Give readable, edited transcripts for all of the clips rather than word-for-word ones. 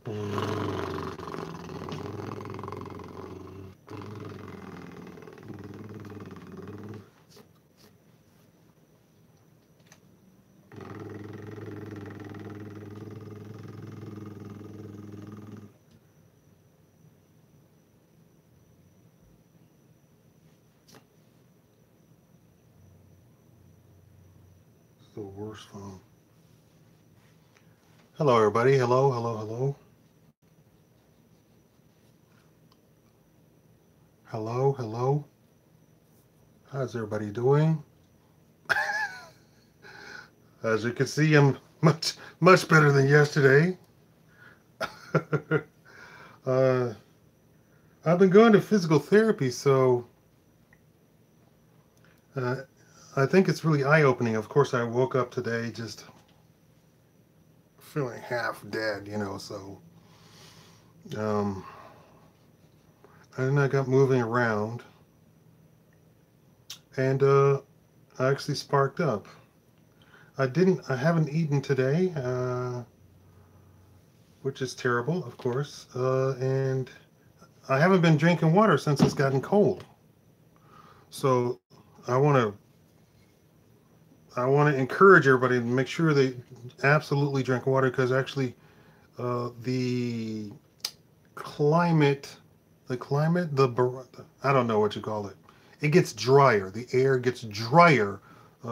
The worst phone. Hello, everybody. Hello, hello, hello. Hello, hello. How's everybody doing? As you can see, I'm much better than yesterday. uh, I've been going to physical therapy, so uh, I think it's really eye-opening. Of course, I woke up today just feeling half dead, so um, and I got moving around, and I actually sparked up. I haven't eaten today, which is terrible, of course, and I haven't been drinking water since it's gotten cold. So I want to I want to encourage everybody to make sure they absolutely drink water because actually the climate, I don't know what you call it. It gets drier. The air gets drier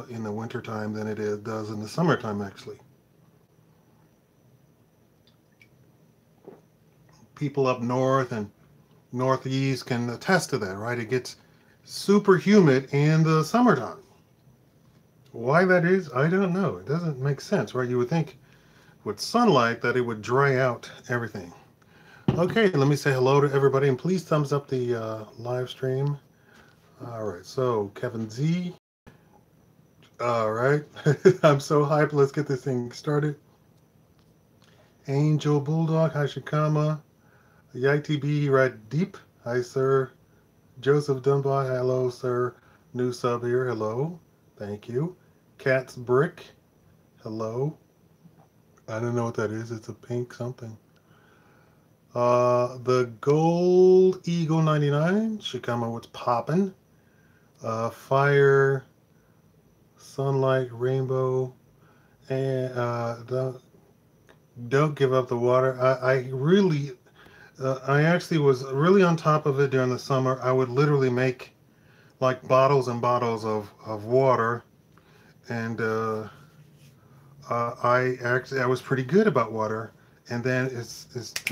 in the wintertime than does in the summertime, actually. People up north and northeast can attest to that, right? It gets super humid in the summertime. Why that is, I don't know. It doesn't make sense, right? You would think with sunlight that it would dry out everything. Okay, let me say hello to everybody and please thumbs up the live stream. All right, so Kevin Z. All right, I'm so hyped. Let's get this thing started. Angel Bulldog, hi Shakaama. YTB right deep, hi sir. Joseph Dunbar, hello sir. New sub here, hello. Thank you. Cat's Brick, hello. I don't know what that is. It's a pink something. The Gold Eagle 99, Shakaama, what's poppin'? Fire, Sunlight, Rainbow, and don't give up the water. I actually was really on top of it during the summer. I would literally make like bottles and bottles of water, and I was pretty good about water. And then as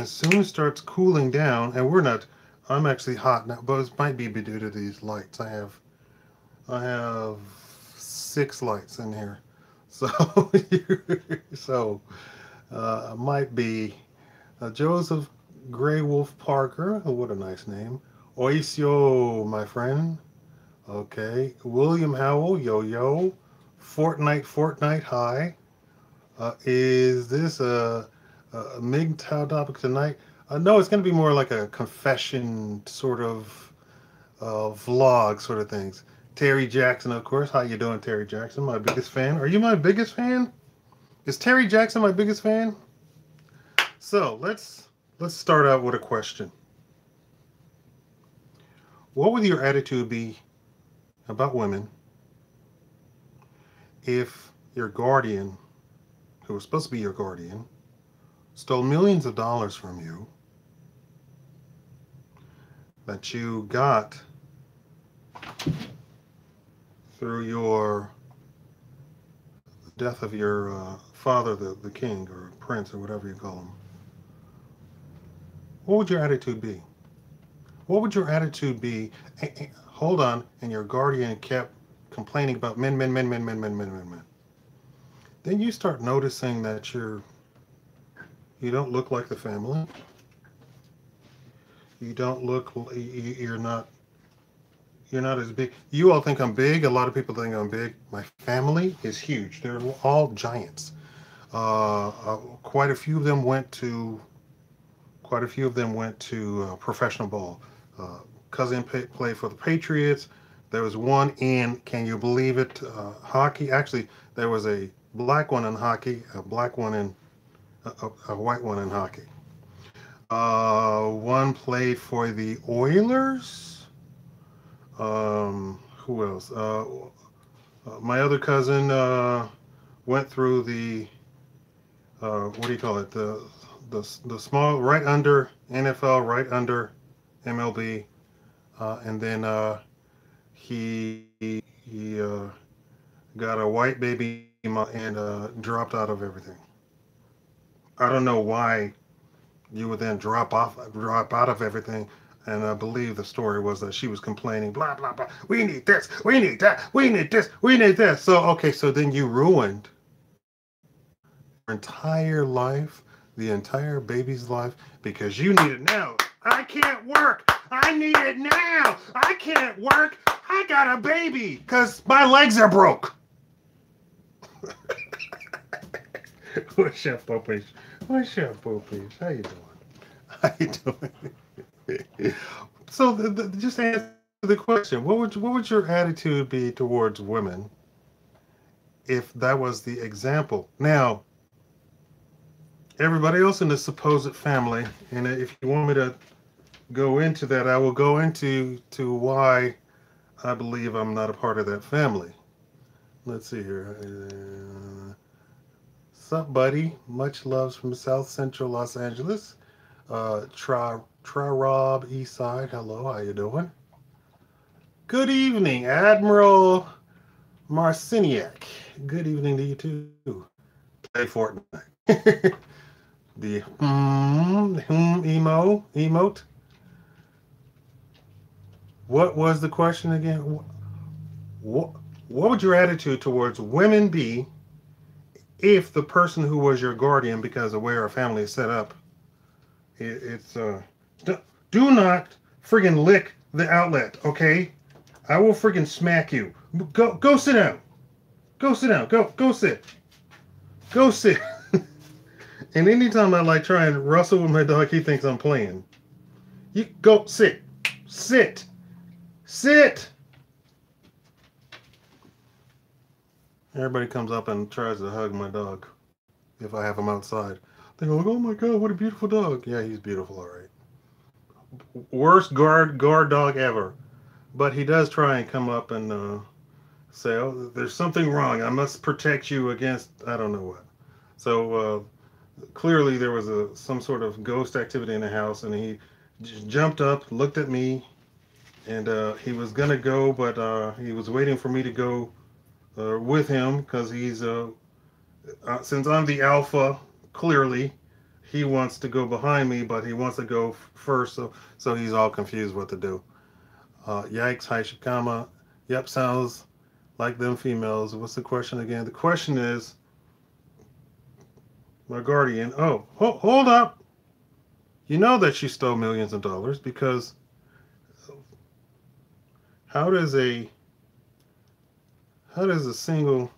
soon as it starts cooling down, and I'm actually hot now, but it might be due to these lights. I have 6 lights in here, so so might be Joseph Gray Wolf Parker. Oh, what a nice name. Oisio, my friend. Okay. William Howell, yo yo. Fortnite High. Is this a MGTOW topic tonight? No, it's going to be more like a confession sort of vlog sort of things. Terry Jackson, of course. How you doing, Terry Jackson? My biggest fan. Are you my biggest fan? Is Terry Jackson my biggest fan? So let's start out with a question. What would your attitude be about women if your guardian, who was supposed to be your guardian, stole millions of dollars from you that you got through your death of your father, the king or prince or whatever you call him? What would your attitude be? What would your attitude be? Hold on, and your guardian kept complaining about men, men, men, men, men, men, men, men, men. Then you start noticing that you don't look like the family. You don't look. You're not as big. You all think I'm big. A lot of people think I'm big. My family is huge. They're all giants. Quite a few of them went to. Quite a few of them went to professional ball. Cousin played for the Patriots. There was one in, can you believe it, hockey. Actually, there was a black one in hockey, a black one in, a white one in hockey. One played for the Oilers. Who else? My other cousin went through the what do you call it? The small right under NFL, right under MLB, and then he got a white baby and dropped out of everything. I don't know why you would then drop out of everything. And I believe the story was that she was complaining, blah blah blah. We need this, we need that, we need this, we need this. So okay, so then you ruined your entire life, the entire baby's life, because you need it now. I can't work. I need it now. I can't work. I got a baby because my legs are broke. What's Chef Popeyes? What's Chef Popeyes? How you doing? How you doing? So just answer the question. What would your attitude be towards women if that was the example? Now, everybody else in the supposed family, and if you want me to go into that, I will go into why I believe I'm not a part of that family. Let's see here. Sup, buddy? Much loves from South Central Los Angeles. Rob East Side. Hello, how you doing? Good evening, Admiral Marciniak. Good evening to you too. Play Fortnite. The emote. What was the question again? What would your attitude towards women be if the person who was your guardian, because of where our family is set up, it's do not friggin' lick the outlet, okay? I will friggin' smack you. Go sit down. Go sit down. Go sit. Go sit. And anytime I like try and wrestle with my dog, he thinks I'm playing. You go sit. Sit. Sit. Everybody comes up and tries to hug my dog if I have him outside. They go, oh my God, what a beautiful dog. Yeah, he's beautiful, all right. Worst guard dog ever. But he does try and come up and say, oh, there's something wrong. I must protect you against, I don't know what. So clearly there was some sort of ghost activity in the house, and he jumped up, looked at me, and he was going to go, but he was waiting for me to go with him because he's, since I'm the alpha, clearly, he wants to go behind me, but he wants to go first, so he's all confused what to do. Yikes, hi Shakaama. Yep, sounds like them females. What's the question again? The question is, my guardian, hold up. You know that she stole millions of dollars, because how does a single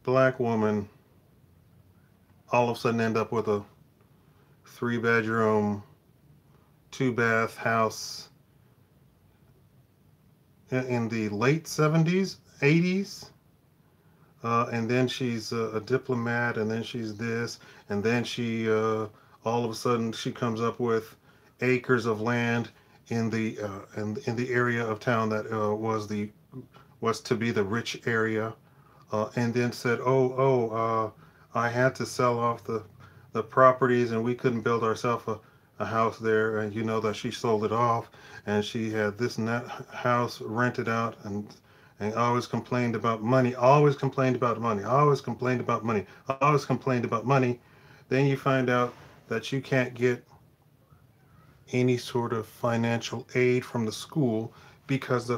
black woman all of a sudden end up with a 3-bedroom, 2-bath house in the late 70s, 80s? And then she's a diplomat, and then she's this, and then she all of a sudden she comes up with acres of land in the in the area of town that was to be the rich area, and then said, I had to sell off the properties, and we couldn't build ourselves a house there, and you know that she sold it off, and she had this and that house rented out, and always complained about money, always complained about money, always complained about money, always complained about money. Then you find out that you can't get any sort of financial aid from the school because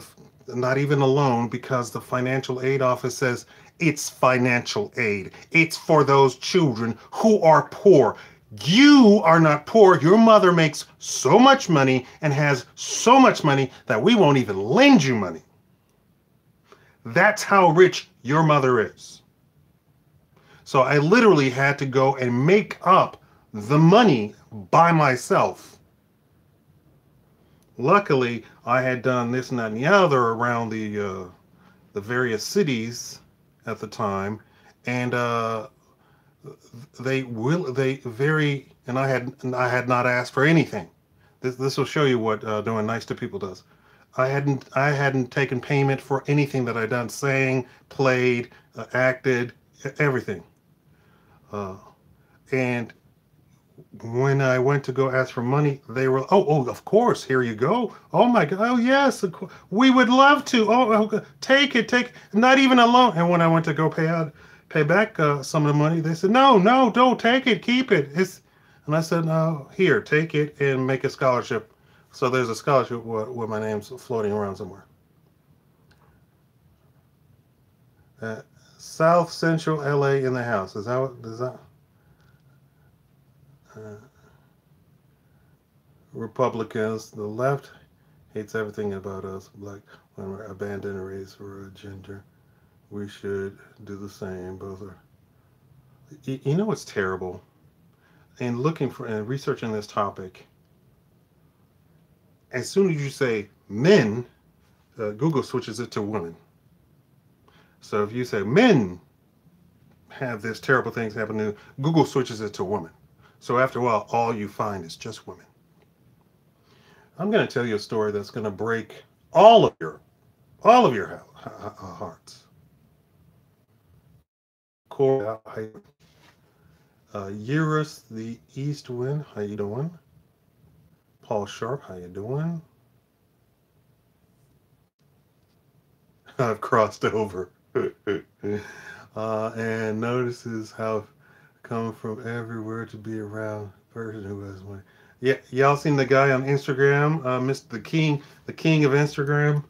not even a loan, because the financial aid office says it's financial aid. It's for those children who are poor. You are not poor. Your mother makes so much money and has so much money that we won't even lend you money. That's how rich your mother is. So I literally had to go and make up the money by myself. Luckily, I had done this and that and the other around the various cities at the time, and they very and I had not asked for anything. This will show you what doing nice to people does. I hadn't taken payment for anything that I'd done, sang, played, acted, everything. Uh, and when I went to go ask for money, they were, of course, here you go. Oh my God, oh yes, we would love to. Take it, take it. Not even a loan. And when I went to go pay back some of the money, they said, no, no, don't take it, keep it. And I said, no, here, take it and make a scholarship. So there's a scholarship where my name's floating around somewhere. Uh, South Central LA in the house. Is that? Uh, Republicans, the left hates everything about us. Black when we're abandoned race or a gender, we should do the same. Both are. You know what's terrible? In looking for and researching this topic, as soon as you say men, Google switches it to women. So if you say men have this terrible things happening, Google switches it to women. So after a while, all you find is just women. I'm going to tell you a story that's going to break all of your hearts. Cora, Eurus the East Wind, how you doing? Paul Sharp, how you doing? I've crossed over. And notices how come from everywhere to be around a person who has money. Yeah, y'all seen the guy on Instagram, Mr. the king of Instagram,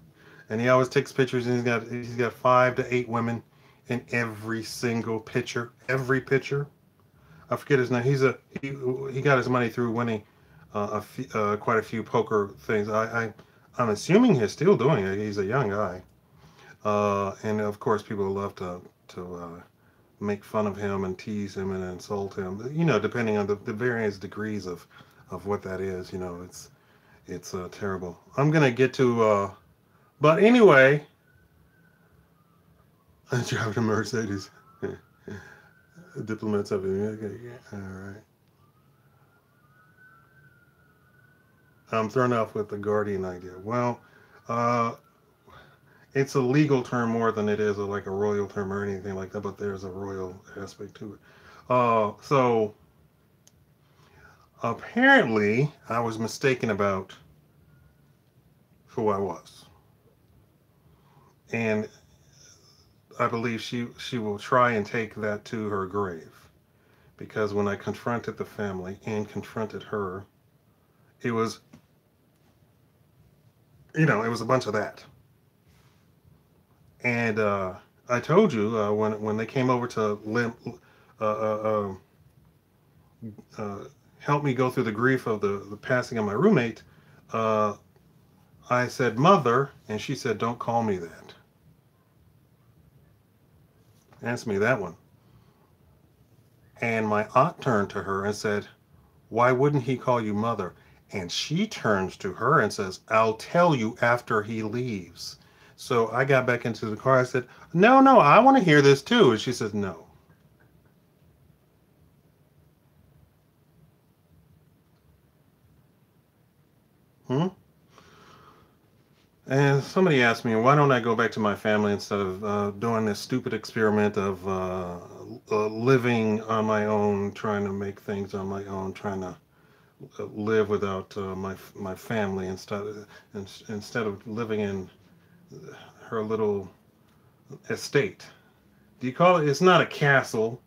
and he always takes pictures, and he's got 5 to 8 women in every single picture, every picture. I forget his name. He got his money through winning quite a few poker things. I'm assuming he's still doing it. He's a young guy, and of course people love to make fun of him and tease him and insult him. You know, depending on the various degrees of what that is. You know, it's terrible. I'm gonna get to, but anyway, I'm driving a Mercedes. Diplomats of okay, yeah, all right. I'm thrown off with the guardian idea. Well, uh, it's a legal term more than it is like a royal term or anything like that, but there's a royal aspect to it. So apparently, I was mistaken about who I was, and I believe she will try and take that to her grave because when I confronted the family and confronted her, it was it was a bunch of that. And I told you when they came over to uh, uh, uh, help me go through the grief of the passing of my roommate, uh, I said mother, and she said don't call me that. Ask me that one. And my aunt turned to her and said, why wouldn't he call you mother? And she turns to her and says, I'll tell you after he leaves. So I got back into the car. I said, no, no, I want to hear this too. And she says, no. Hmm? And somebody asked me, why don't I go back to my family instead of doing this stupid experiment of living on my own, trying to make things on my own, trying to live without my family instead of living in her little estate. Do you call it? It's not a castle.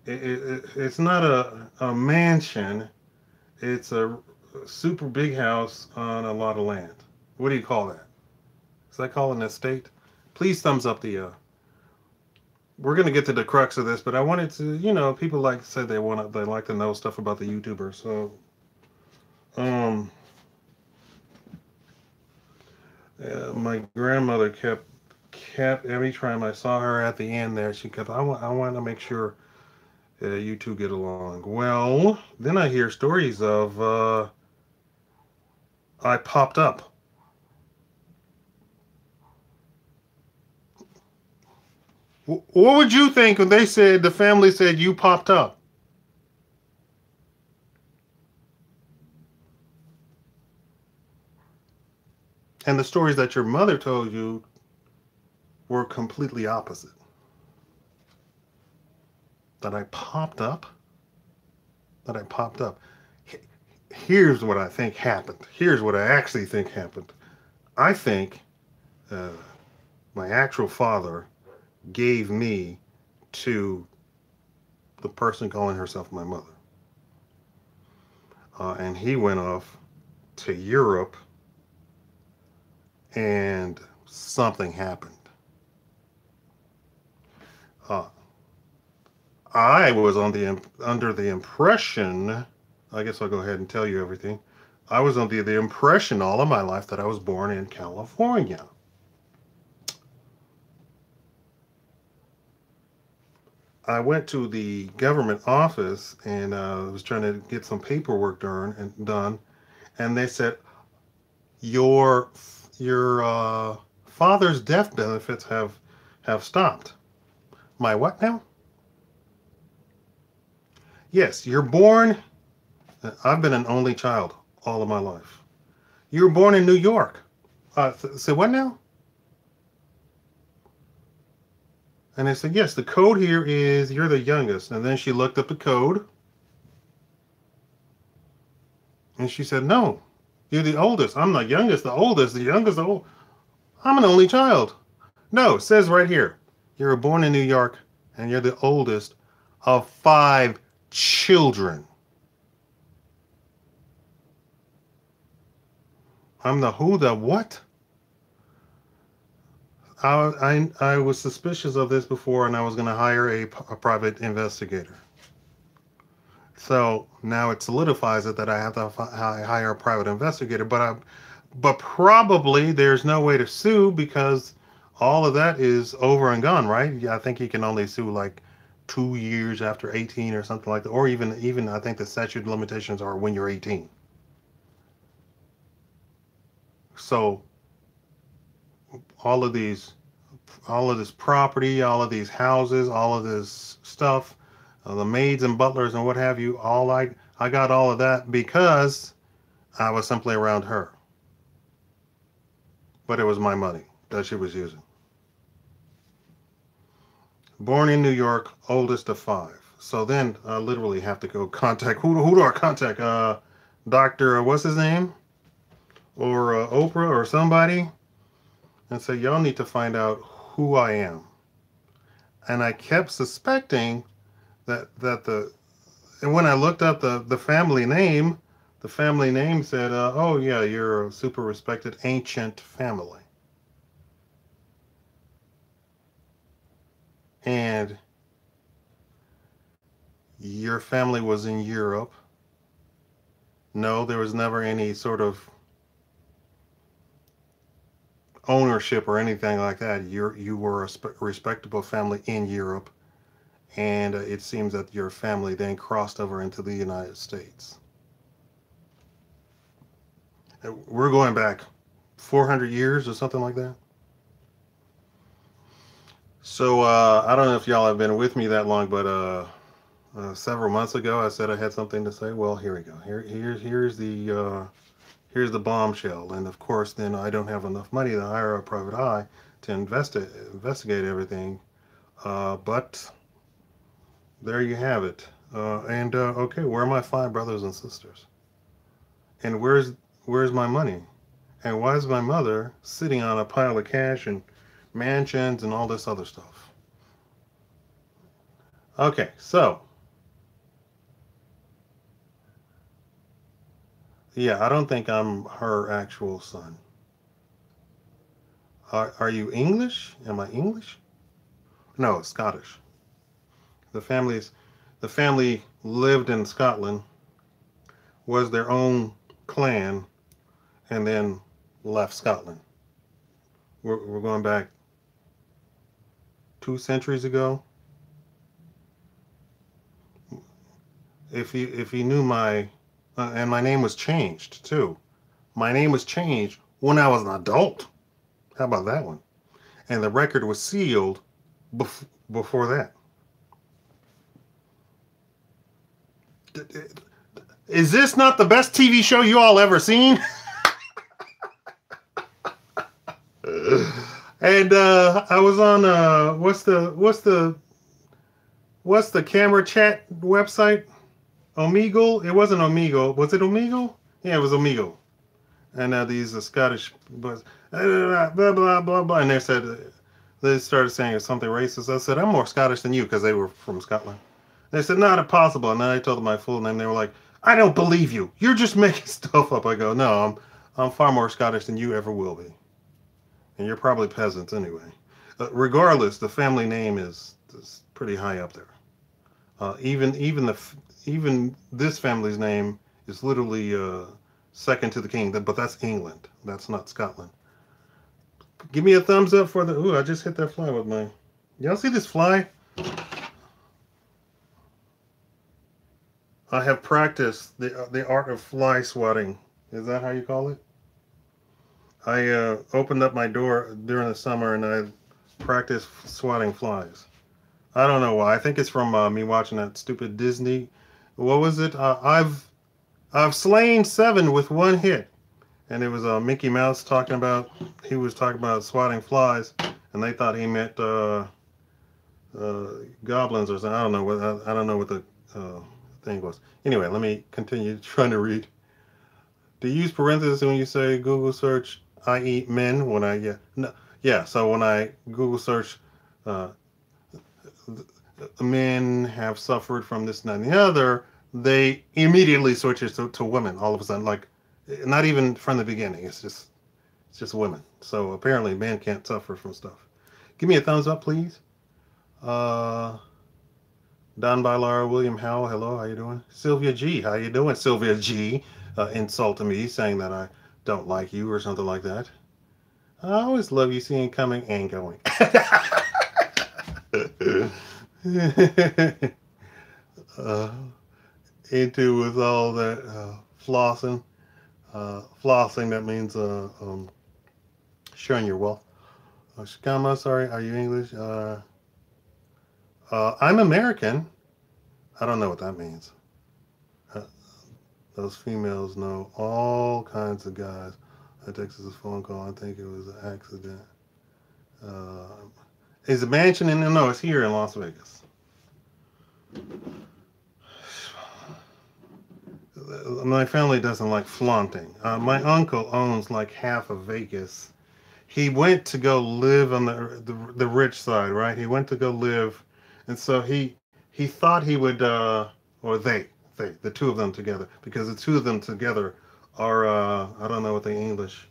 It's not a mansion. It's a super big house on a lot of land. What do you call that? Is that called an estate? Please thumbs up the. We're gonna get to the crux of this, but I wanted to, people like said they like to know stuff about the YouTuber. So, um, my grandmother kept every time I saw her at the end there, she kept. I want to make sure you two get along. Well, then I hear stories of I popped up. What would you think when the family said you popped up? And the stories that your mother told you were completely opposite. That I popped up. That I popped up. Here's what I think happened. Here's what I actually think happened. I think uh, my actual father gave me to the person calling herself my mother. And he went off to Europe and something happened. Uh, I was under the impression, I guess I'll go ahead and tell you everything. I was under the impression all of my life that I was born in California. I went to the government office and was trying to get some paperwork done, and they said your your father's death benefits have stopped. My what now? Yes, you're born. I've been an only child all of my life. You were born in New York. So what now? And I said, yes, the code here is you're the youngest. And then she looked up the code and she said, no, you're the oldest. I'm the youngest, the oldest, the youngest, the old. I'm an only child. No, it says right here, you were born in New York and you're the oldest of 5 children. I'm the who, the what? I was suspicious of this before, and I was going to hire a private investigator. So now it solidifies it that I have to hire a private investigator. But probably there's no way to sue because all of that is over and gone, right? Yeah, I think you can only sue like 2 years after 18 or something like that, or even I think the statute of limitations are when you're 18. So all of these all of this property, all of these houses, all of this stuff, the maids and butlers and what have you, I got all of that because I was simply around her. But it was my money that she was using. Born in New York, oldest of 5. So then I literally have to go contact, who do I contact? Dr. What's his name? Or Oprah or somebody? And say, y'all need to find out who I am. And I kept suspecting that and when I looked up the family name said, oh yeah, you're a super respected ancient family. And your family was in Europe. No, there was never any sort of ownership or anything like that. You were a respectable family in Europe, and it seems that your family then crossed over into the United States. We're going back 400 years or something like that. So I don't know if y'all have been with me that long, but several months ago I said I had something to say. Well, here we go. Here's the bombshell, and of course, then I don't have enough money to hire a private eye to investigate everything. But there you have it. And okay, where are my 5 brothers and sisters? And where's my money? And why is my mother sitting on a pile of cash and mansions and all this other stuff? Okay, so yeah, I don't think I'm her actual son. Are you English? Am I English? No, Scottish. The families, the family lived in Scotland, was their own clan, and then left Scotland. We're going back 2 centuries ago. If you knew and my name was changed too. My name was changed when I was an adult. How about that one? And the record was sealed before that. Is this not the best TV show you all ever seen? And I was on what's the camera chat website? Omegle? It wasn't Omegle. Was it Omegle? Yeah, it was Omegle. And these Scottish blah blah blah blah, and they started saying something racist. I said I'm more Scottish than you because they were from Scotland. They said not impossible, and then I told them my full name. They were like, I don't believe you. You're just making stuff up. I go, no, I'm far more Scottish than you ever will be, and you're probably peasants anyway. Regardless, the family name is pretty high up there. Even this family's name is literally second to the king, but that's England. That's not Scotland. Give me a thumbs up for the. Ooh, I just hit that fly with my. Y'all see this fly? I have practiced the art of fly swatting. Is that how you call it? I opened up my door during the summer and I practiced swatting flies. I don't know why. I think it's from me watching that stupid Disney. What was it? I've slain 7 with 1 hit, and it was Mickey Mouse talking about. He was talking about swatting flies, and they thought he meant goblins or something. I don't know what the thing was. Anyway, let me continue trying to read. Do you use parentheses when you say Google search, i.e., men? When I no, yeah. So when I Google search, uh, men have suffered from this and that, and the other, they immediately switches to women. All of a sudden, like not even from the beginning. It's just women. So apparently, men can't suffer from stuff. Give me a thumbs up, please. Uh, Don by Laura William Howell. Hello, how you doing? Sylvia G. How you doing? Sylvia G. Insulting me, saying that I don't like you or something like that. I always love you seeing coming and going. uh, into with all that flossing. Flossing, that means showing your wealth. Shakaama, sorry, are you English? I'm American. I don't know what that means. Uh, those females know all kinds of guys. I texted a phone call. I think it was an accident. Uh, is a mansion in? No, it's here in Las Vegas. My family doesn't like flaunting. My uncle owns like half of Vegas. He went to go live on the rich side, right? He went to go live, and so he thought he would, or they the two of them together, because the two of them together are I don't know what the English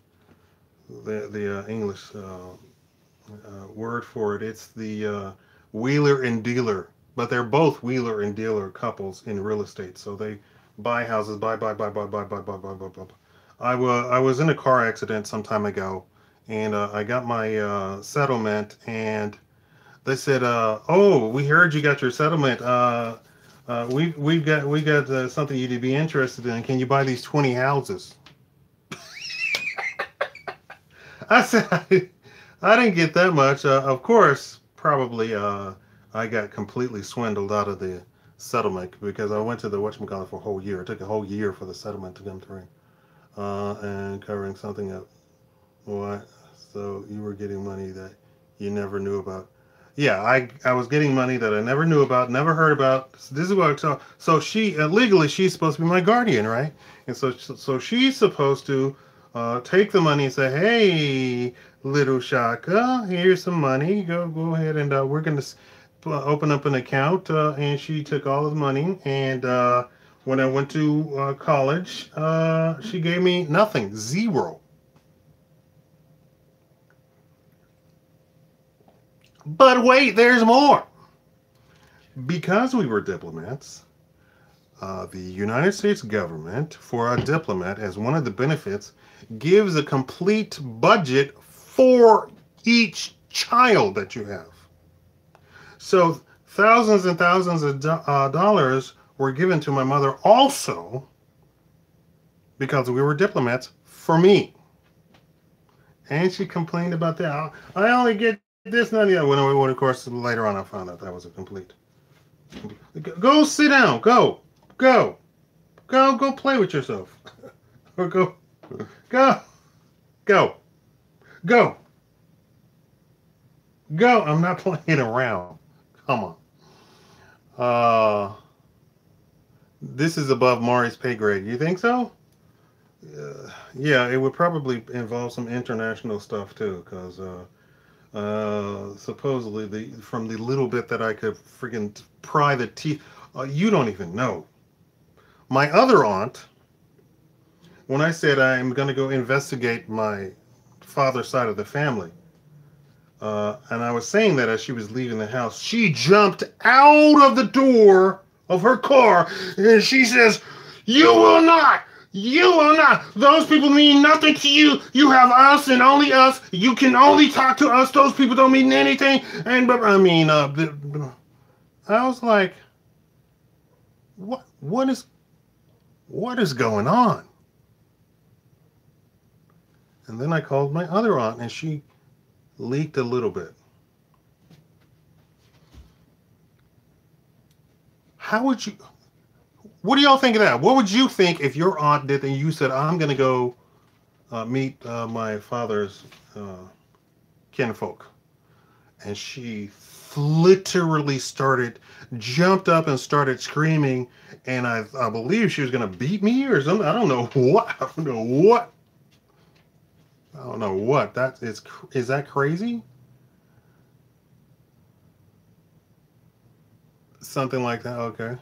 word for it. It's the wheeler and dealer, but they're both wheeler and dealer couples in real estate. So they buy houses, buy. I was in a car accident some time ago, and I got my settlement, and they said, "Oh, we heard you got your settlement. We got something you'd be interested in. Can you buy these 20 houses?" I said, I didn't get that much. Of course, probably I got completely swindled out of the settlement because I went to the whatchamacallit for a whole year. It took a whole year for the settlement to come through. And covering something up. What? So you were getting money that you never knew about. Yeah, I was getting money that I never knew about, never heard about. So this is what I tell. So she legally she's supposed to be my guardian, right? And so she's supposed to take the money and say, "Hey, little Shaka, here's some money. Go ahead and we're gonna open up an account." And she took all of the money. And when I went to college, she gave me nothing, zero. But wait, there's more. Because we were diplomats, the United States government, for a diplomat, as one of the benefits, gives a complete budget for each child that you have. So thousands and thousands of dollars were given to my mother also because we were diplomats for me. And she complained about that. I only get this, none of that. When, of course, later on I found out that was a complete. Go sit down. Go play with yourself. Or go. Go. Go. I'm not playing around. Come on. Uh, this is above Mari's pay grade. You think so? Yeah, it would probably involve some international stuff too, because supposedly from the little bit that I could friggin' pry the teeth, you don't even know. My other aunt, when I said I'm going to go investigate my father's side of the family, and I was saying that as she was leaving the house, she jumped out of the door of her car and she says, "You will not! You will not! Those people mean nothing to you. You have us and only us. You can only talk to us. Those people don't mean anything." And but I mean, I was like, "What? What is going on?" And then I called my other aunt, and she leaked a little bit. How would you? What do y'all think of that? What would you think if your aunt did and you said, "I'm going to go meet my father's uh, kinfolk," and she literally jumped up and started screaming, and I believe she was going to beat me or something. I don't know what. I don't know what. I don't know what. Is that crazy? Something like that. Okay.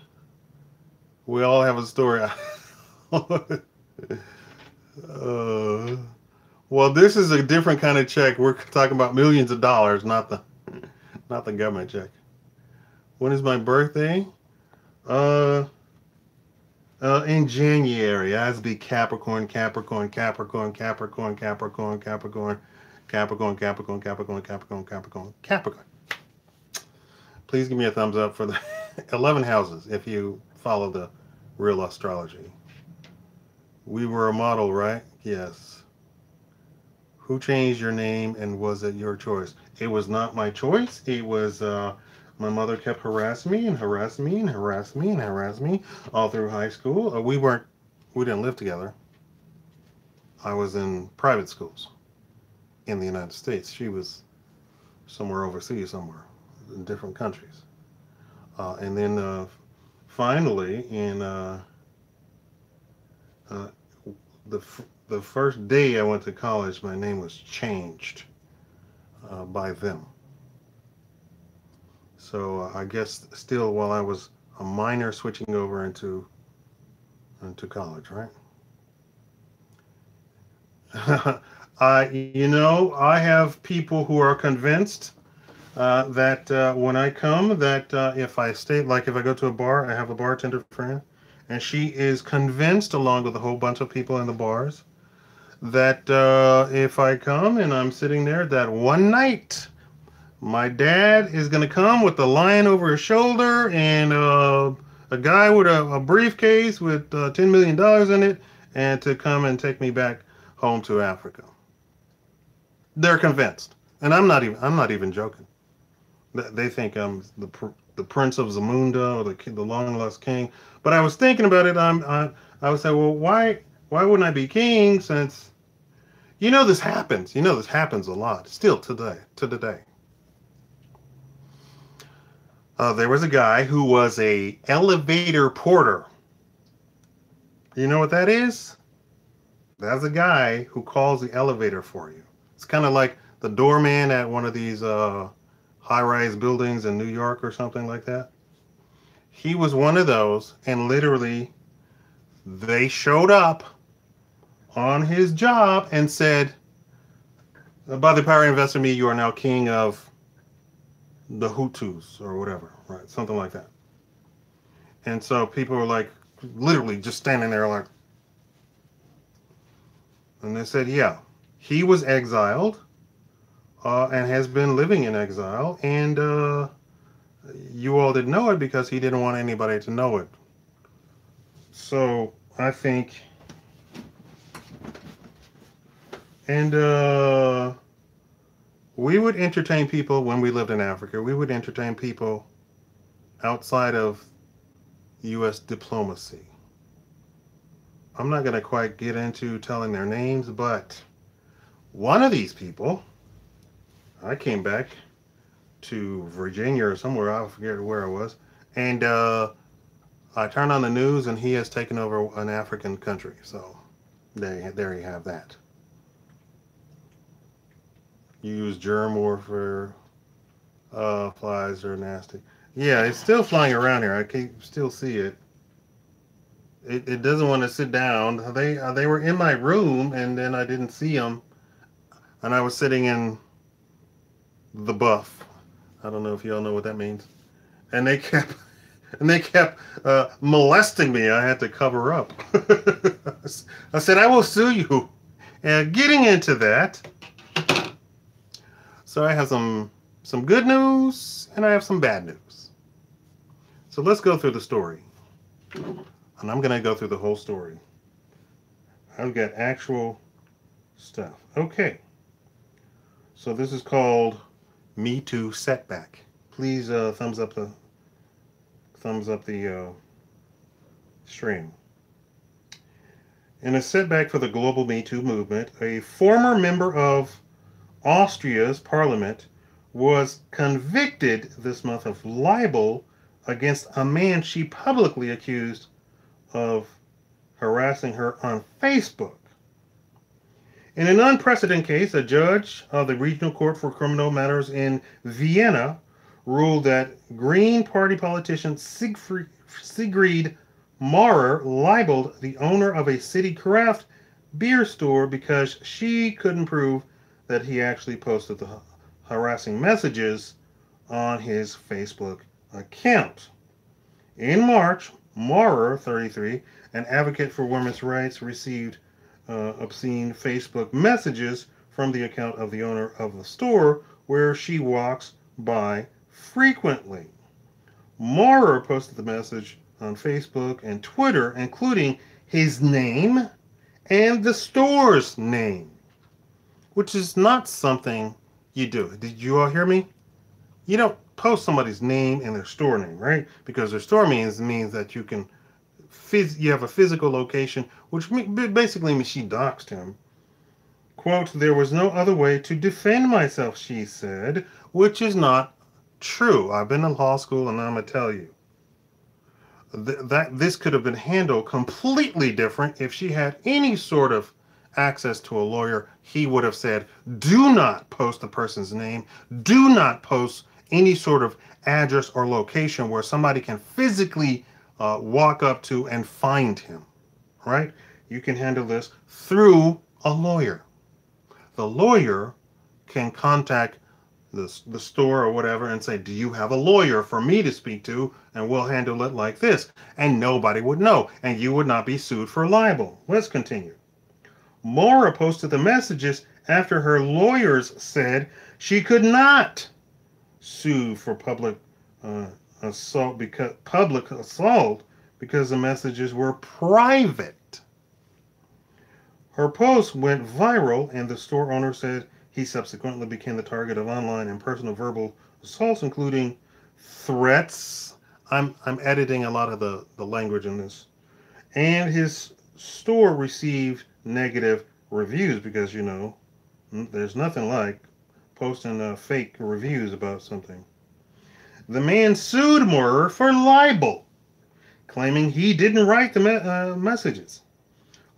We all have a story. uh, well, this is a different kind of check. We're talking about millions of dollars, not the government check. When is my birthday? Uh, in January. I has to be Capricorn, Capricorn, Capricorn, Capricorn, Capricorn, Capricorn, Capricorn, Capricorn, Capricorn, Capricorn, Capricorn, Capricorn. Please give me a thumbs up for the 11 houses if you follow the real astrology. We were a model, right? Yes. Who changed your name and was it your choice? It was not my choice. It was my mother kept harassing me and harassing me and harassing me and harassing me all through high school. We didn't live together. I was in private schools in the United States. She was somewhere overseas, somewhere in different countries. And then finally, in uh, the the first day I went to college, my name was changed by them. So I guess still while I was a minor, switching over into college, right? I have people who are convinced that when I come, that if I stay, like if I go to a bar, I have a bartender friend, and she is convinced, along with a whole bunch of people in the bars, that if I come and I'm sitting there, that one night my dad is going to come with the lion over his shoulder and a guy with a briefcase with $10 million in it, and to come and take me back home to Africa. They're convinced, and I'm not even joking. They think I'm the Prince of Zamunda or the long lost king. But I was thinking about it. I would say, well, why wouldn't I be king? Since this happens. This happens a lot still today. To today, there was a guy who was a elevator porter. You know what that is? That's a guy who calls the elevator for you. It's kind of like the doorman at one of these high-rise buildings in New York or something like that. He was one of those, and literally, they showed up on his job and said, "By the power invested in me, you are now king of the Hutus," or whatever, right? Something like that. And so people were like, literally just standing there like, and they said, yeah, he was exiled and has been living in exile, and you all didn't know it because he didn't want anybody to know it. So I think, and we would entertain people when we lived in Africa. We would entertain people outside of U.S. diplomacy. I'm not going to quite get into telling their names, but one of these people, I came back to Virginia or somewhere. I forget where I was. And I turned on the news, and he has taken over an African country. So there you have that. You use germ warfare. Flies are nasty. Yeah, it's still flying around here. I can still see it. It doesn't want to sit down. They were in my room, and then I didn't see them, and I was sitting in the buff. I don't know if y'all know what that means. And they kept molesting me. I had to cover up. I said, I will sue you. And getting into that, so I have some good news and I have some bad news. So let's go through the story. And I'm going to go through the whole story. I've got actual stuff. Okay. So this is called Me Too Setback. Please thumbs up the stream. In a setback for the global Me Too movement, a former member of Austria's parliament was convicted this month of libel against a man she publicly accused of harassing her on Facebook. In an unprecedented case, a judge of the Regional Court for Criminal Matters in Vienna ruled that Green Party politician Sigrid Maurer libeled the owner of a city craft beer store because she couldn't prove that he actually posted the harassing messages on his Facebook account. In March, Maurer, 33, an advocate for women's rights, received obscene Facebook messages from the account of the owner of the store where she walks by frequently. Maurer posted the message on Facebook and Twitter, including his name and the store's name, which is not something you do. Did you all hear me? You don't post somebody's name and their store name, right? Because their store means that you can you have a physical location, which basically means she doxed him. Quote, there was no other way to defend myself, she said, which is not true. I've been in law school, and I'm going to tell you that this could have been handled completely different if she had any sort of access to a lawyer. He would have said, do not post the person's name. Do not post any sort of address or location where somebody can physically walk up to and find him, right? You can handle this through a lawyer. The lawyer can contact the store or whatever and say, do you have a lawyer for me to speak to? And we'll handle it like this. And nobody would know. And you would not be sued for libel. Let's continue. Maura posted the messages after her lawyers said she could not sue for public assault because the messages were private. Her post went viral, and the store owner said he subsequently became the target of online and personal verbal assaults, including threats. I'm editing a lot of the language in this. And his store received negative reviews because, you know, there's nothing like posting fake reviews about something. The man sued Maurer for libel, claiming he didn't write the messages.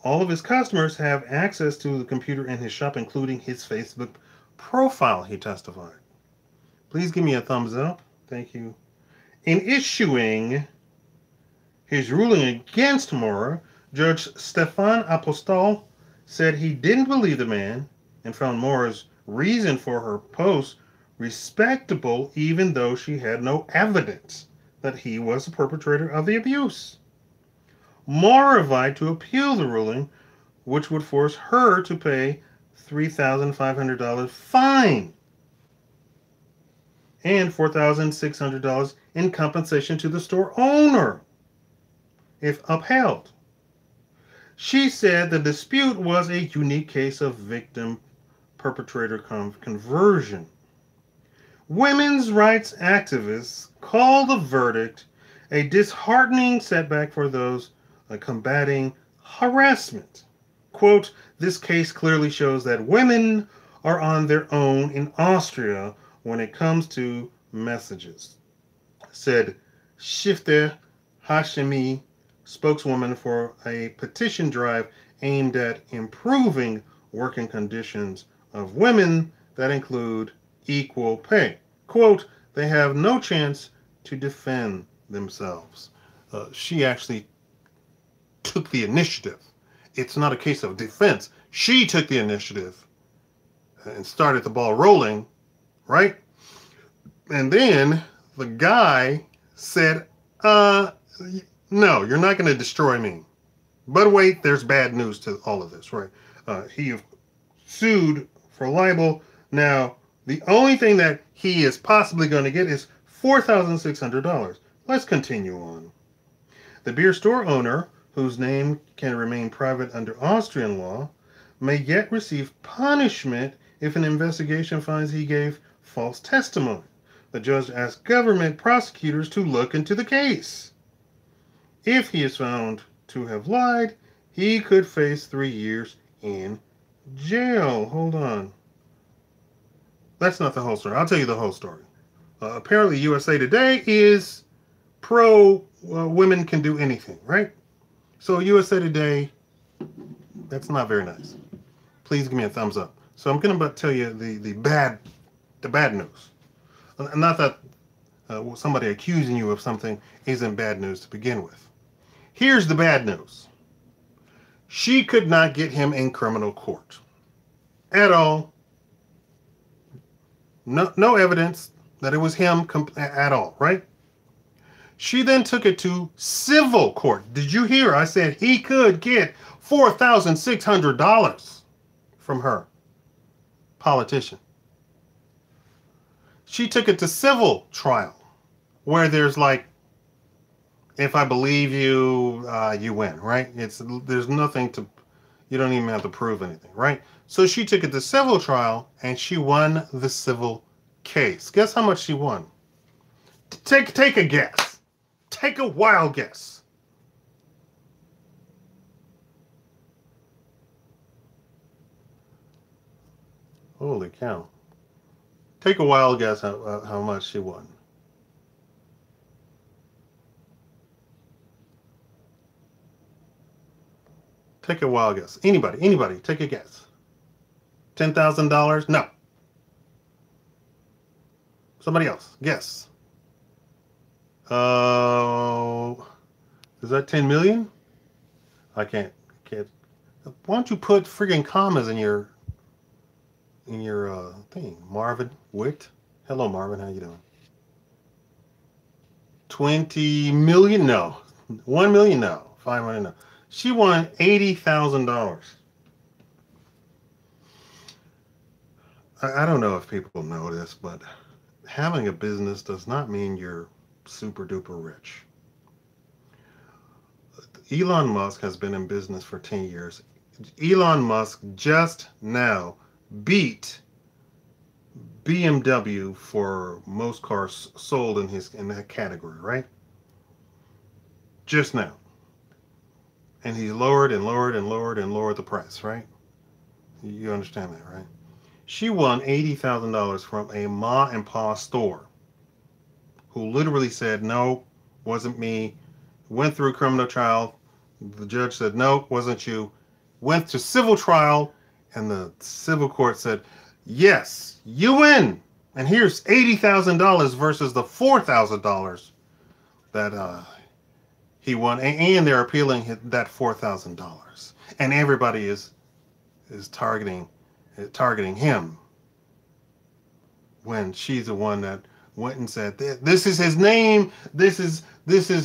All of his customers have access to the computer in his shop, including his Facebook profile, he testified. Please give me a thumbs up. Thank you. In issuing his ruling against Maurer, Judge Stefan Apostol said he didn't believe the man and found Maurer's reason for her post respectable, even though she had no evidence that he was the perpetrator of the abuse. Maurer vowed to appeal the ruling, which would force her to pay $3,500 fine and $4,600 in compensation to the store owner if upheld. She said the dispute was a unique case of victim-perpetrator conversion. Women's rights activists call the verdict a disheartening setback for those combating harassment. Quote, this case clearly shows that women are on their own in Austria when it comes to messages, said Shifte Hashemi, spokeswoman for a petition drive aimed at improving working conditions of women that include equal pay. Quote, they have no chance to defend themselves. She actually took the initiative. It's not a case of defense. She took the initiative and started the ball rolling, right? And then the guy said, no, you're not going to destroy me. But wait, there's bad news to all of this, right? He sued for libel. Now, the only thing that he is possibly going to get is $4,600. Let's continue on. The beer store owner, whose name can remain private under Austrian law, may yet receive punishment if an investigation finds he gave false testimony. The judge asked government prosecutors to look into the case. If he is found to have lied, he could face 3 years in jail. Hold on. That's not the whole story. I'll tell you the whole story. Apparently, USA Today is pro women can do anything, right? So USA Today, that's not very nice. Please give me a thumbs up. So I'm going to tell you the bad news. Not that somebody accusing you of something isn't bad news to begin with. Here's the bad news. She could not get him in criminal court at all. No evidence that it was him at all, right? She then took it to civil court. Did you hear? I said he could get $4,600 from her, politician. She took it to civil trial, where there's like, if I believe you, you win, right? There's nothing to, you don't even have to prove anything, right? So she took it to civil trial, and she won the civil case. Guess how much she won? Take a guess. Take a wild guess. Holy cow. Take a wild guess how much she won. Take a wild guess. Anybody, take a guess. $10,000? No. Somebody else, guess. Is that 10 million? I can't. Why don't you put friggin' commas in your thing? Marvin Witt. Hello, Marvin. How you doing? 20 million? No. 1 million? No. 5 million? No. She won $80,000. I don't know if people know this, but having a business does not mean you're super duper rich. Elon Musk has been in business for 10 years. Elon Musk just now beat BMW for most cars sold in that category, right? Just now. And he lowered and lowered and lowered and lowered the price, right? You understand that, right? She won $80,000 from a ma and pa store who literally said, no, wasn't me. Went through a criminal trial. The judge said, no, wasn't you. Went to civil trial, and the civil court said, yes, you win. And here's $80,000 versus the $4,000 that he won. And they're appealing that $4,000. And everybody is targeting him, when she's the one that went and said, this is his name, this is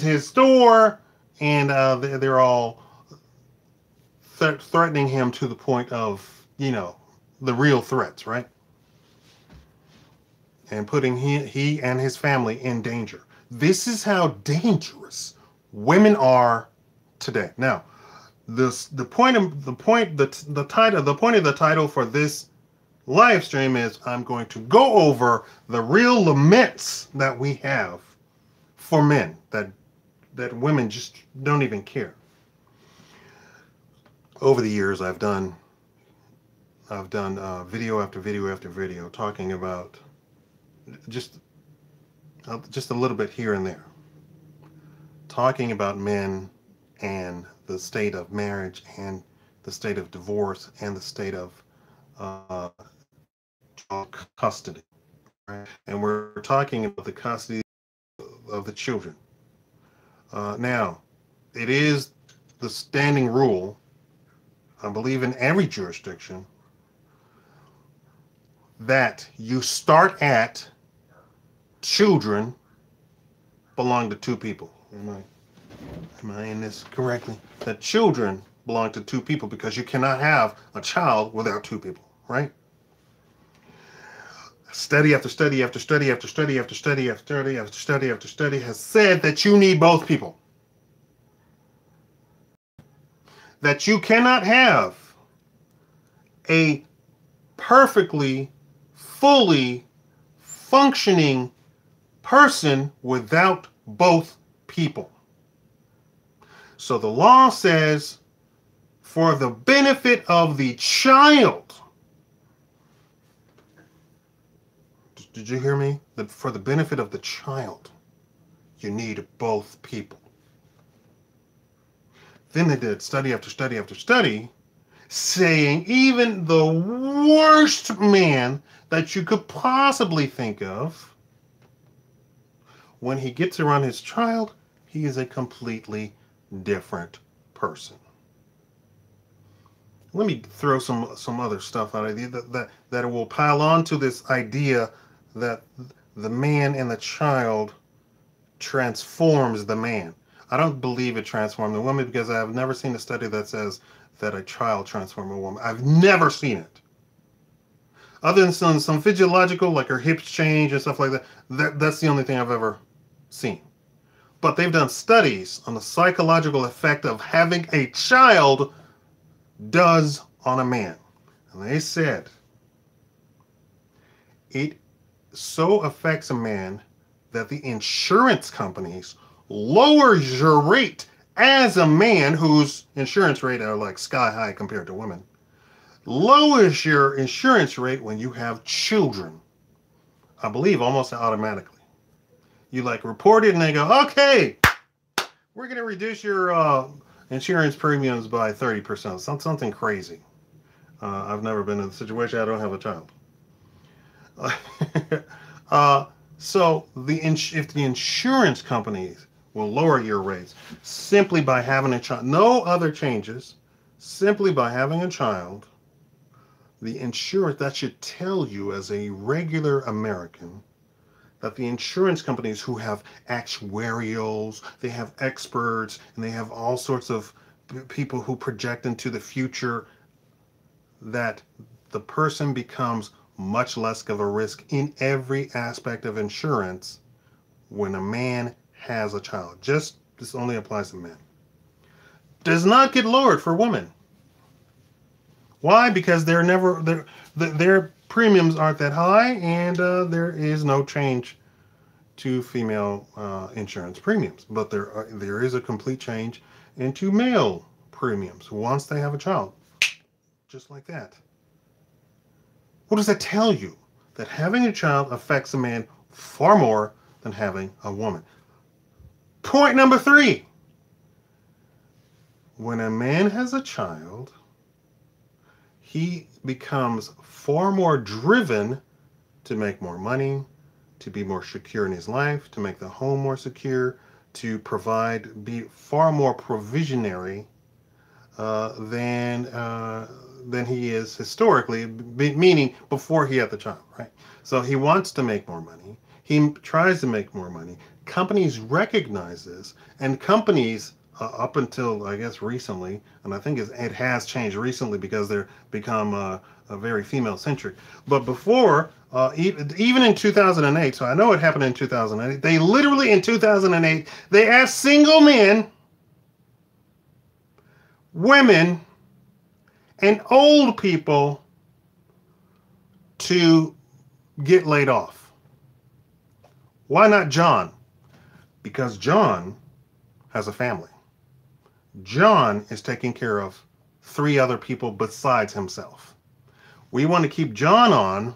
his store, and they're all threatening him to the point of, the real threats, right? And putting he and his family in danger. This is how dangerous women are today. Now, the point of the title for this live stream is I'm going to go over the real laments that we have for men that women just don't even care. Over the years, I've done video after video after video talking about just just a little bit here and there, talking about men and the state of marriage and the state of divorce and the state of uh, custody, right? And we're talking about the custody of the children. Now, it is the standing rule, I believe, in every jurisdiction, that you start at children belong to two people. Am I in this correctly? That children belong to two people because you cannot have a child without two people, right? Study after study after study after study after study after study after study after study has said that you need both people. That you cannot have a perfectly, fully functioning person without both people. So the law says, for the benefit of the child, did you hear me? That for the benefit of the child, you need both people. Then they did study after study after study, saying even the worst man that you could possibly think of, when he gets around his child, he is a completely different person. Let me throw some other stuff out of you that will pile on to this idea that the man and the child transforms the man. I don't believe it transforms the woman because I have never seen a study that says that a child transforms a woman. I've never seen it. Other than some physiological, like her hips change and stuff like that, that's the only thing I've ever seen. But they've done studies on the psychological effect of having a child does on a man. And they said it so affects a man that the insurance companies lowers your rate as a man whose insurance rate are like sky high compared to women. Lowers your insurance rate when you have children. I believe almost automatically. You like report it and they go, okay, we're going to reduce your insurance premiums by 30%. Something crazy. I've never been in a situation. I don't have a child. So if the insurance companies will lower your rates simply by having a child, no other changes, simply by having a child, the insurance, that should tell you as a regular American that the insurance companies who have actuarials, they have experts, and they have all sorts of people who project into the future, that the person becomes much less of a risk in every aspect of insurance when a man has a child. This only applies to men. Does not get lowered for women. Why? Because their premiums aren't that high, and there is no change to female insurance premiums. But there is a complete change into male premiums once they have a child. Just like that. What does that tell you? That having a child affects a man far more than having a woman. Point number 3. When a man has a child, he becomes far more driven to make more money, to be more secure in his life, to make the home more secure, to be far more provisionary than he is historically, meaning before he had the child, right? So he wants to make more money. He tries to make more money. Companies recognize this, and companies, up until, I guess, recently, and I think it has changed recently because they're become very female-centric. But before, even in 2008, so I know it happened in 2008, they literally, in 2008, they asked single men, women, and old people to get laid off. Why not John? Because John has a family. John is taking care of 3 other people besides himself. We want to keep John on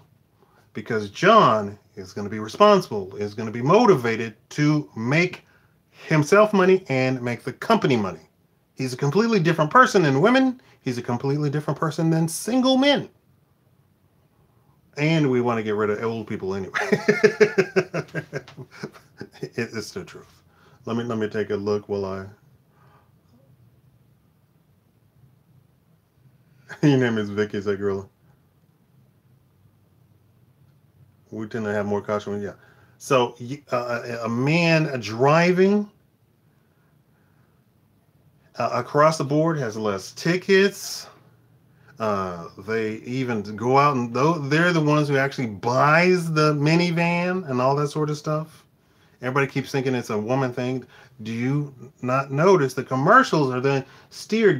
because John is going to be responsible, is going to be motivated to make himself money and make the company money. He's a completely different person than women. He's a completely different person than single men. And we want to get rid of old people anyway. It's the truth. Let me take a look while I. Your name is Vicky, is that girl? We tend to have more caution. Yeah. So a man driving across the board has less tickets. They even go out and they're the ones who actually buys the minivan and all that sort of stuff. Everybody keeps thinking it's a woman thing. Do you not notice the commercials are then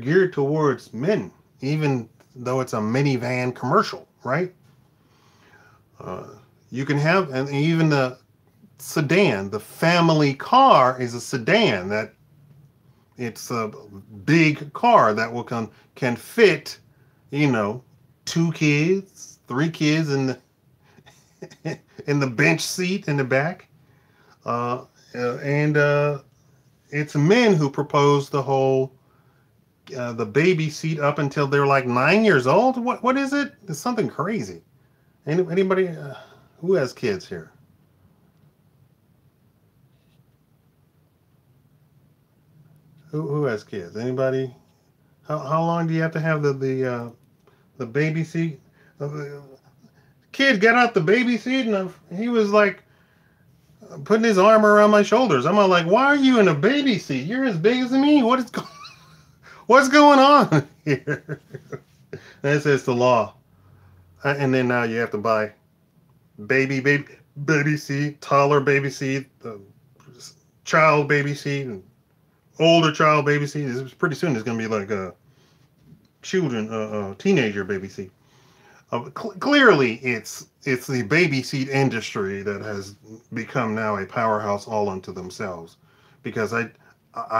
geared towards men, even though it's a minivan commercial, right? You can have, and even the sedan, the family car is a sedan that it's a big car that can fit, 2 kids, 3 kids in the bench seat in the back. And it's men who propose the whole the baby seat up until they're like 9 years old. What is it? It's something crazy. Anybody who has kids here? Who has kids? Anybody? How long do you have to have the baby seat? Kid got out the baby seat and he was like putting his arm around my shoulders. I'm all like, why are you in a baby seat? You're as big as me. What's going on here? That says the law. And then now you have to buy baby seat, taller baby seat, child baby seat, and older child baby seat. Pretty soon it's going to be like a teenager baby seat. Clearly, it's the baby seat industry that has become now a powerhouse all unto themselves. Because I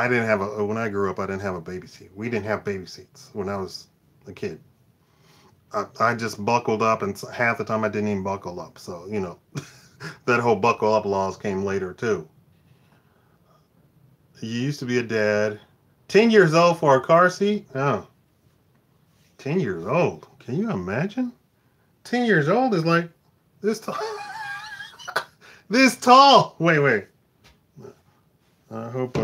didn't have when I grew up, I didn't have a baby seat. We didn't have baby seats when I was a kid. I just buckled up, and half the time I didn't even buckle up. So, that whole buckle up laws came later too. You used to be a dad. 10 years old for a car seat? Oh. 10 years old. Can you imagine? 10 years old is like this tall. This tall. Wait. I hope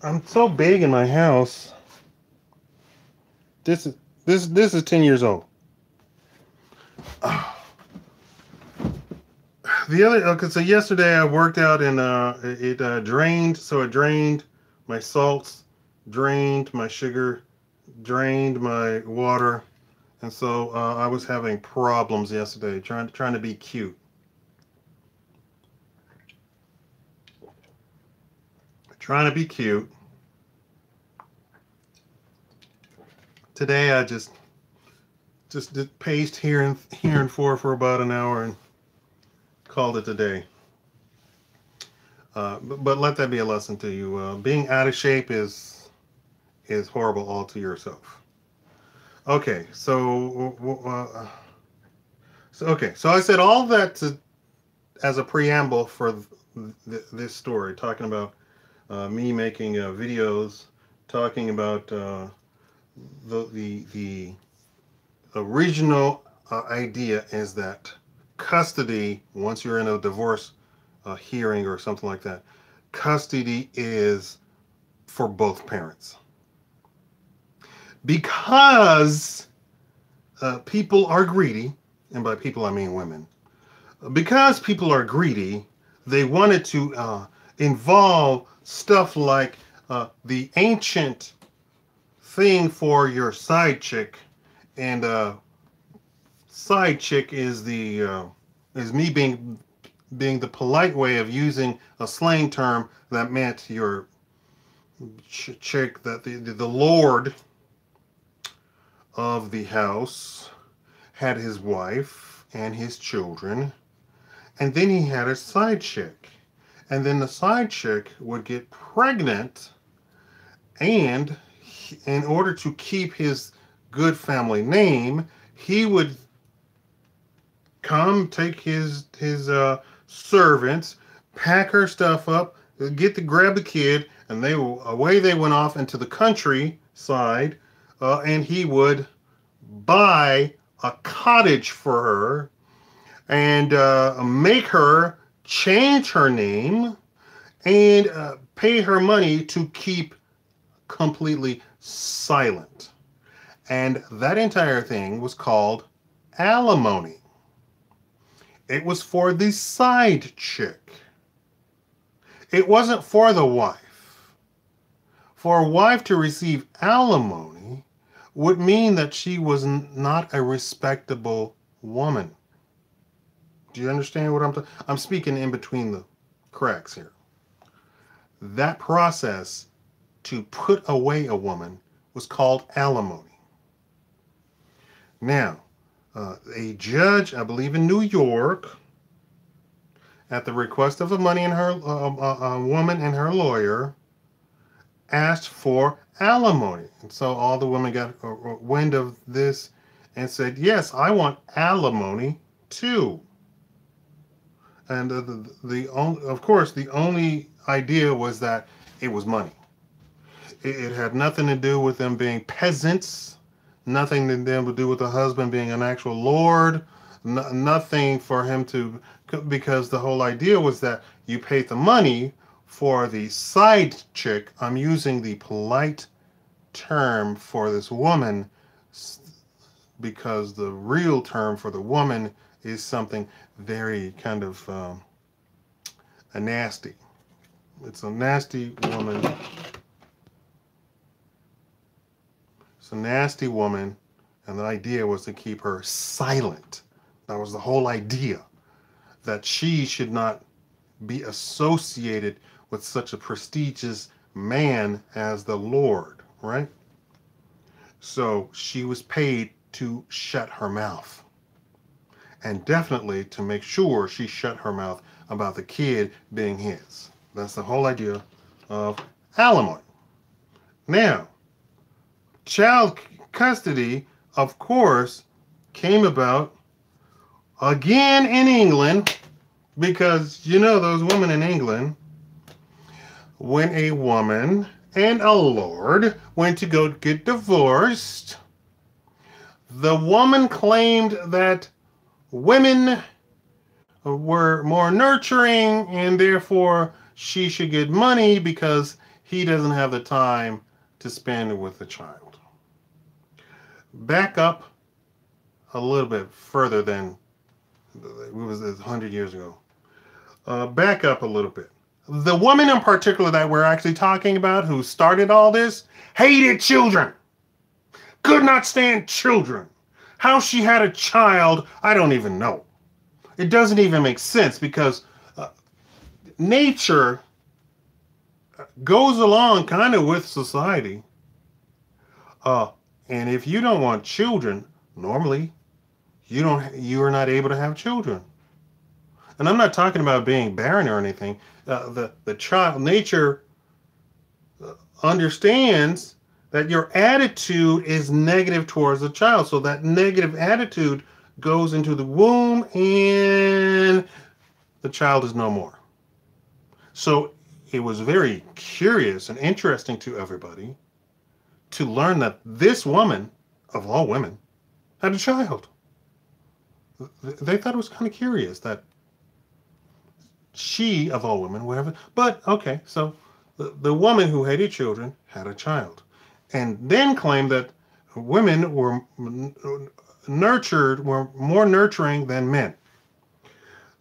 I'm so big in my house. This is 10 years old. So yesterday I worked out and it drained. So it drained my salts, drained my sugar, drained my water, and so I was having problems yesterday trying to be cute. Trying to be cute. Today I just did paste here and for about an hour and called it a day. But let that be a lesson to you. Being out of shape is horrible all to yourself. Okay, so I said all that as a preamble for this story, talking about me making videos, talking about the original idea is that custody, once you're in a divorce hearing or something like that, custody is for both parents. Because people are greedy, and by people I mean women, because people are greedy, they wanted to involve stuff like the ancient thing for your side chick, and side chick is is me being the polite way of using a slang term that meant your chick, that the lord of the house had his wife and his children, and then he had a side chick, and then the side chick would get pregnant, and in order to keep his good family name, he would come take his servants, pack her stuff up, grab the kid, and away they went off into the countryside, and he would buy a cottage for her and make her change her name and pay her money to keep completely silent. And that entire thing was called alimony. It was for the side chick. It wasn't for the wife. For a wife to receive alimony would mean that she was not a respectable woman. Do you understand what I'm speaking in between the cracks here. That process to put away a woman was called alimony. Now, a judge, I believe in New York, at the request of a woman and her lawyer, asked for alimony. And so all the women got wind of this and said, yes, I want alimony too. And of course, the only idea was that it was money. It had nothing to do with them being peasants, nothing to do with the husband being an actual lord, nothing for him to, because the whole idea was that you paid the money for the side chick. I'm using the polite term for this woman because the real term for the woman is something very kind of a nasty. It's a nasty woman. It's a nasty woman, and the idea was to keep her silent. That was the whole idea, that she should not be associated with such a prestigious man as the Lord, right? So she was paid to shut her mouth. And definitely to make sure she shut her mouth about the kid being his. That's the whole idea of alimony. Now, child custody, of course, came about again in England, because you know those women in England, when a woman and a lord went to go get divorced, the woman claimed that women were more nurturing and therefore she should get money because he doesn't have the time to spend with the child. Back up a little bit further than it was 100 years ago. Back up a little bit. The woman in particular that we're actually talking about who started all this hated children. Could not stand children. How she had a child, I don't even know. It doesn't even make sense because nature goes along kind of with society. And if you don't want children, normally you are not able to have children. And I'm not talking about being barren or anything. The child, nature understands that your attitude is negative towards the child. So that negative attitude goes into the womb and the child is no more. So it was very curious and interesting to everybody to learn that this woman, of all women, had a child. They thought it was kind of curious that she, of all women, would have it. But, okay, so the woman who hated children had a child. And then claimed that women were more nurturing than men.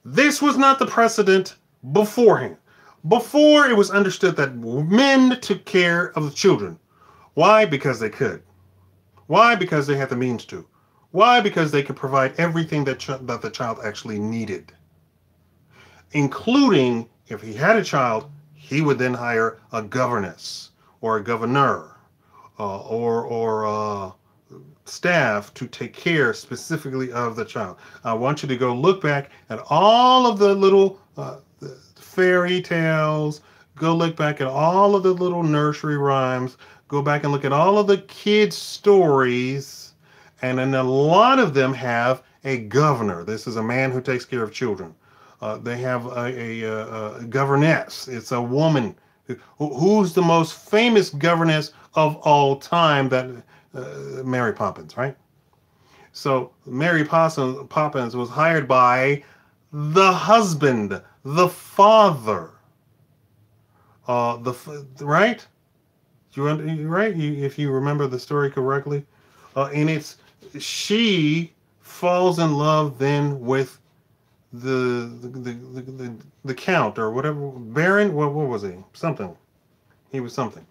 This was not the precedent beforehand. Before, it was understood that men took care of the children. Why? Because they could. Why? Because they had the means to. Why? Because they could provide everything that the child actually needed. Including, if he had a child, he would then hire a governess or a governor or staff to take care specifically of the child. I want you to go look back at all of the little the fairy tales. Go look back at all of the little nursery rhymes. Go back and look at all of the kids' stories. And then a lot of them have a governor. This is a man who takes care of children. They have a governess. It's a woman. Who's the most famous governess of all time? That Mary Poppins, right? So Mary Poppins was hired by the husband, the father, right? Right? If you remember the story correctly, and it's she falls in love then with the count or whatever baron. What was he? Something. He was something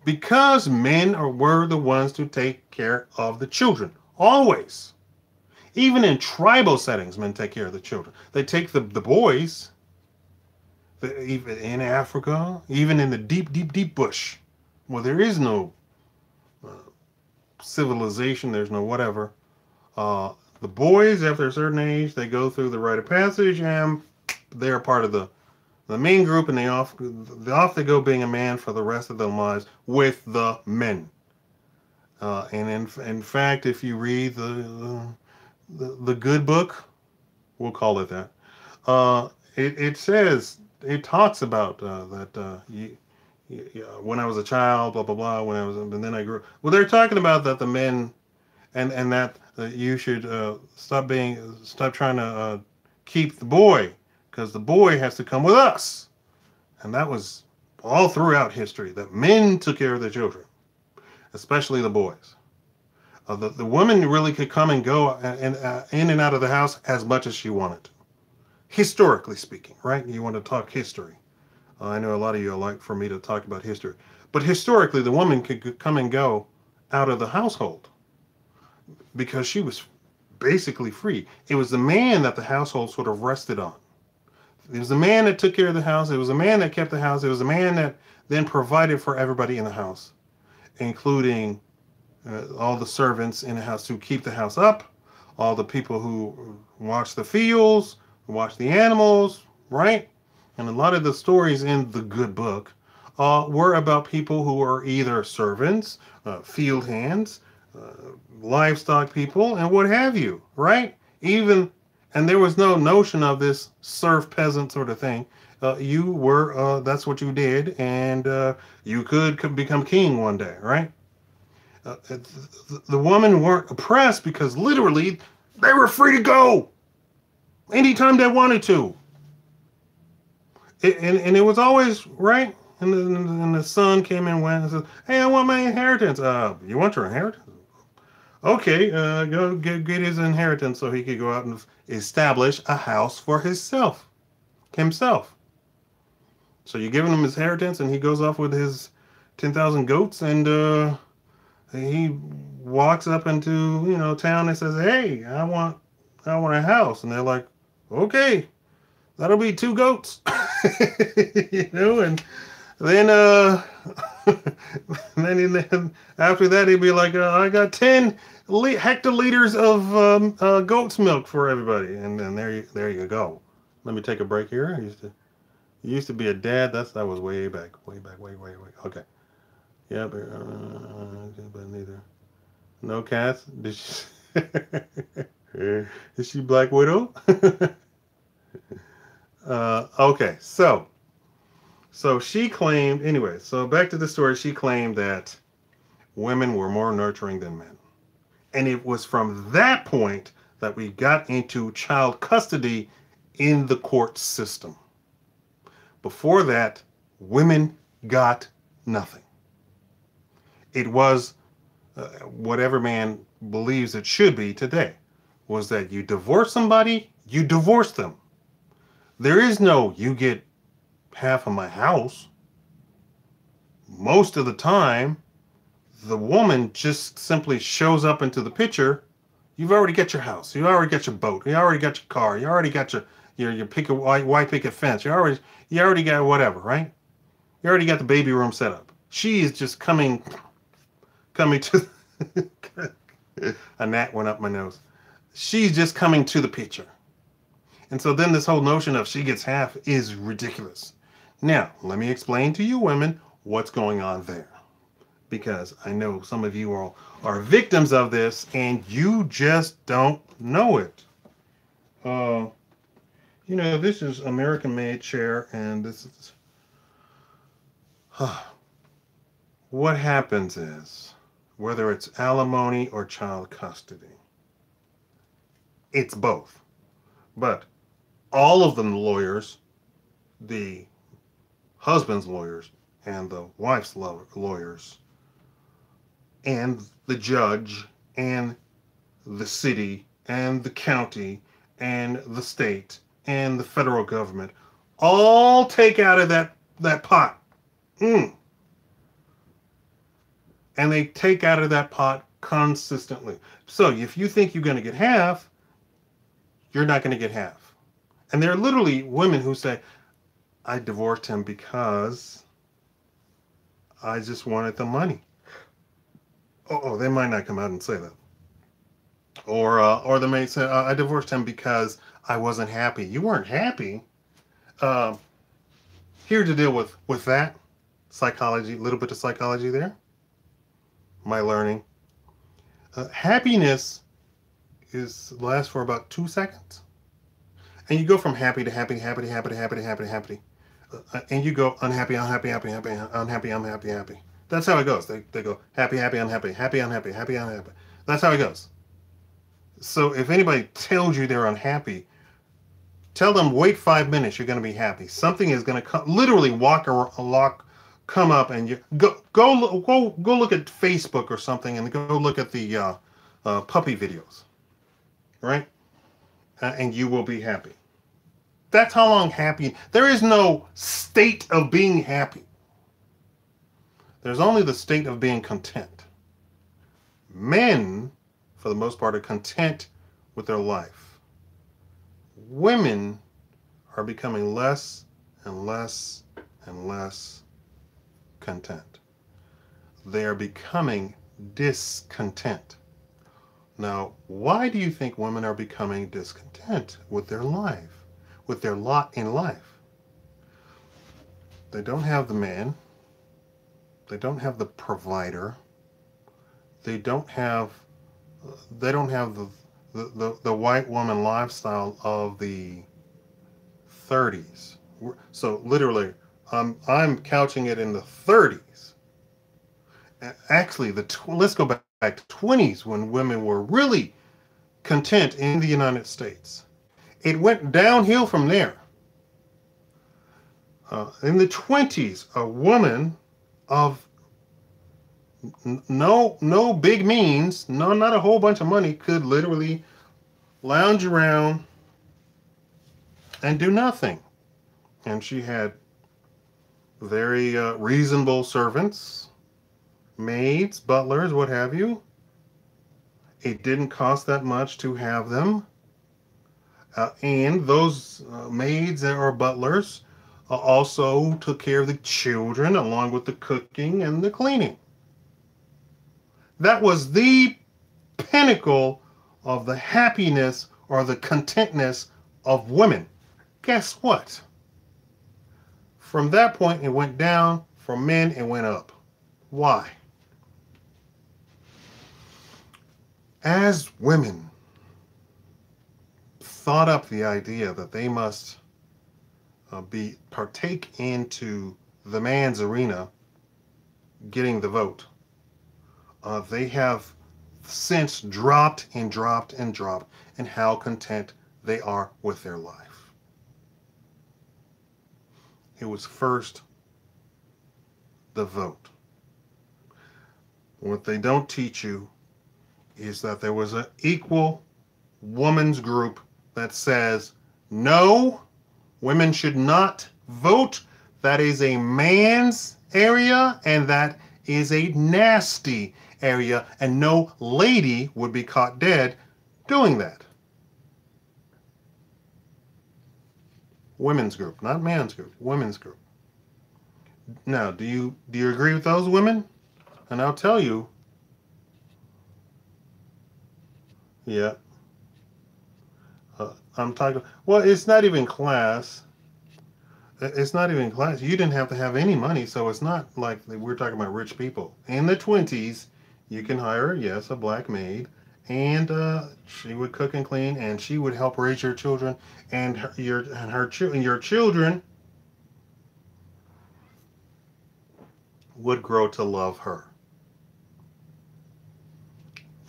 because were the ones to take care of the children always. Even in tribal settings, men take care of the children. They take the boys. Even in Africa, even in the deep bush, where there is no civilization, there's no whatever. The boys, after a certain age, they go through the rite of passage, and they're part of the main group, and they off they go being a man for the rest of their lives with the men. And in fact, if you read the good book, we'll call it that, it says, it talks about that when I was a child, blah blah blah. And then I grew. Well, they're talking about that the men, and that you should stop trying to keep the boy, because the boy has to come with us. And that was all throughout history, that men took care of their children, especially the boys. The woman really could come and go and in and out of the house as much as she wanted, historically speaking, right? You want to talk history. I know a lot of you like for me to talk about history. But historically, the woman could come and go out of the household because she was basically free. It was the man that the household sort of rested on. It was the man that took care of the house. It was the man that kept the house. It was the man that then provided for everybody in the house, including all the servants in the house to keep the house up, all the people who watch the fields, watch the animals, right? And a lot of the stories in the good book were about people who were either servants, field hands, livestock people, and what have you, right? And there was no notion of this serf peasant sort of thing. You were, that's what you did, and you could become king one day, right? The women weren't oppressed because literally they were free to go anytime they wanted to. And it was always right. And the son came and went and said, "Hey, I want my inheritance." You want your inheritance? Okay, go get his inheritance so he could go out and establish a house for himself. So you're giving him his inheritance, and he goes off with his 10,000 goats, and he walks up into town and says, "Hey, I want a house," and they're like, "Okay, that'll be 2 goats," and then then after that he'd be like, "I got 10 hectoliters of goat's milk for everybody," and then there you go. Let me take a break here. I used to be a dad. That was way back. Okay. Yeah, but neither. No cats. Did she? Is she Black Widow? Okay, so she claimed, anyway, so back to the story, she claimed that women were more nurturing than men. And it was from that point that we got into child custody in the court system. Before that, women got nothing. It was what every man believes it should be today, was that you divorce somebody, you divorce them. There is no, you get half of my house. Most of the time, the woman just simply shows up into the picture. You've already got your house. You already got your boat. You already got your car. You already got your white picket fence. You already got whatever, right? You already got the baby room set up. She is just coming to a gnat went up my nose. She's just coming to the picture. And so then this whole notion of she gets half is ridiculous. Now, let me explain to you women what's going on there. Because I know some of you are victims of this and you just don't know it. Uh, this is American-made chair, and this is what happens is, whether it's alimony or child custody, it's both. But all of the lawyers, the husband's lawyers and the wife's lawyers, and the judge and the city and the county and the state and the federal government all take out of that pot. Mm. And they take out of that pot consistently. So if you think you're going to get half, you're not going to get half. And there are literally women who say, I divorced him because I just wanted the money. Oh, they might not come out and say that. Or they may say, I divorced him because I wasn't happy. You weren't happy. Uh, Here to deal with that, psychology, a little bit of psychology there. My learning. Happiness lasts for about 2 seconds. And you go from happy to happy, happy to happy to happy to happy to happy. And you go unhappy, unhappy, happy, happy, unhappy, unhappy, happy. That's how it goes. They go happy, happy, unhappy, happy, unhappy, happy, unhappy. That's how it goes. So if anybody tells you they're unhappy, tell them wait 5 minutes. You're going to be happy. Something is going to come, literally come up, and you go look at Facebook or something, and go look at the puppy videos, right? And you will be happy. That's how long happy. There is no state of being happy. There's only the state of being content. Men, for the most part, are content with their life. Women are becoming less and less and less content. They are becoming discontent. Now, why do you think women are becoming discontent with their life, with their lot in life? They don't have the man. They don't have the provider. They don't have the white woman lifestyle of the 30s. So literally, I'm couching it in the 30s. Actually, let's go back to 20s, when women were really content in the United States. It went downhill from there. In the 20s, a woman of no big means, not a whole bunch of money, could literally lounge around and do nothing. And she had very reasonable servants, maids, butlers, what have you. It didn't cost that much to have them. And those maids or butlers also took care of the children, along with the cooking and the cleaning. That was the pinnacle of the happiness or the contentness of women. Guess what? From that point, it went down. For men, it went up. Why? As women thought up the idea that they must partake into the man's arena, getting the vote, they have since dropped and dropped and dropped in how content they are with their life. It was first the vote. What they don't teach you is that there was an equal women's group that says, no, women should not vote. That is a man's area, and that is a nasty area, and no lady would be caught dead doing that. Women's group, not man's group, women's group. Now, do you agree with those women? And I'll tell you, yeah, I'm talking, well, it's not even class. It's not even class. You didn't have to have any money, so it's not like we're talking about rich people. In the 20s, you can hire, yes, a black maid, and she would cook and clean, and she would help raise your children, and your children would grow to love her.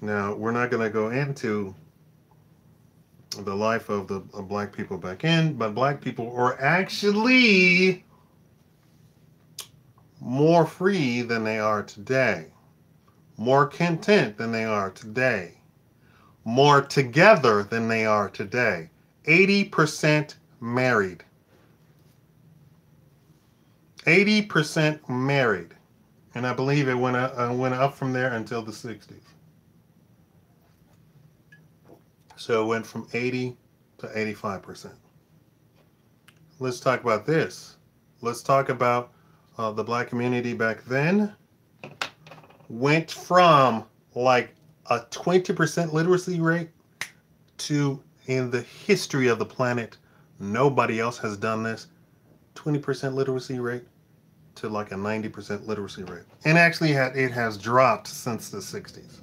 Now, we're not going to go into the life of the of black people back in, but black people are actually more free than they are today, more content than they are today, more together than they are today. 80% married. 80% married. And I believe it went up from there until the 60s. So it went from 80 to 85%. Let's talk about this. Let's talk about the black community back then. Went from like a 20% literacy rate to, in the history of the planet, nobody else has done this, 20% literacy rate to like a 90% literacy rate. And actually it has dropped since the 60s.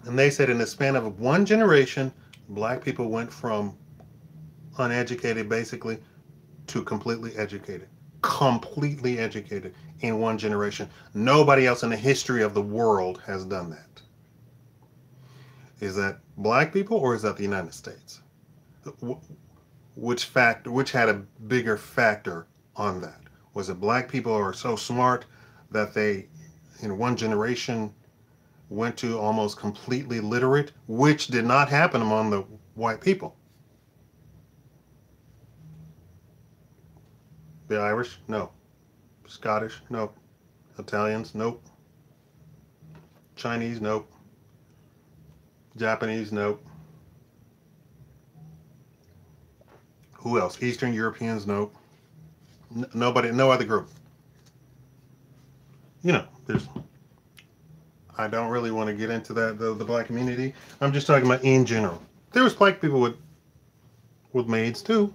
And they said in the span of one generation, black people went from uneducated basically to completely educated. Completely educated in one generation. Nobody else in the history of the world has done that. Is that black people or is that the United States? Which had a bigger factor on that? Was it black people are so smart that they, in one generation, went to almost completely literate, which did not happen among the white people? The Irish? No. Scottish? Nope. Italians? Nope. Chinese? Nope. Japanese? Nope. Who else? Eastern Europeans? Nope. Nobody, no other group. You know, I don't really want to get into that, the black community. I'm just talking about in general. There was black people with maids too.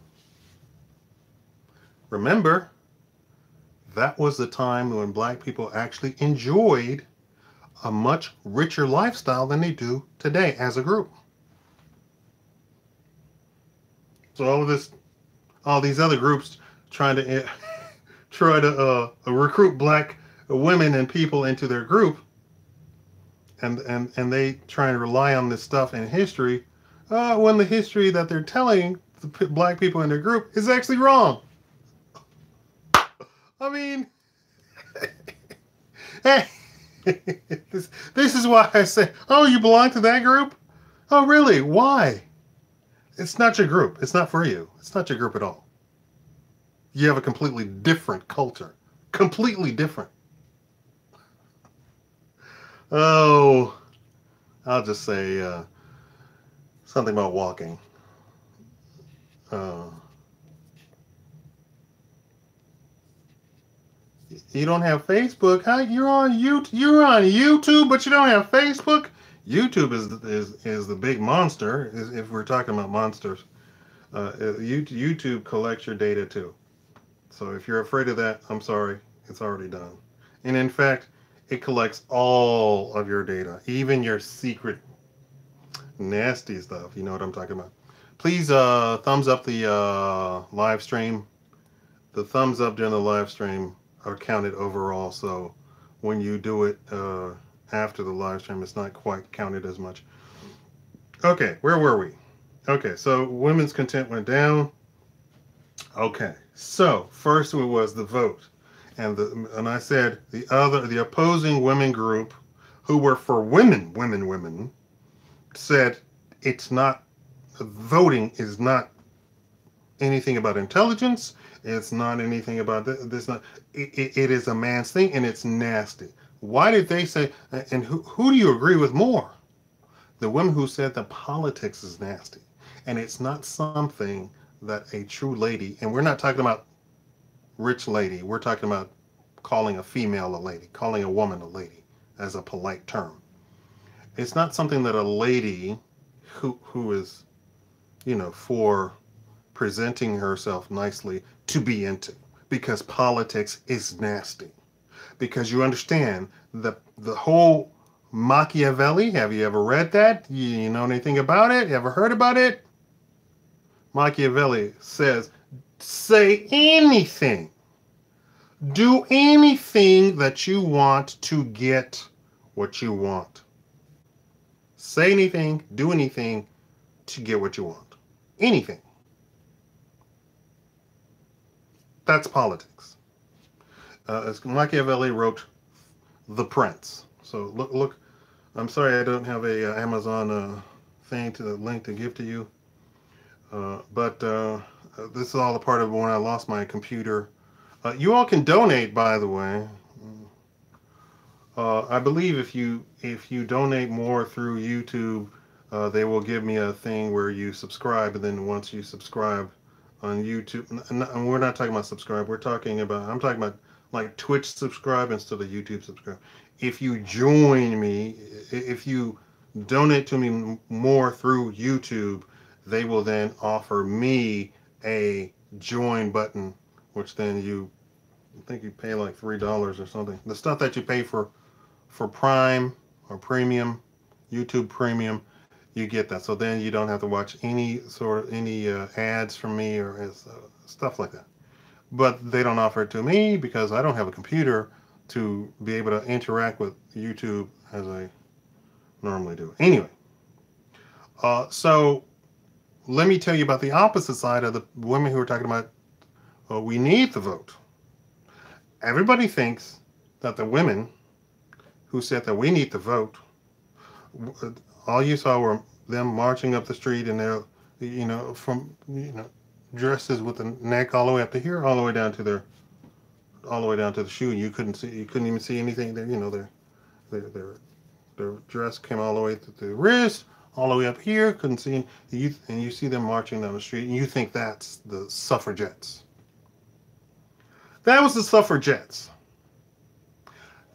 Remember, that was the time when black people actually enjoyed a much richer lifestyle than they do today as a group. So all these other groups trying to recruit black women and people into their group, and they try and rely on this stuff in history, when the history that they're telling the black people in their group is actually wrong. I mean, hey, this is why I say, oh, you belong to that group? Oh, really? Why? It's not your group. It's not for you. It's not your group at all. You have a completely different culture. Completely different. Oh, I'll just say something about walking. You don't have Facebook? Huh? You're on YouTube, but you don't have Facebook? YouTube is the big monster. If we're talking about monsters, YouTube collects your data too. So if you're afraid of that, I'm sorry, it's already done. And in fact, it collects all of your data, even your secret nasty stuff. You know what I'm talking about. Please thumbs up the live stream. The thumbs up during the live stream are counted overall, so when you do it after the live stream, it's not quite counted as much. Okay, where were we? Okay, so women's content went down. Okay, so first it was the vote, and I said the opposing women group, who were for women, said it's not, voting is not anything about intelligence. It's not anything about this. It is a man's thing, and it's nasty. Why did they say? And who do you agree with more? The women who said that politics is nasty, and it's not something that a true lady. And we're not talking about rich lady. We're talking about calling a female a lady, calling a woman a lady as a polite term. It's not something that a lady who is, for presenting herself nicely to be into, because politics is nasty. Because you understand the whole Machiavelli, have you ever read that? You know anything about it? You ever heard about it? Machiavelli says, say anything, do anything that you want to get what you want. Say anything, do anything to get what you want. Anything. That's politics. Machiavelli wrote The Prince. So look. I'm sorry I don't have a Amazon thing to the link to give to you, but this is all a part of when I lost my computer. You all can donate, by the way. I believe if you donate more through YouTube, they will give me a thing where you subscribe, and then once you subscribe on YouTube, and we're not talking about subscribe. I'm talking about like Twitch subscribe instead of YouTube subscribe. If you join me, if you donate to me more through YouTube, they will then offer me a join button, which then I think you pay like $3 or something. The stuff that you pay for Prime or Premium, YouTube Premium, you get that. So then you don't have to watch any ads from me or stuff like that. But they don't offer it to me because I don't have a computer to be able to interact with YouTube as I normally do. Anyway, so let me tell you about the opposite side of the women who are talking about, we need the vote. Everybody thinks that the women who said that we need to vote, all you saw were them marching up the street and they're, dresses with the neck all the way up to here, all the way down to the shoe. You couldn't even see anything there. Their dress came all the way to the wrist, all the way up here. Couldn't see, and you see them marching down the street, and you think that's the suffragettes. That was the suffragettes.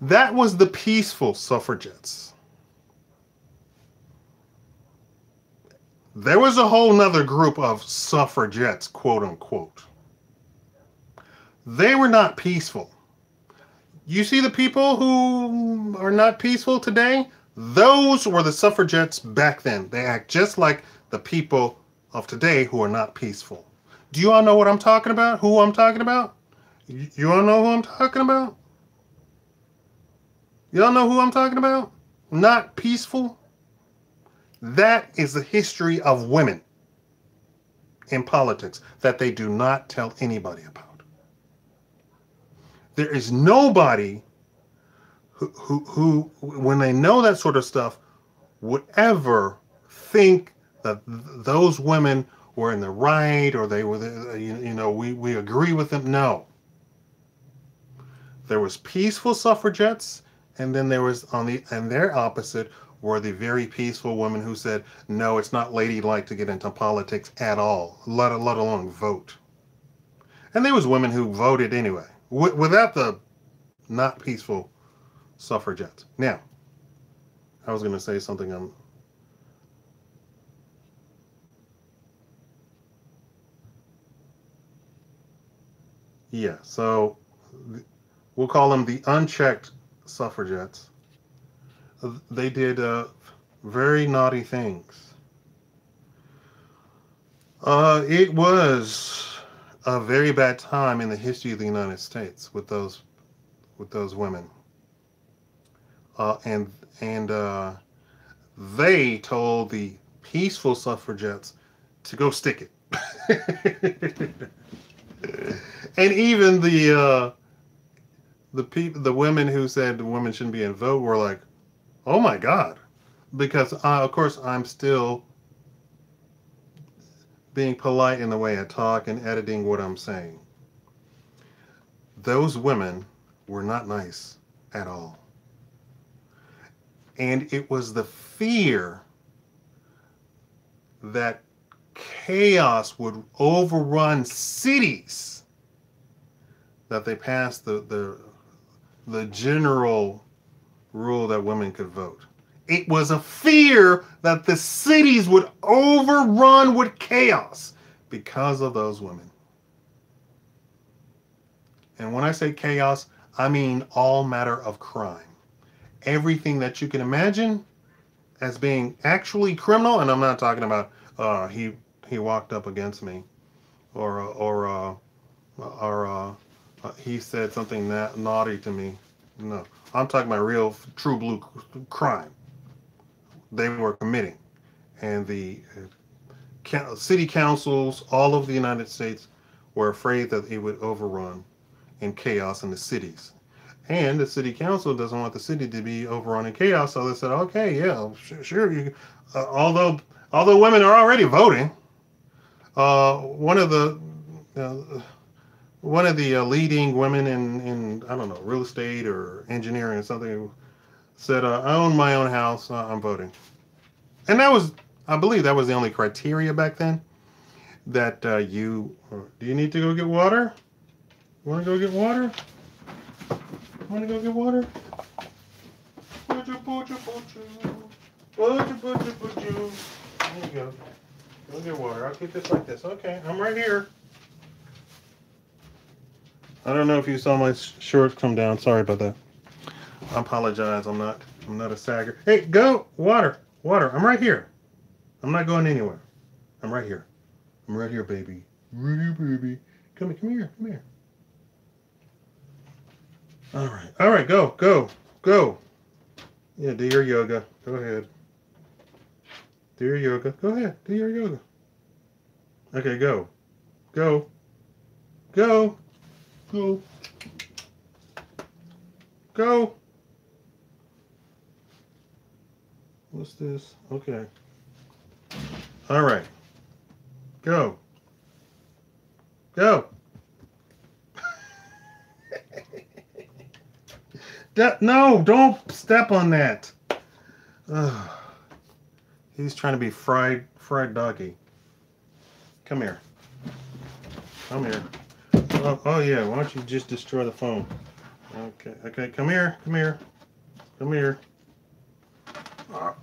That was the peaceful suffragettes. There was a whole nother group of suffragettes, quote unquote. They were not peaceful. You see the people who are not peaceful today? Those were the suffragettes back then. They act just like the people of today who are not peaceful. Do you all know what I'm talking about? Who I'm talking about? You all know who I'm talking about? Y'all know who I'm talking about? Not peaceful? That is the history of women in politics that they do not tell anybody about. There is nobody who when they know that sort of stuff, would ever think that those women were in the right or they were, we agree with them. No. There was peaceful suffragettes, and then there was and their opposite were the very peaceful women who said, no, it's not ladylike to get into politics at all, let alone vote. And there was women who voted anyway, without the not peaceful suffragettes. Now, I was going to say something. Yeah, so we'll call them the unchecked suffragettes. They did very naughty things. It was a very bad time in the history of the United States with those women. And they told the peaceful suffragettes to go stick it. And even the women who said women shouldn't be in vote were like, oh my God, because of course I'm still being polite in the way I talk and editing what I'm saying. Those women were not nice at all. And it was the fear that chaos would overrun cities that they passed the general rule that women could vote. It was a fear that the cities would overrun with chaos because of those women. And when I say chaos, I mean all matter of crime. everything that you can imagine as being actually criminal. And I'm not talking about he walked up against me, or he said something naughty to me. No, I'm talking about real true blue crime they were committing, and the city councils all over the United States were afraid that it would overrun in chaos in the cities. And the city council doesn't want the city to be overrun in chaos, so they said, "Okay, yeah, sure." Although women are already voting, uh, one of the uh, leading women in I don't know, real estate or engineering or something said, "I own my own house. I'm voting." And that was, I believe, that was the only criteria back then. That do you need to go get water? Want to go get water? Want to go get water? There you go. Go get water. I'll keep this like this. Okay, I'm right here. I don't know if you saw my shorts come down. Sorry about that. I apologize. I'm not a sagger. Hey, go water. Water. I'm right here. I'm not going anywhere. I'm right here. I'm right here, baby. Right here, baby. Come here. Come here. All right. All right. Go. Yeah, do your yoga. Go ahead. Do your yoga. Go ahead. Do your yoga. Okay, go. Go. Go. Go. Go. What's this? Okay. All right. Go. Go. No, don't step on that. Ugh. He's trying to be fried doggy. Come here. Come here. Oh yeah, why don't you just destroy the phone? Okay, come here. Oh.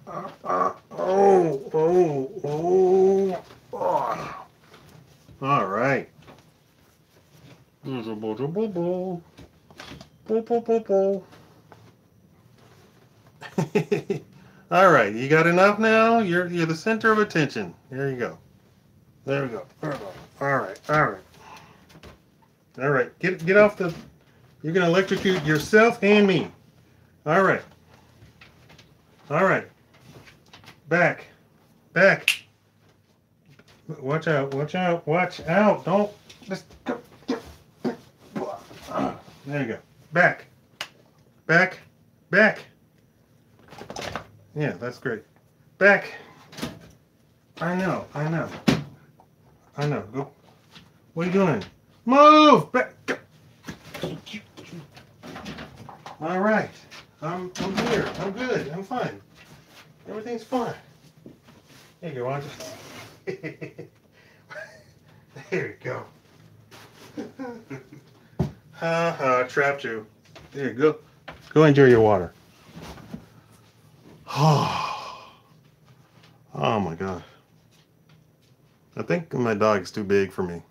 All right. All right, you got enough now? You're the center of attention. There you go. There we go. All right. Get off the. You're gonna electrocute yourself and me. All right. Back. Watch out. Don't just go. There you go. Back. Yeah, that's great. Back. I know. Go. What are you doing? Move back. All right. I'm here. I'm good. I'm fine. Everything's fine. There you go, Andre. There you go. Trapped you. There you go. Go enjoy your water. Oh my God. I think my dog's too big for me.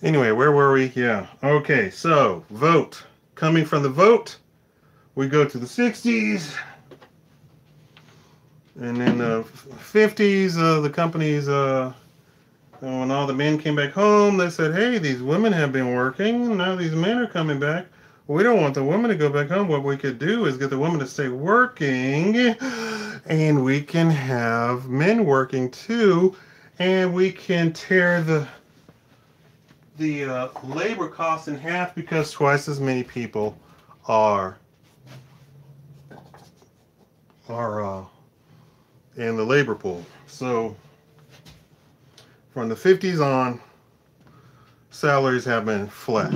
Anyway, where were we? Yeah. Okay, so vote. Coming from the vote, we go to the 60s. And in the 50s, the companies, when all the men came back home, they said, hey, these women have been working. Now these men are coming back. We don't want the women to go back home. What we could do is get the women to stay working, and we can have men working too, and we can tear the labor costs in half because twice as many people are in the labor pool. So from the 50s on, salaries have been flat.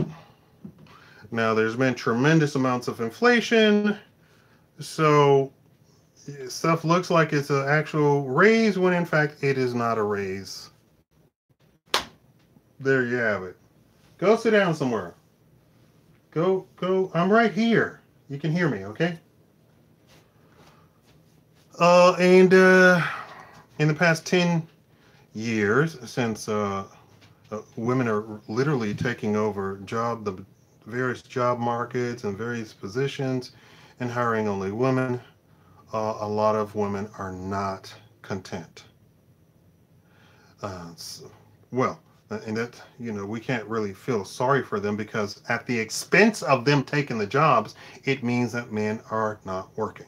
Now there's been tremendous amounts of inflation, so stuff looks like it's an actual raise when in fact it is not a raise. There you have it. Go sit down somewhere. Go. I'm right here. You can hear me, okay? And in the past 10 years, since women are literally taking over the various job markets and various positions and hiring only women. A lot of women are not content. So, well, and that, we can't really feel sorry for them because at the expense of them taking the jobs, it means that men are not working.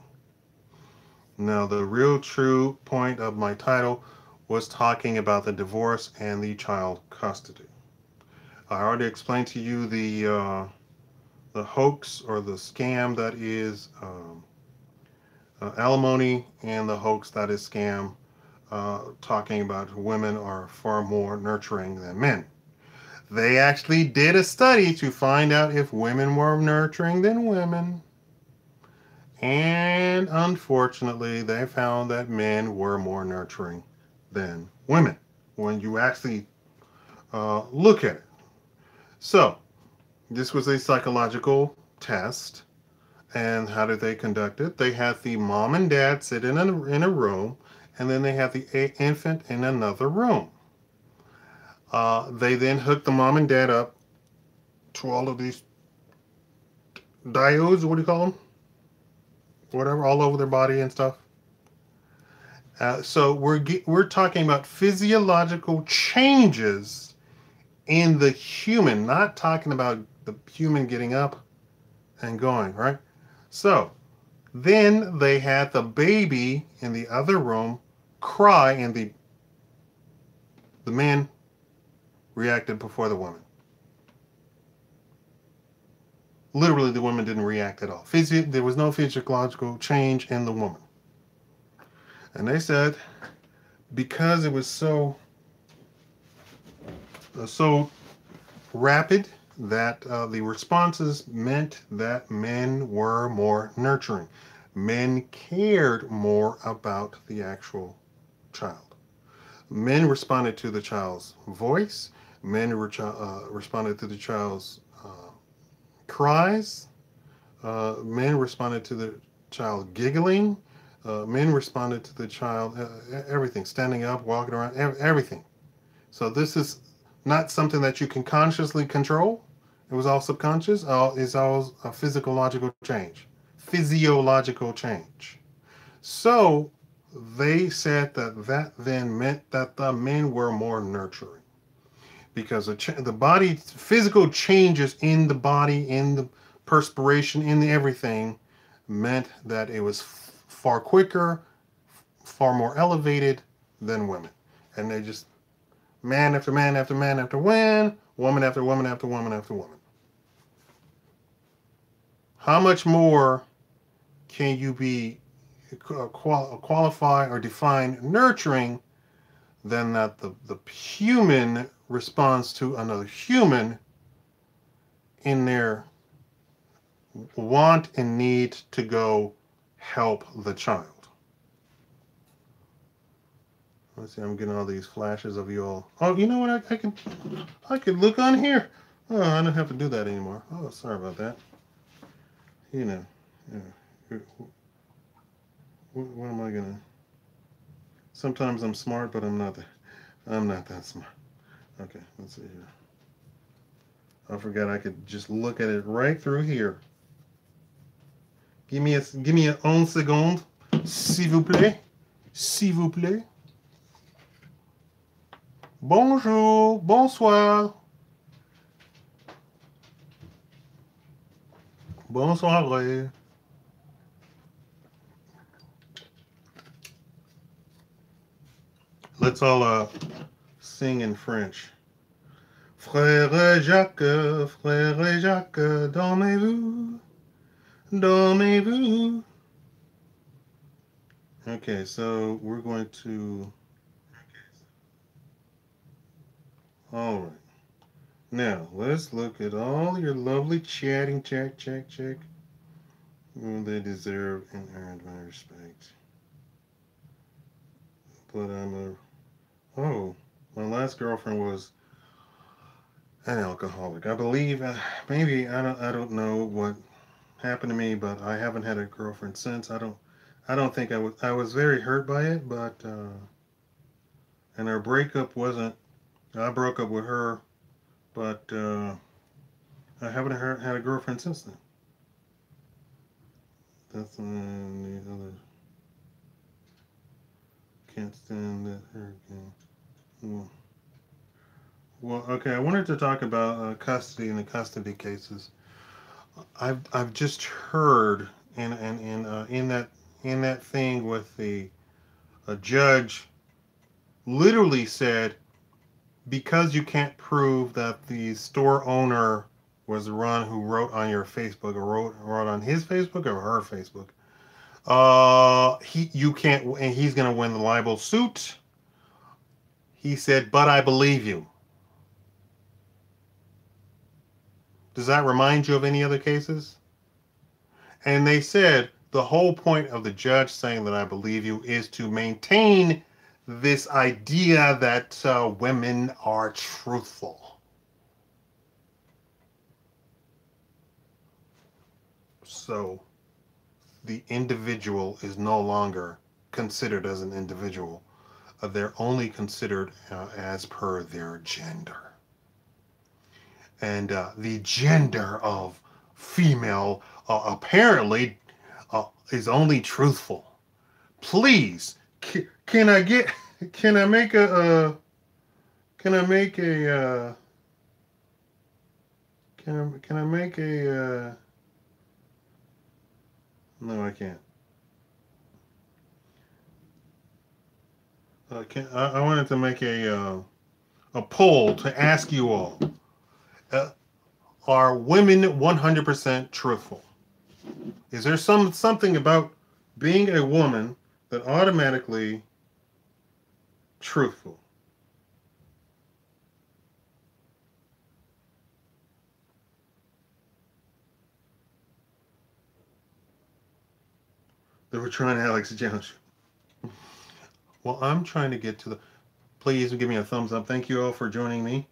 Now, the real true point of my title was talking about the divorce and the child custody. I already explained to you the hoax or the scam that is alimony, and the hoax that is scam, talking about women are far more nurturing than men. They actually did a study to find out if women were nurturing than women. And unfortunately, they found that men were more nurturing than women when you actually look at it. So, this was a psychological test. And how did they conduct it? They had the mom and dad sit in a room, and then they had the infant in another room. They then hooked the mom and dad up to all of these diodes, what do you call them? Whatever, all over their body and stuff. So we're talking about physiological changes in the human, not talking about the human getting up and going, right? So then they had the baby in the other room cry, and the man reacted before the woman. Literally, the woman didn't react at all. There was no physiological change in the woman. And they said because it was so rapid that the responses meant that men were more nurturing. Men cared more about the actual child. Men responded to the child's voice. Men responded to the child's cries. Men responded to the child giggling. Men responded to the child, everything, standing up, walking around, everything. So this is not something that you can consciously control. It was all subconscious. It's all a physiological change. Physiological change. So they said that then meant that the men were more nurturing because the body, physical changes in the body, in the perspiration, in the everything, meant that it was far quicker, far more elevated than women. And they just, man after man after man after woman after woman after woman after woman. How much more can you be qualify or define nurturing than that the human responds to another human in their want and need to go help the child? Let's see, I'm getting all these flashes of you all. Oh, you know what? I could look on here. Oh, I don't have to do that anymore. Oh, sorry about that. You know, yeah. What am I gonna? Sometimes I'm smart, but I'm not. I'm not that smart. Okay, let's see here. I forgot I could just look at it right through here. Give me un seconde, s'il vous plaît, s'il vous plaît. Bonjour, bonsoir, bonsoir. Let's all sing in French. Frère Jacques, dormez-vous, dormez-vous. Okay, so we're going to. All right. Now let's look at all your lovely chatting. Check. Oh, they deserve and earned my respect. But oh, my last girlfriend was an alcoholic. I believe maybe I don't know what happened to me, but I haven't had a girlfriend since. I don't think I was very hurt by it, but and our breakup wasn't. I broke up with her, but I haven't had a girlfriend since then. That's the other. Can't stand that hurricane. Well, okay. I wanted to talk about custody and the custody cases. I've just heard in that thing with the a judge literally said, because you can't prove that the store owner was the one who wrote on your Facebook or wrote on his Facebook or her Facebook, he you can't, and he's gonna win the libel suit. He said, but I believe you. Does that remind you of any other cases? And they said the whole point of the judge saying that I believe you is to maintain this idea that women are truthful. So the individual is no longer considered as an individual. They're only considered as per their gender. And the gender of female apparently is only truthful. Please, can I get? Can I make a? Can I make a? Can I make a? No, I can't. I wanted to make a poll to ask you all: uh, are women 100% truthful? Is there something about being a woman that automatically truthful? They were trying Alex Jones. Well, I'm trying to get to the. Please give me a thumbs up. Thank you all for joining me.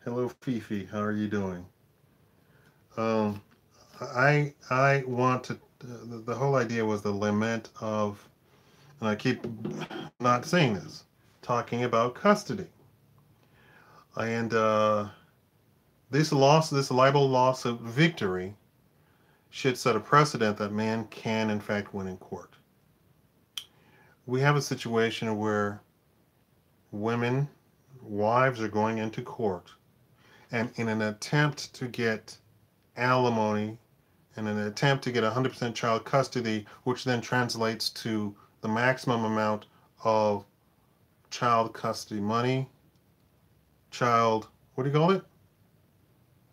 Hello, Fifi. How are you doing? Um, I want to. The whole idea was the lament of, and I keep not saying this, talking about custody, and this libel lawsuit victory should set a precedent that man can in fact win in court. We have a situation where women, wives, are going into court, and in an attempt to get alimony, in an attempt to get 100% child custody, which then translates to the maximum amount of child custody money, child, what do you call it?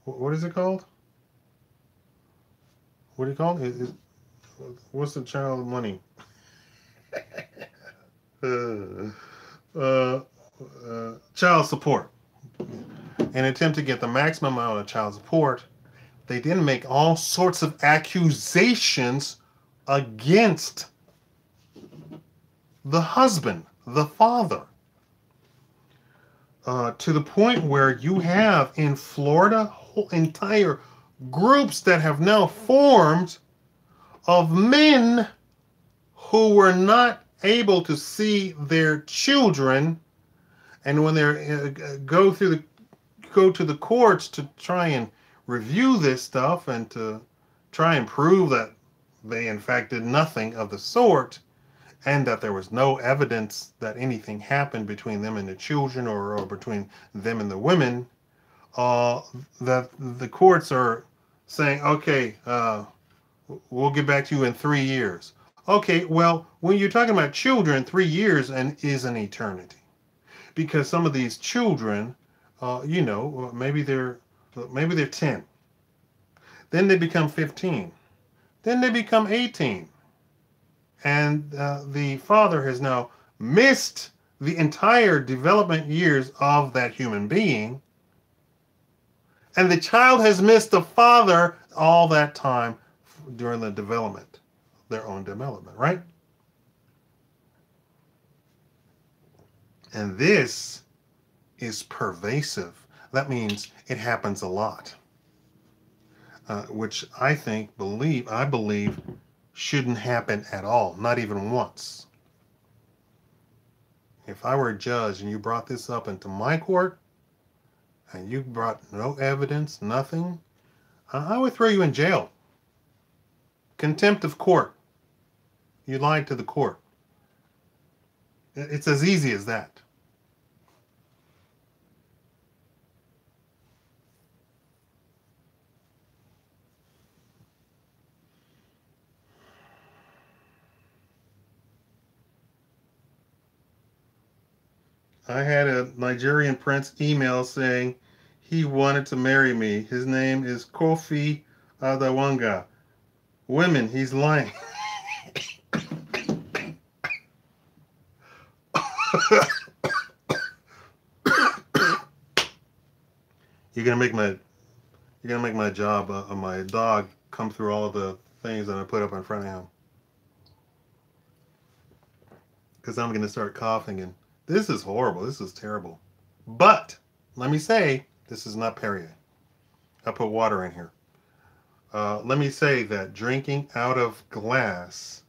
What is it called? What do you call it? What's the child money? uh, uh, child support. In an attempt to get the maximum amount of child support, they then make all sorts of accusations against the husband, the father, to the point where you have in Florida whole entire groups that have now formed of men who were not able to see their children, and when they go to the courts to try and review this stuff and to try and prove that they in fact did nothing of the sort, and that there was no evidence that anything happened between them and the children, or between them and the women, that the courts are saying, okay, we'll get back to you in 3 years. Okay, well, when you're talking about children, 3 years is an eternity, because some of these children, maybe they're 10, then they become 15, then they become 18, and the father has now missed the entire development years of that human being, and the child has missed the father all that time during the development, their own development, right? And this is pervasive. That means it happens a lot, which I believe shouldn't happen at all, not even once. If I were a judge and you brought this up into my court and you brought no evidence, nothing, I would throw you in jail. Contempt of court. You lied to the court. It's as easy as that. I had a Nigerian prince email saying he wanted to marry me. His name is Kofi Adawanga. Women, he's lying. You're gonna make my job my dog come through all of the things that I put up in front of him, because I'm gonna start coughing, and this is horrible. This is terrible. But let me say, this is not Perrier. I put water in here. Let me say that drinking out of glass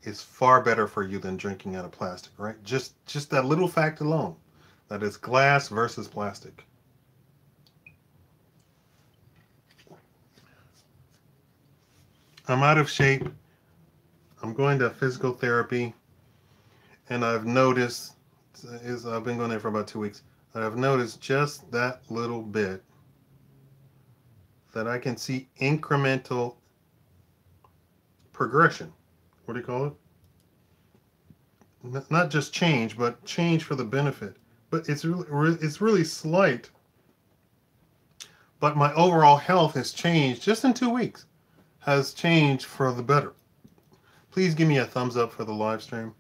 is far better for you than drinking out of plastic, right? Just that little fact alone, that it's glass versus plastic. I'm out of shape. I'm going to physical therapy, and I've noticed, I've been going there for about 2 weeks, and I've noticed just that little bit that I can see incremental progression. What do you call it? Not just change, but change for the benefit. But it's really slight. But my overall health has changed just in 2 weeks. Has changed for the better. Please give me a thumbs up for the live stream.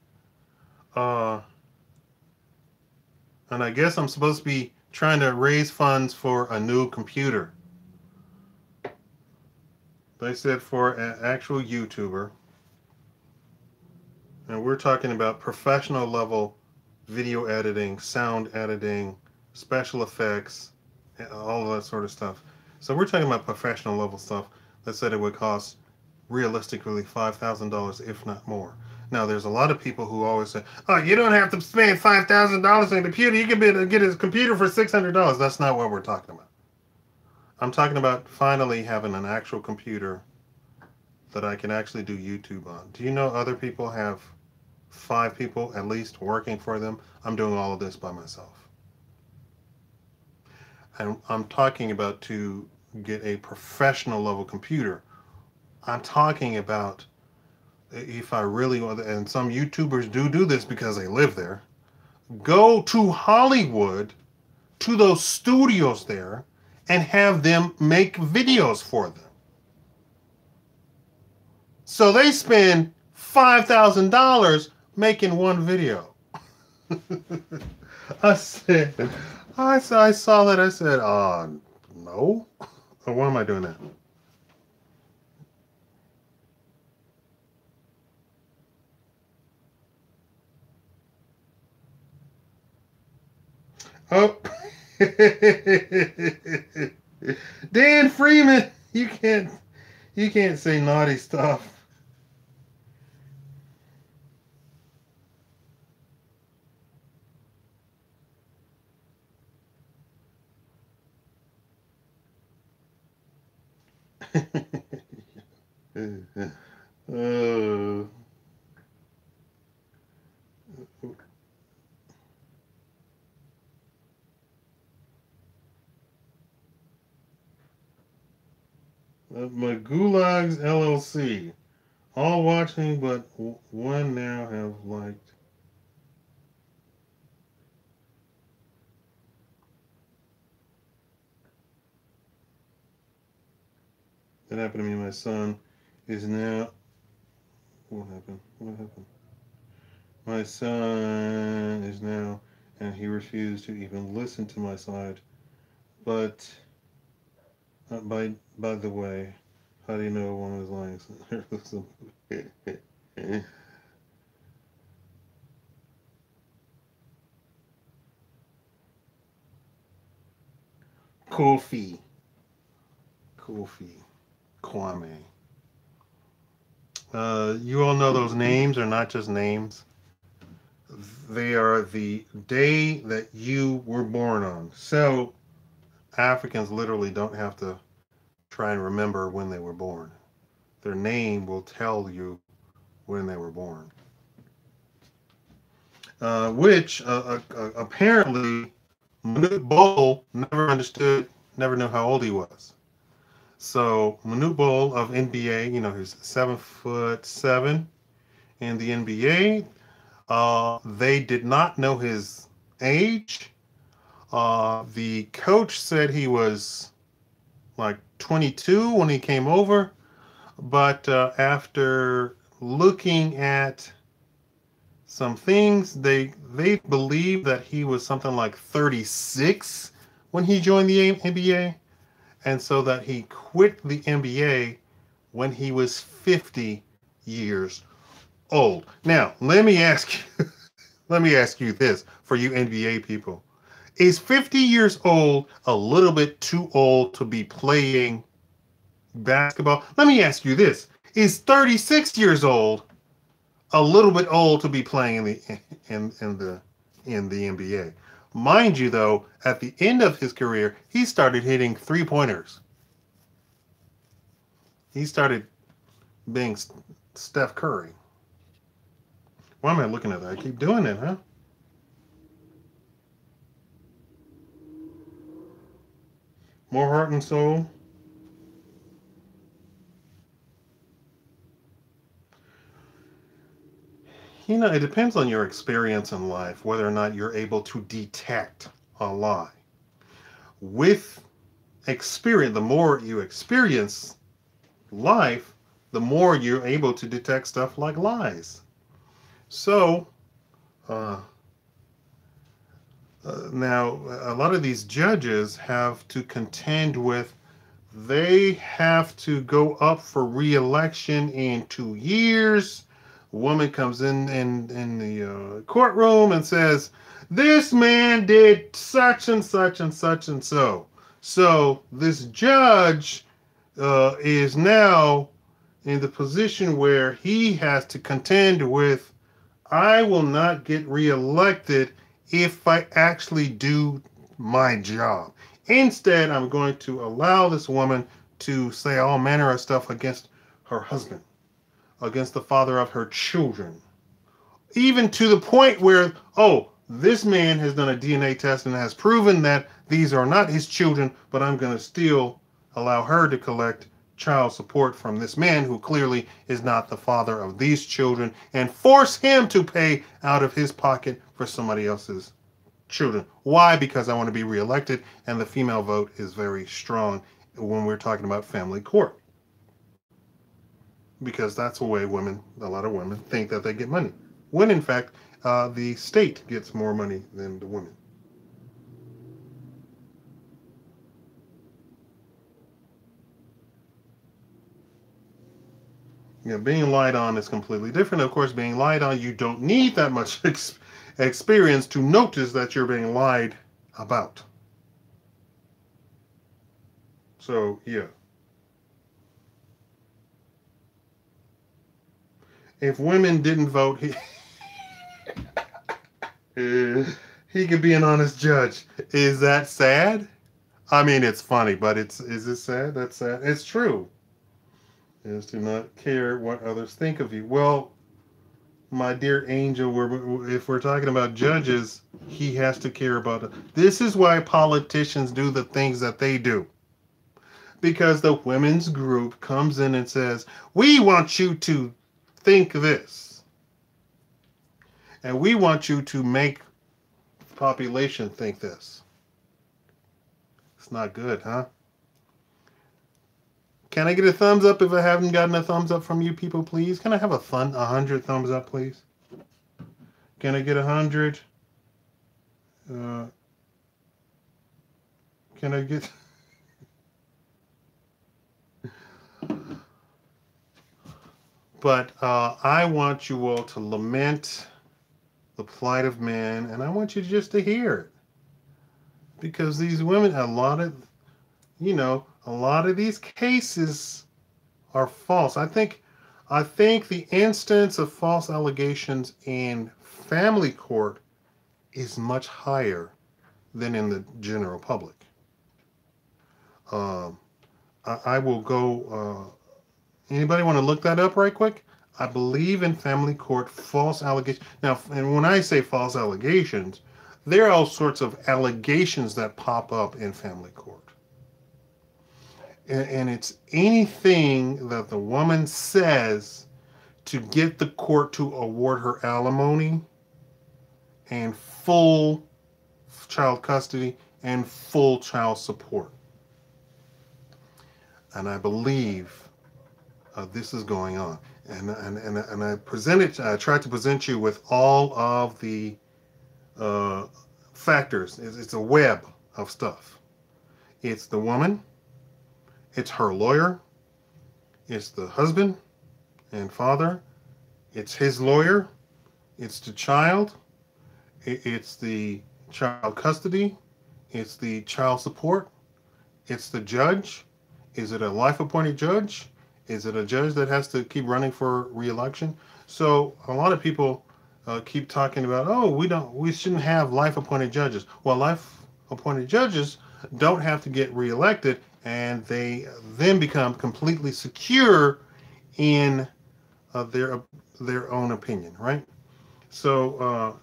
And I guess I'm supposed to be trying to raise funds for a new computer. They said for an actual YouTuber. And we're talking about professional level video editing, sound editing, special effects, all of that sort of stuff. So we're talking about professional level stuff that said it would cost realistically $5,000, if not more. Now, there's a lot of people who always say, oh, you don't have to spend $5,000 on a computer. You can get a computer for $600. That's not what we're talking about. I'm talking about finally having an actual computer that I can actually do YouTube on. Do you know other people have 5 people at least working for them? I'm doing all of this by myself. And I'm talking about to get a professional level computer. I'm talking about, if I really want, and some YouTubers do this because they live there, go to Hollywood, to those studios there, and have them make videos for them. So they spend $5,000 making one video. I saw that. I said, no. Oh, why am I doing that? Oh. Dan Freeman, you can't say naughty stuff. My Gulags LLC. All watching, but one now have liked. That happened to me. My son is now. What happened? What happened? My son is now, and he refused to even listen to my side. But by the way, how do you know one is lying? Kofi, Kwame. You all know those names are not just names. they are the day that you were born on. So Africans literally don't have to try and remember when they were born. Their name will tell you when they were born. Which apparently Manute Bol never understood, never knew how old he was. So Manute Bol of NBA, he's 7'7" in the NBA. They did not know his age. The coach said he was like 22 when he came over, but after looking at some things, they believe that he was something like 36 when he joined the NBA, and so that he quit the NBA when he was 50 years old. Now, let me ask you, let me ask you this for you NBA people. Is 50 years old a little bit too old to be playing basketball? Let me ask you this. Is 36 years old a little bit old to be playing in the NBA? Mind you though, at the end of his career, he started hitting three-pointers. He started being Steph Curry. Why am I looking at that? I keep doing it, huh? More heart and soul. It depends on your experience in life, whether or not you're able to detect a lie. With experience, the more you experience life, the more you're able to detect stuff like lies. So, uh, now a lot of these judges have to contend with, they have to go up for re-election in 2 years. A woman comes in the courtroom and says, this man did such and such and such and so. So this judge is now in the position where he has to contend with, I will not get reelected if I actually do my job. Instead, I'm going to allow this woman to say all manner of stuff against her husband, against the father of her children, even to the point where, oh, this man has done a DNA test and has proven that these are not his children, but I'm going to still allow her to collect child support from this man who clearly is not the father of these children, and force him to pay out of his pocket for somebody else's children. Why? Because I want to be reelected, and the female vote is very strong when we're talking about family court. Because that's the way a lot of women think that they get money. When in fact, the state gets more money than the women. Being lied on is completely different. Of course, being lied on, you don't need that much experience to notice that you're being lied about. So, yeah. If women didn't vote, he could be an honest judge. Is that sad? I mean, it's funny, but is it sad? That's sad. It's true. Is to not care what others think of you. Well, my dear angel, if we're talking about judges, he has to care about it. This is why politicians do the things that they do. Because the women's group comes in and says, we want you to think this. And we want you to make the population think this. It's not good, huh? Can I get a thumbs up if I haven't gotten a thumbs up from you people, please? Can I have 100 thumbs up, please? Can I get 100? Can I get... But I want you all to lament the plight of man, and I want you just to hear it. Because these women, a lot of these cases are false. I think the instance of false allegations in family court is much higher than in the general public. Um, I will go. Anybody want to look that up right quick? I believe in family court false allegations. Now, and when I say false allegations, there are all sorts of allegations that pop up in family court. And it's anything that the woman says to get the court to award her alimony and full child custody and full child support. And I believe this is going on. And I tried to present you with all of the factors. It's a web of stuff. It's the woman, it's her lawyer, it's the husband and father, it's his lawyer, it's the child, it's the child custody, it's the child support, it's the judge. Is it a life appointed judge? Is it a judge that has to keep running for re-election? So a lot of people keep talking about, oh, we shouldn't have life appointed judges. Well, life appointed judges don't have to get re-elected, and they then become completely secure in their own opinion, right? So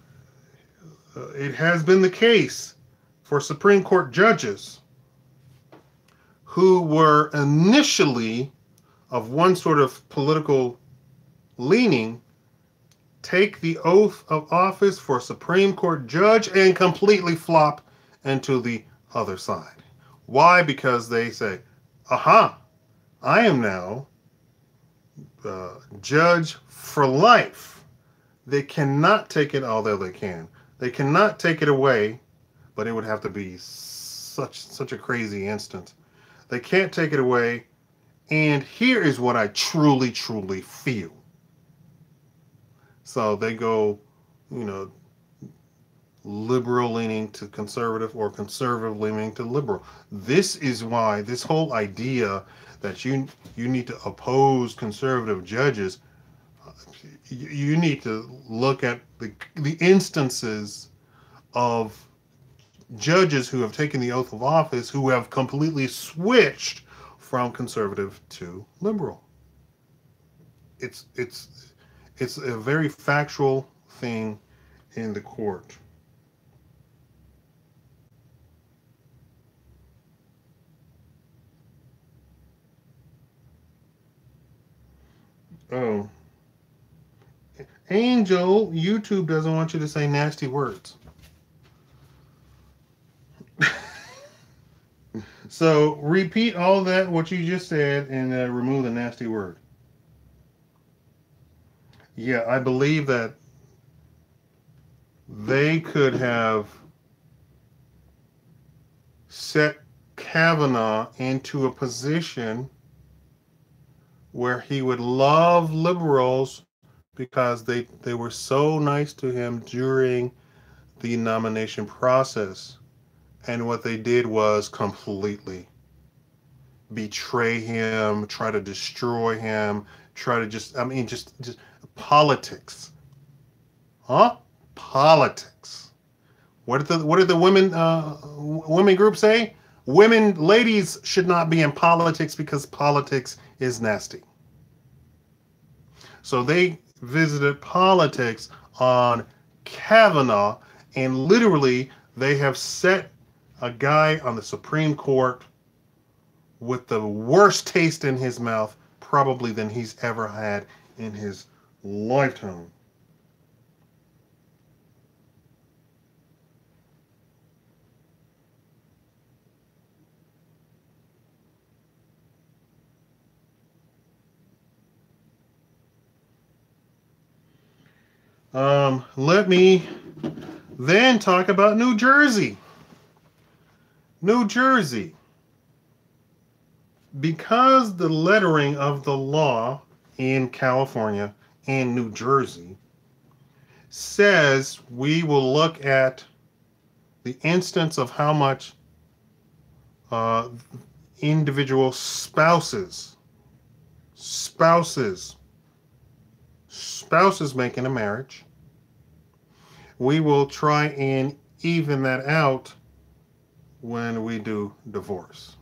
it has been the case for Supreme Court judges who were initially of one sort of political leaning take the oath of office for Supreme Court judge and completely flop into the other side. Why? Because they say, aha, I am now judge for life. They cannot take it, although they can. They cannot take it away, but it would have to be such a crazy instance. They can't take it away. And here is what I truly, truly feel. So they go, liberal leaning to conservative or conservative leaning to liberal. This is why this whole idea that you need to oppose conservative judges, you need to look at the instances of judges who have taken the oath of office who have completely switched from conservative to liberal. It's a very factual thing in the court. Oh, Angel, YouTube doesn't want you to say nasty words. So repeat all that, what you just said, and remove the nasty word. Yeah, I believe that they could have set Kavanaugh into a position where he would love liberals because they were so nice to him during the nomination process. And what they did was completely betray him, try to destroy him, try to just politics. Huh? Politics. What did the women group say? Ladies should not be in politics because politics is nasty. So they visited politics on Kavanaugh, and literally they have set a guy on the Supreme Court with the worst taste in his mouth probably than he's ever had in his lifetime. Let me then talk about New Jersey. New Jersey. Because the lettering of the law in California and New Jersey says we will look at the instance of how much individual spouses make in a marriage, We will try and even that out when we do divorce.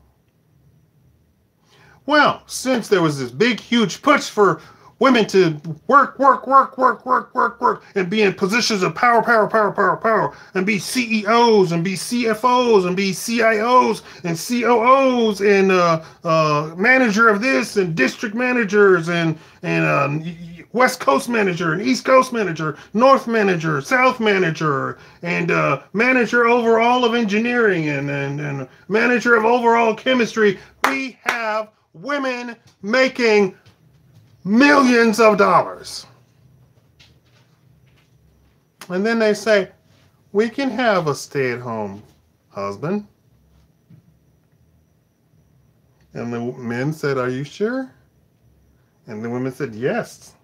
Well, since there was this big, huge push for women to work, and be in positions of power, and be CEOs, and be CFOs, and be CIOs, and COOs, and manager of this, and district managers, and West Coast manager, and East Coast manager, North manager, South manager, and manager overall of engineering, and manager of overall chemistry. We have women making millions of dollars. And then they say, we can have a stay-at-home husband. And the men said, are you sure? And the women said, yes.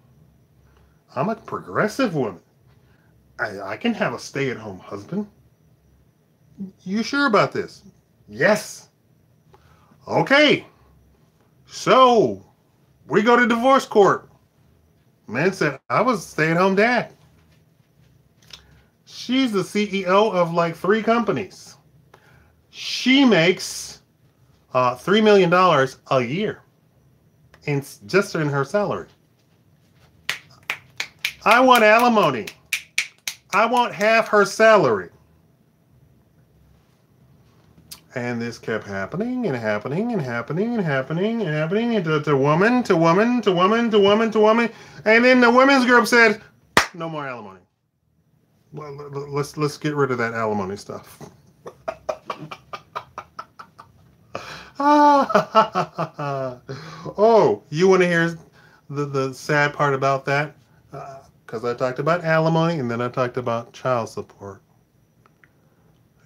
I'm a progressive woman. I can have a stay-at-home husband. You sure about this? Yes. Okay. So, we go to divorce court. Man said, I was a stay-at-home dad. She's the CEO of like 3 companies. She makes $3 million a year just in her salary. I want alimony. I want half her salary. And this kept happening and happening and happening and happening and happening to woman, to woman, to woman, to woman, to woman. And then the women's group said, no more alimony. Well, let's get rid of that alimony stuff. Oh, you want to hear the sad part about that? Because I talked about alimony and then I talked about child support.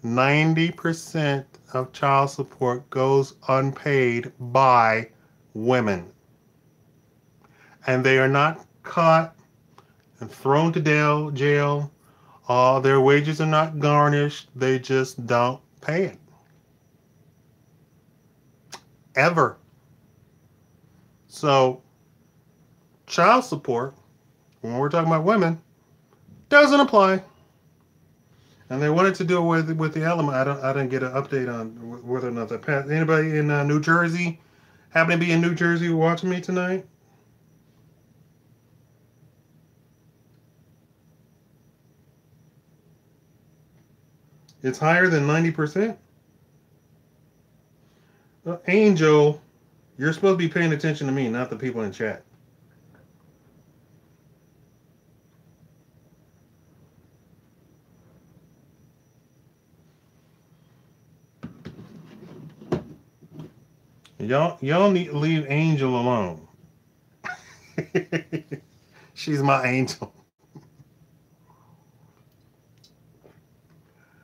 90% of child support goes unpaid by women. And they are not caught and thrown to jail. Their wages are not garnished. They just don't pay it. Ever. So, child support, when we're talking about women, doesn't apply. And they wanted to do away with the alimony. I didn't get an update on whether or not that passed. Anybody in New Jersey happen to be in New Jersey watching me tonight? It's higher than 90%. Angel, you're supposed to be paying attention to me, not the people in chat. Y'all need to leave Angel alone. She's my angel.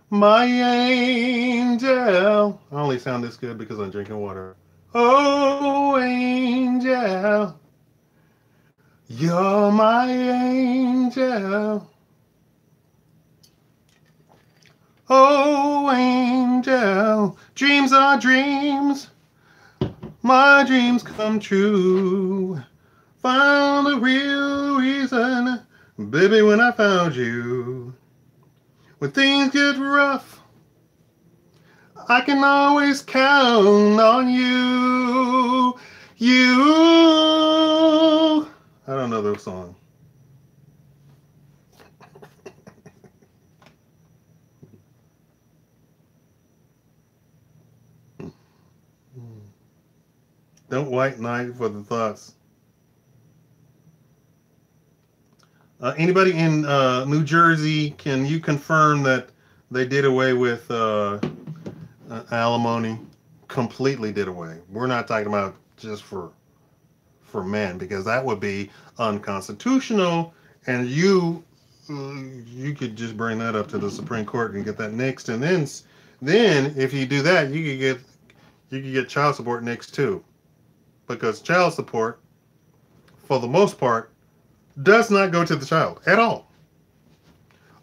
My angel. I only sound this good because I'm drinking water. Oh, angel. You're my angel. Oh, angel. Dreams are dreams. My dreams come true. Found the real reason, baby, when I found you. When things get rough, I can always count on you. You. I don't know those songs. Don't white knight for the thoughts. Anybody in New Jersey, can you confirm that they did away with alimony? Completely did away. We're not talking about just for men, because that would be unconstitutional, and you could just bring that up to the Supreme Court and get that nixed, and then if you do that, you could get child support nixed too, because child support, for the most part, does not go to the child at all.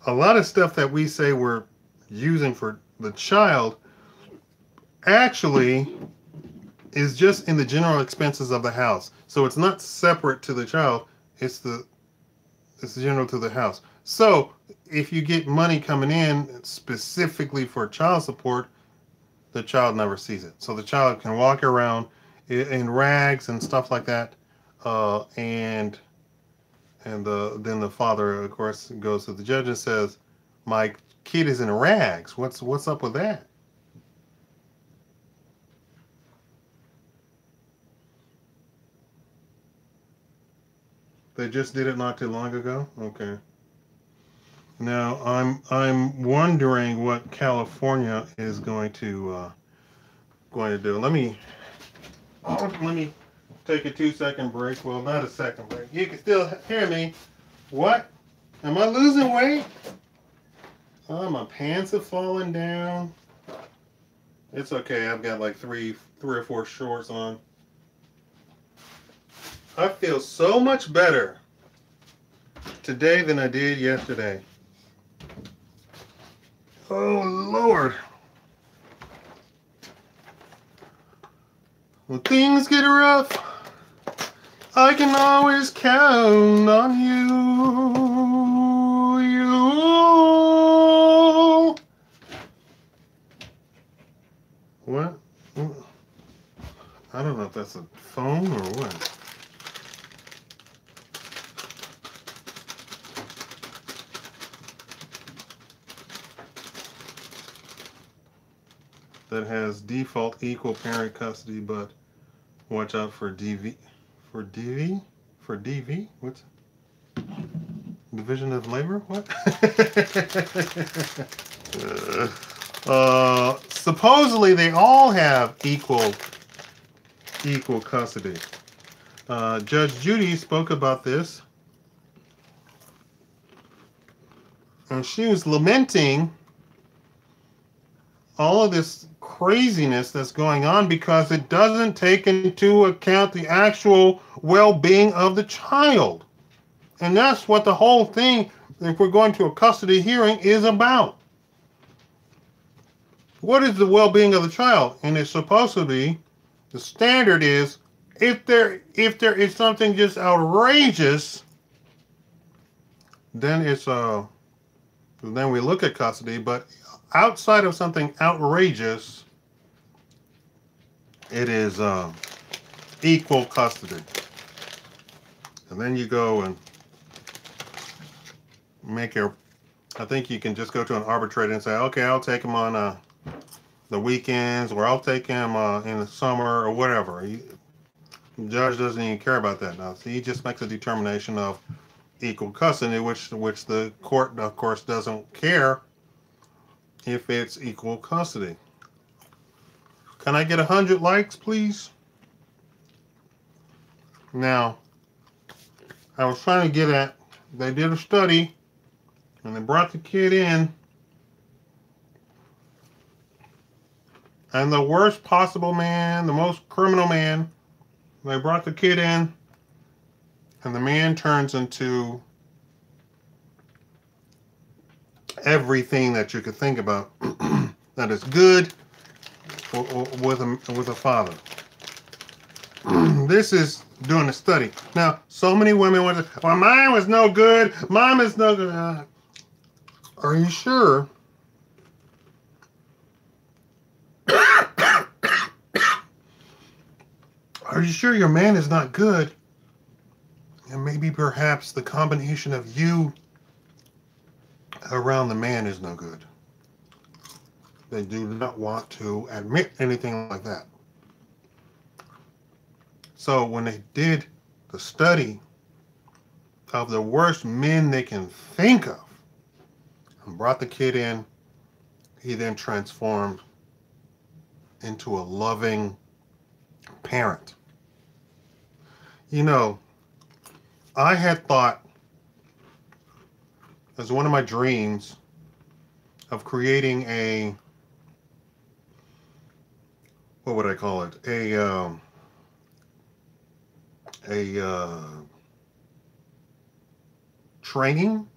A lot of stuff that we say we're using for the child actually is just in the general expenses of the house. So it's not separate to the child, it's general to the house. So if you get money coming in specifically for child support, the child never sees it. So the child can walk around in rags and stuff like that, and then the father, of course, goes to the judge and says, "My kid is in rags. What's up with that?" They just did it not too long ago. Okay. Now I'm wondering what California is going to do. Let me take a 2 second break. Well, not a second break. You can still hear me. What? Am I losing weight? Oh, my pants have fallen down. It's okay. I've got like three or four shorts on. I feel so much better today than I did yesterday. Oh, Lord. When things get rough, I can always count on you. What? I don't know if that's a phone or what. That has default equal parent custody, but watch out for DV. For DV? For DV? What's division of labor? What? Supposedly they all have equal custody. Judge Judy spoke about this, and she was lamenting all of this craziness that's going on because it doesn't take into account the actual well-being of the child. And that's what the whole thing, if we're going to a custody hearing, is about. What is the well-being of the child? And it's supposed to be, the standard is, if there is something just outrageous, then then we look at custody. But outside of something outrageous, it is equal custody. And then you go and I think you can just go to an arbitrator and say, okay, I'll take him on the weekends, or I'll take him in the summer, or whatever. The judge doesn't even care about that now. So he just makes a determination of equal custody, which the court, of course, doesn't care if it's equal custody. Can I get 100 likes, please? Now, I was trying to get at, they did a study, and they brought the kid in, and the worst possible man, the most criminal man, they brought the kid in, and the man turns into everything that you could think about that is good with a father. This is doing a study. Now, so many women want to, well, mine was no good. Mine is no good. Are you sure? Are you sure your man is not good? And maybe perhaps the combination of you around the man is no good. They do not want to admit anything like that. So when they did the study of the worst men they can think of and brought the kid in, he then transformed into a loving parent. You know, I had thought, as one of my dreams, of creating a, what would I call it? A training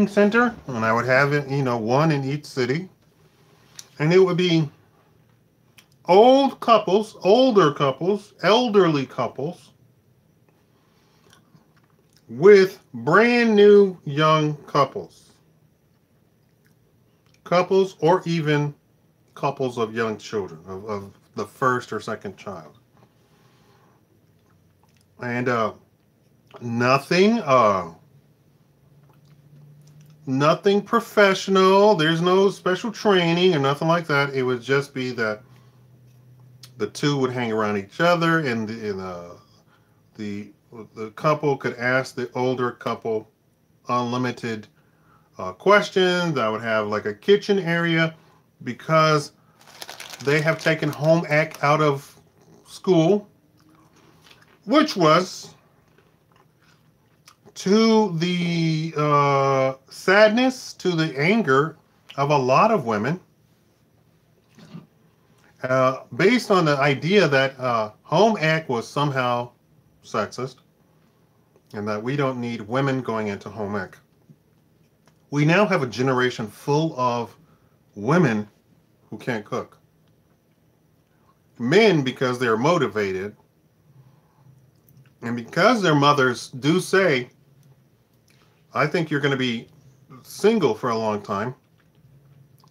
center, and I would have it, one in each city, and it would be older couples, elderly couples, with brand new young couples, or even couples of young children, of the first or second child. And nothing, nothing professional. There's no special training or nothing like that. It would just be that the two would hang around each other, and the the couple could ask the older couple unlimited questions. I would have like a kitchen area because they have taken home ec out of school, which was to the sadness, to the anger of a lot of women, based on the idea that home ec was somehow sexist and that we don't need women going into home ec. We now have a generation full of women who can't cook. Men, because they're motivated, and because their mothers do say, I think you're going to be single for a long time,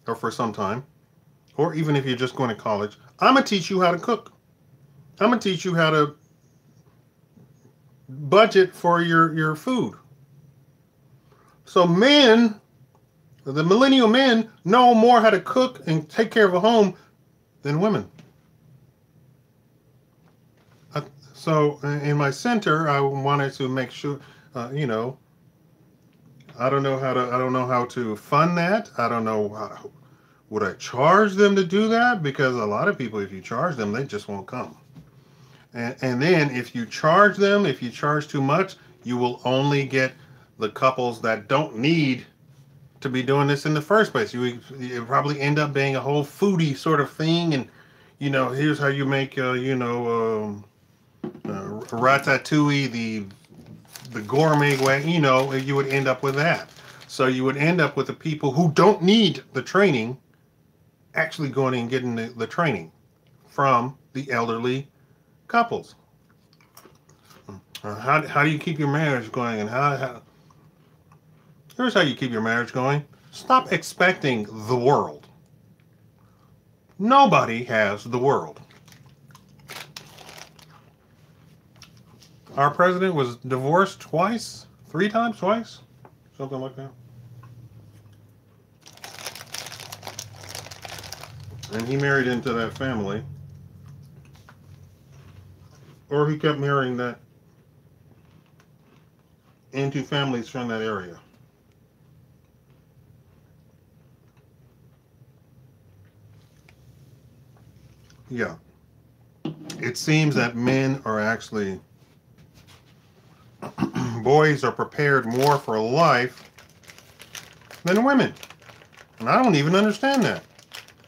or for some time, or even if you're just going to college, I'm going to teach you how to cook. I'm going to teach you how to budget for your food. So men, the millennial men, know more how to cook and take care of a home than women. So in my center, I wanted to make sure, I don't know how to fund that. I don't know would I charge them to do that, because a lot of people, if you charge them, they just won't come. And then if you charge too much, you will only get the couples that don't need to be doing this in the first place. You probably end up being a whole foodie sort of thing, and here's how you make ratatouille the gourmet way. You would end up with that. So you would end up with the people who don't need the training actually going and getting the training from the elderly couples. How do you keep your marriage going? And here's how you keep your marriage going. Stop expecting the world. Nobody has the world. Our president was divorced twice, 3 times, twice, something like that. And he married into that family. Or he kept marrying into families from that area. Yeah. It seems that men are actually, boys are prepared more for life than women. And I don't even understand that.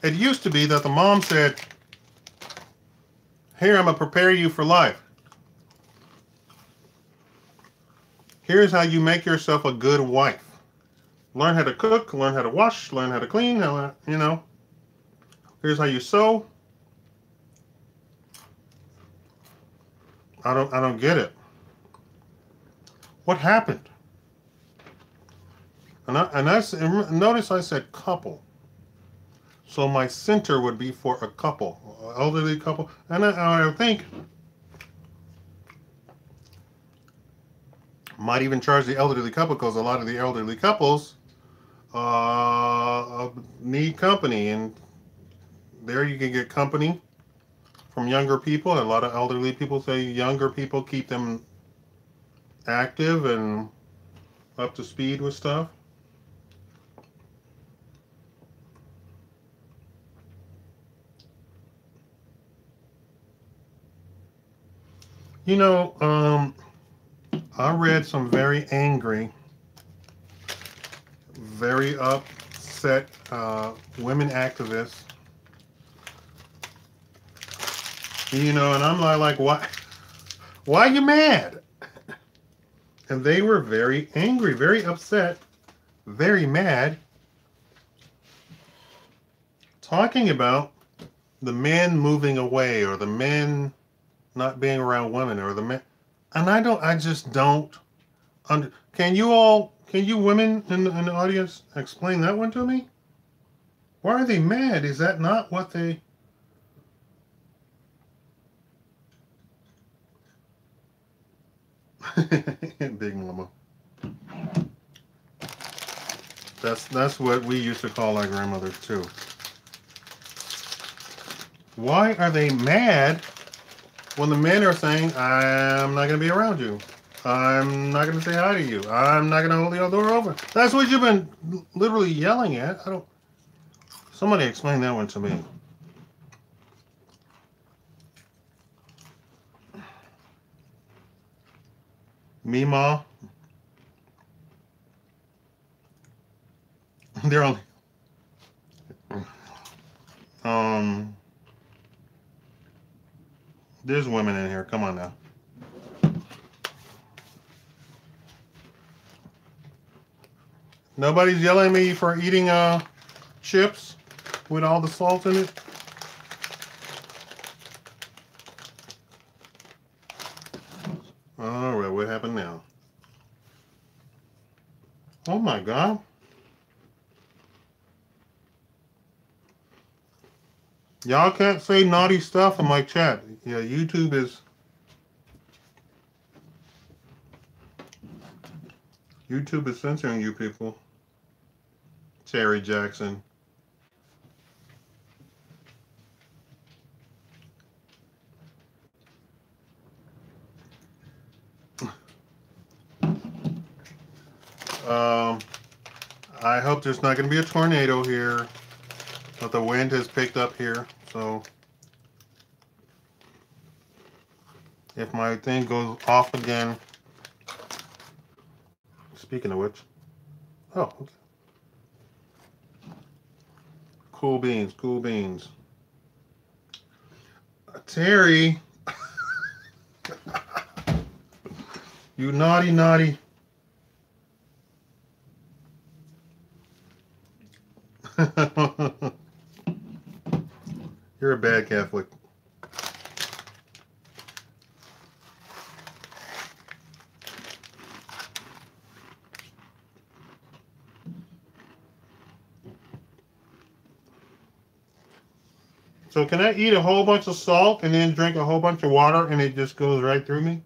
It used to be that the mom said, here, I'm going to prepare you for life. Here's how you make yourself a good wife. Learn how to cook, learn how to wash, learn how to clean, Here's how you sew. I don't get it. What happened? And notice I said couple. So my center would be for a couple, elderly couple. And I think might even charge the elderly couple, because a lot of the elderly couples need company. And there you can get company from younger people. A lot of elderly people say younger people keep them active and up to speed with stuff. I read some very angry, very upset women activists. And I'm like, why are you mad? And they were very angry, very upset, very mad, talking about the men moving away, or the men not being around women, or the men. And I just don't Can you women in the audience explain that one to me? Why are they mad? Is that not what they? Big Mama. That's what we used to call our grandmothers too. Why are they mad when the men are saying, "I'm not going to be around you. I'm not going to say hi to you. I'm not going to hold the door open." That's what you've been literally yelling at. I don't. Somebody explain that one to me. Mima. They're only. Um. There's women in here. Come on now. Nobody's yelling at me for eating chips with all the salt in it. All right, what happened now? Oh my God. Y'all can't say naughty stuff in my chat. Yeah, YouTube is censoring you people. Terry Jackson. Um, I hope there's not going to be a tornado here, but the wind has picked up here. So if my thing goes off again, speaking of which, oh, okay. Cool beans, cool beans. Terry, you naughty, naughty. You're a bad Catholic. So can I eat a whole bunch of salt and then drink a whole bunch of water and it just goes right through me?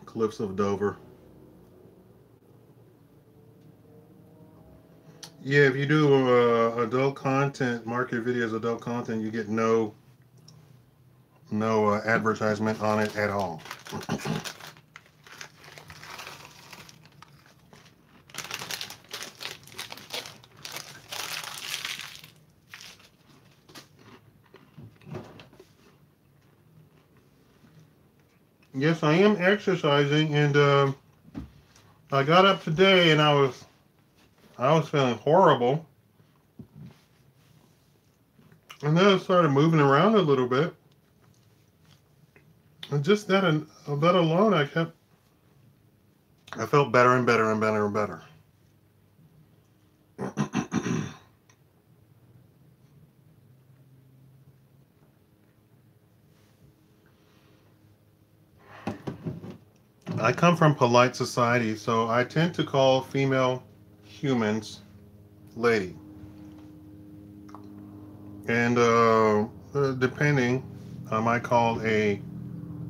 Cliffs of Dover. Yeah, if you do adult content, mark your videos adult content, you get no advertisement on it at all. Yes, I am exercising, and I got up today, and I was feeling horrible, and then I started moving around a little bit, and just that alone, I felt better and better and better and better. I come from polite society, so I tend to call female humans lady. And depending, I might call a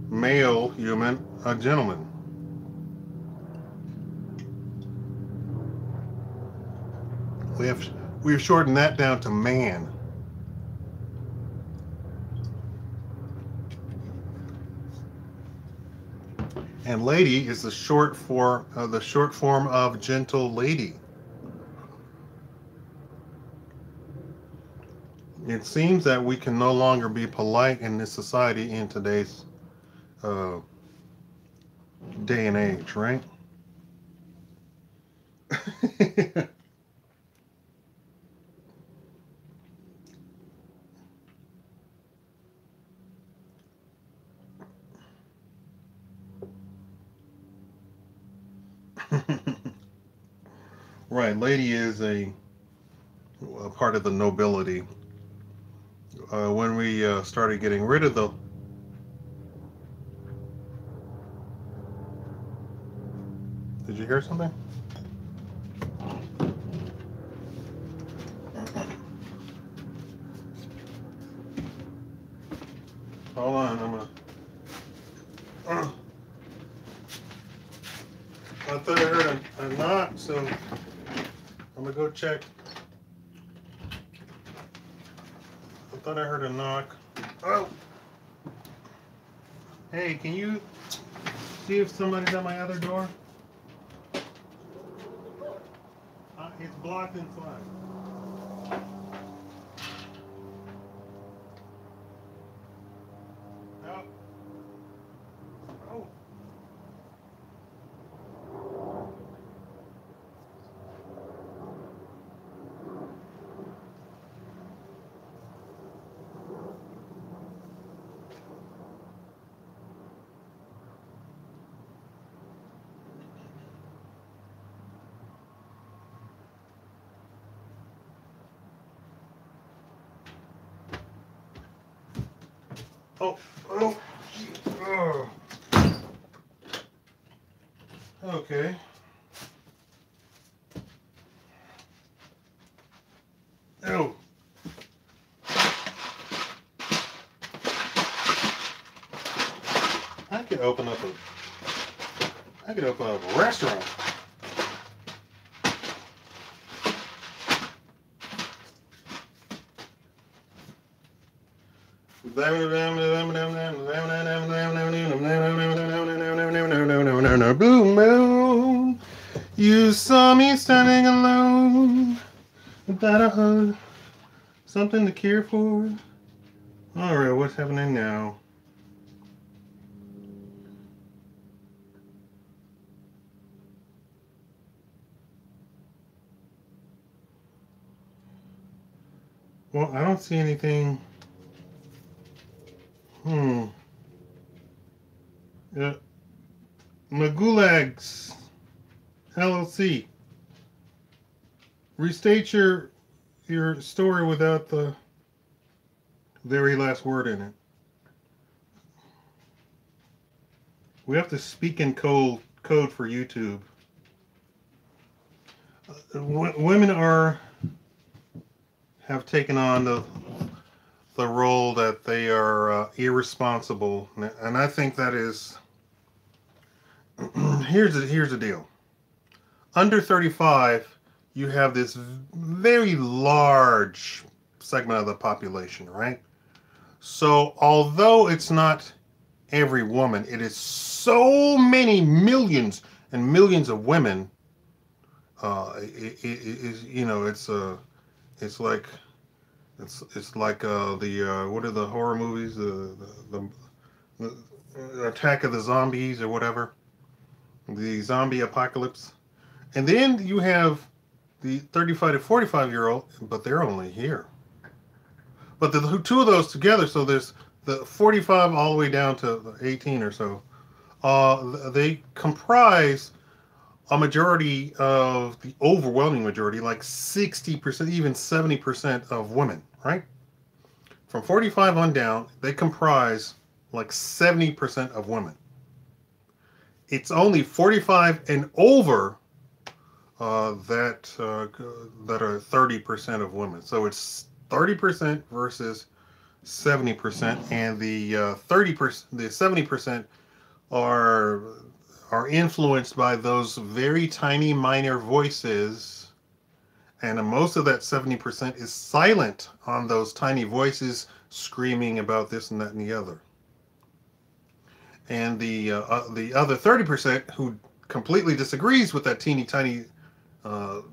male human a gentleman. We have we've shortened that down to man. And lady is the short form of gentle lady. It seems that we can no longer be polite in this society in today's uh, day and age, right? Right, lady is a part of the nobility. When we started getting rid of the, did you hear something? Hold on, I'm gonna. Uh, I thought I heard a knock, so I'm gonna go check. I thought I heard a knock. Oh, hey, can you see if somebody's at my other door? It's blocked inside. No. Oh. Oh, oh, oh. Okay. Oh. I could open up a restaurant. Blue moon, you saw me standing alone without a hug, something to care for. All right, what's happening now? Well, I don't see anything. Hmm. Magulags LLC. Restate your story without the very last word in it. We have to speak in code for YouTube. Women have taken on the role that they are irresponsible, and I think that is here's the deal. Under 35, you have this very large segment of the population, right? So although it's not every woman, it is so many millions and millions of women. It's like the what are the horror movies, the Attack of the Zombies or whatever, the zombie apocalypse. And then you have the 35 to 45-year-old, but they're only here. But the two of those together, so there's the 45 all the way down to 18 or so. They comprise a majority of the overwhelming majority, like 60%, even 70% of women, right? From 45 on down, they comprise like 70% of women. It's only 45 and over that are 30% of women. So it's 30% versus 70%, and the 30%, the 70% are influenced by those very tiny minor voices, and most of that 70% is silent on those tiny voices screaming about this and that and the other. And the other 30% who completely disagrees with that teeny tiny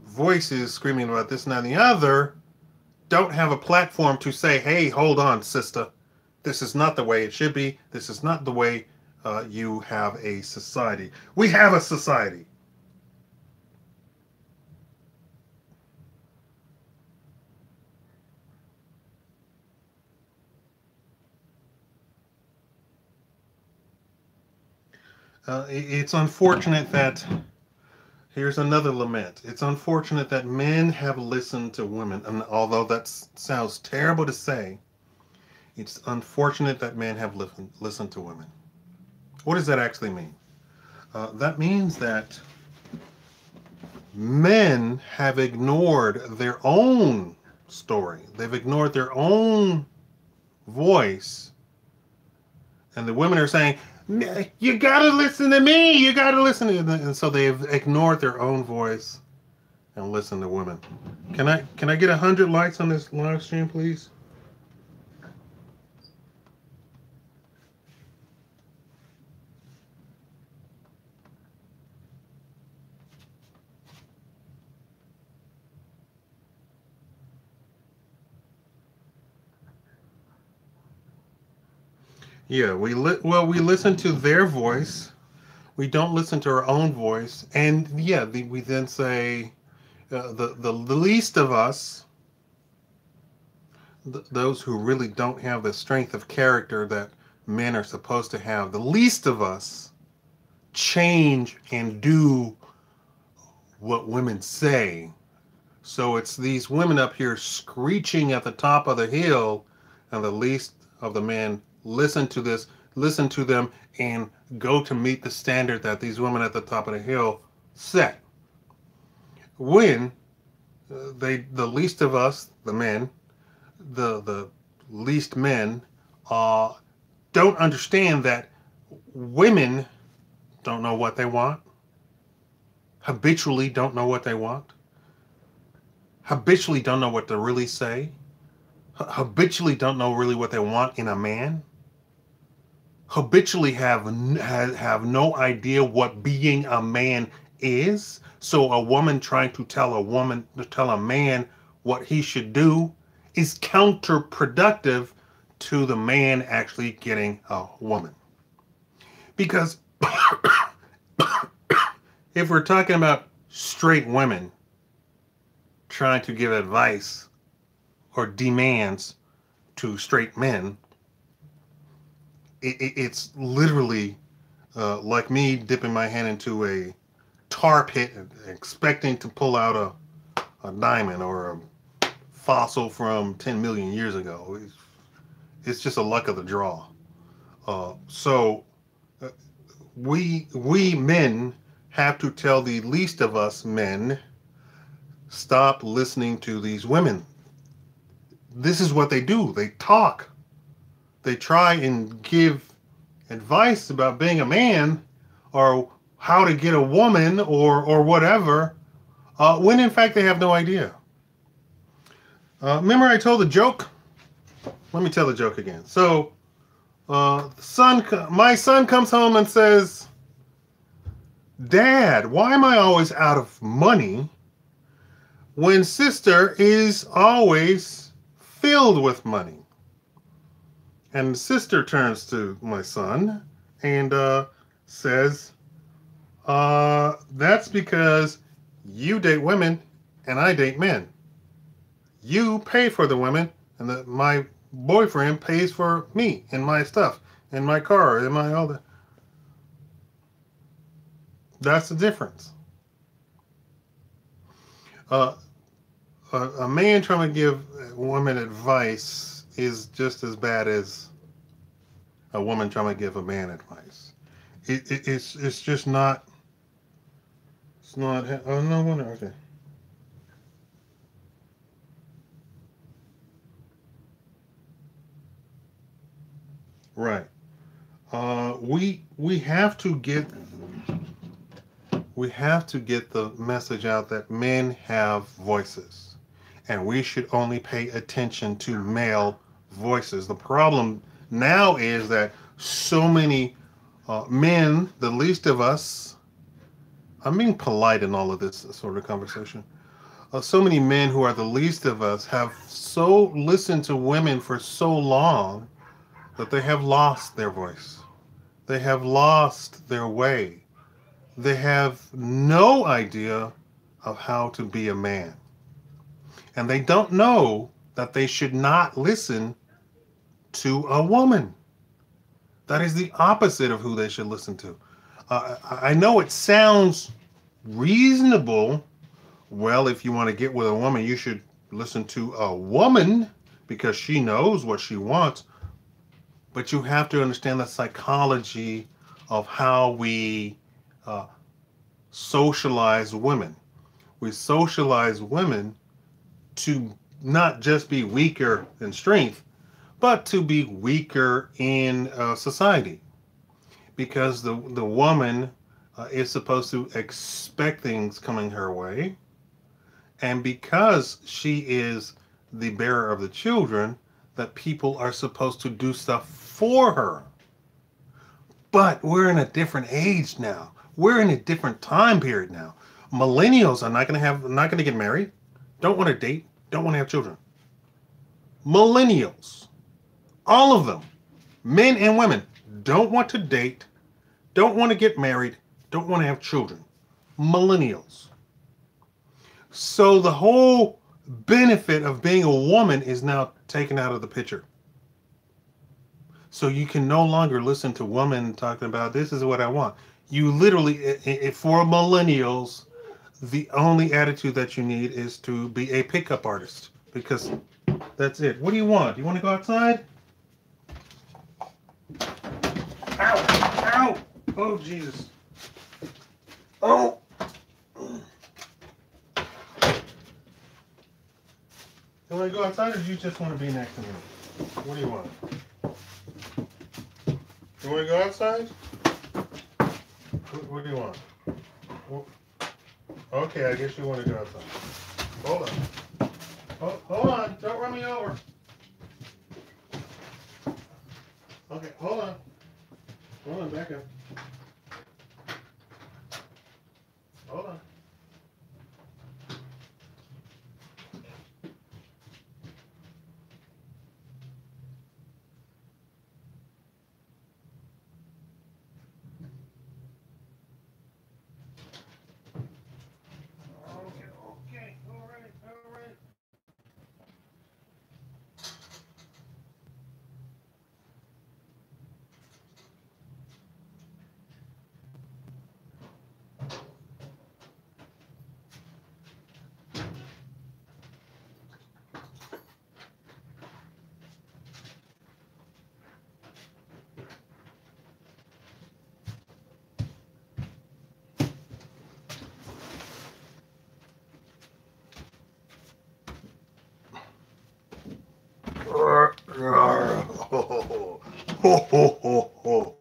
voices screaming about this and that and the other don't have a platform to say, hey, hold on, sister. This is not the way it should be. This is not the way you have a society. We have a society. It's unfortunate that Here's another lament. It's unfortunate that men have listened to women, and although that sounds terrible to say, it's unfortunate that men have listened to women. What does that actually mean? That means that men have ignored their own story. They've ignored their own voice. And the women are saying, you gotta listen to me, you gotta listen to me. And so they've ignored their own voice and listened to women. Can I get 100 likes on this live stream, please? Yeah, we listen to their voice. We don't listen to our own voice, and yeah, we then say the least of us, those who really don't have the strength of character that men are supposed to have, the least of us change and do what women say. So it's these women up here screeching at the top of the hill, and the least of the men listen to this, listen to them, and go to meet the standard that these women at the top of the hill set. When the least of us, the men, the least men, don't understand that women don't know what they want, habitually don't know what they want, habitually don't know what to really say, habitually don't know really what they want in a man, habitually have no idea what being a man is. So a woman trying to tell a man what he should do is counterproductive to the man actually getting a woman. Because if we're talking about straight women trying to give advice or demands to straight men, it's literally like me dipping my hand into a tar pit and expecting to pull out a diamond or a fossil from 10 million years ago. It's just a luck of the draw. So we men have to tell the least of us men, stop listening to these women. This is what they do. They talk. They try and give advice about being a man or how to get a woman or whatever, when in fact they have no idea. Remember I told the joke? Let me tell the joke again. So, my son comes home and says, Dad, why am I always out of money when sister is always filled with money? And sister turns to my son and says, that's because you date women and I date men. You pay for the women and my boyfriend pays for me and my stuff and my car and my all that. That's the difference. A man trying to give a woman advice is just as bad as a woman trying to give a man advice. It's just not. It's not. Oh no wonder. Okay. Right. We have to get the message out that men have voices, and we should only pay attention to male voices. The problem now is that so many men, the least of us, I'm being polite in all of this sort of conversation. So many men who are the least of us have so listened to women for so long that they have lost their voice. They have lost their way. They have no idea of how to be a man. And they don't know that they should not listen to a woman. That is the opposite of who they should listen to. I know it sounds reasonable. Well, if you want to get with a woman, you should listen to a woman because she knows what she wants. But you have to understand the psychology of how we uh, socialize women. We socialize women to not just be weaker in strength, but to be weaker in society. Because the woman is supposed to expect things coming her way. And because she is the bearer of the children, that people are supposed to do stuff for her. But we're in a different age now. We're in a different time period now. Millennials are not gonna get married, don't want to date, don't want to have children. Millennials, all of them, men and women, don't want to date, don't want to get married, don't want to have children. Millennials. So the whole benefit of being a woman is now taken out of the picture. So you can no longer listen to women talking about this is what I want. You literally, for millennials, the only attitude that you need is to be a pickup artist because that's it. What do you want? You want to go outside? Ow! Ow! Oh, Jesus. Oh! You want to go outside or do you just want to be next to me? What do you want? You want to go outside? What do you want? Okay, I guess you want to go outside. Hold on. Hold on. Don't run me over. Okay, hold on. Hold on, back up. Hold on. Okay, all right. Ho, ho, ho, ho.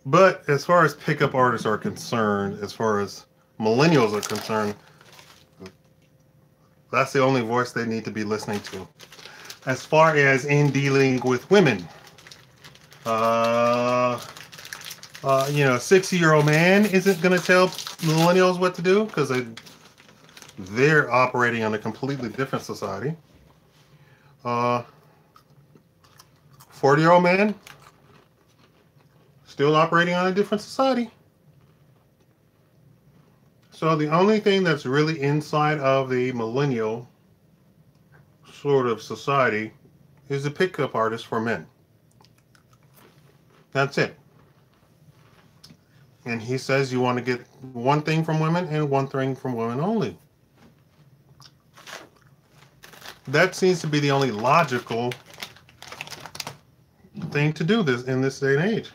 But as far as pickup artists are concerned, as far as millennials are concerned, that's the only voice they need to be listening to. As far as in dealing with women, 60-year-old man isn't going to tell millennials what to do because they're operating on a completely different society. 40-year-old man still operating on a different society. So the only thing that's really inside of the millennial sort of society is a pickup artist for men. That's it. And he says you want to get one thing from women and one thing from women only. That seems to be the only logical thing to do this in this day and age.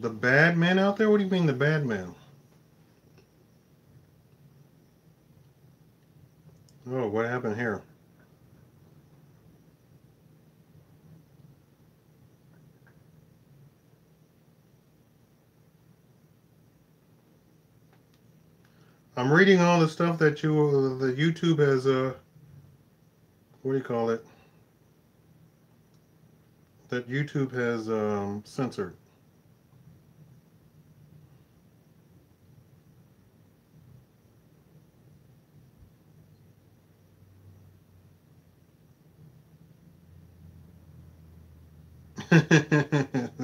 The bad men out there? What do you mean the bad men? Oh, what happened here? I'm reading all the stuff that the YouTube has what do you call it? That YouTube has censored.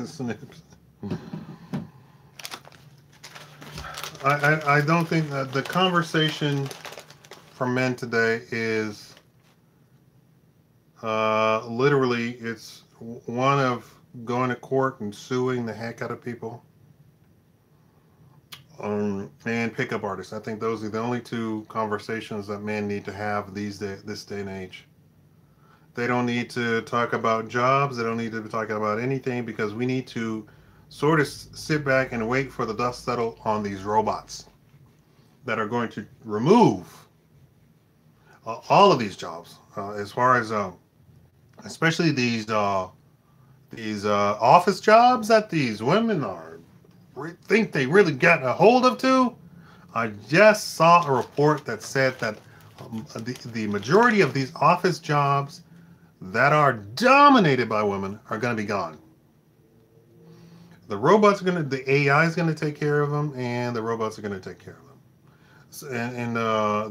Snips. I don't think that the conversation for men today is literally it's one of going to court and suing the heck out of people, and pickup artists. I think those are the only two conversations that men need to have this day and age. They don't need to talk about jobs. They don't need to be talking about anything because we need to sort of sit back and wait for the dust settle on these robots that are going to remove all of these jobs, as far as especially these office jobs that these women think they really got a hold of too. I just saw a report that said that the majority of these office jobs that are dominated by women are going to be gone. The AI is going to take care of them, and the robots are going to take care of them. And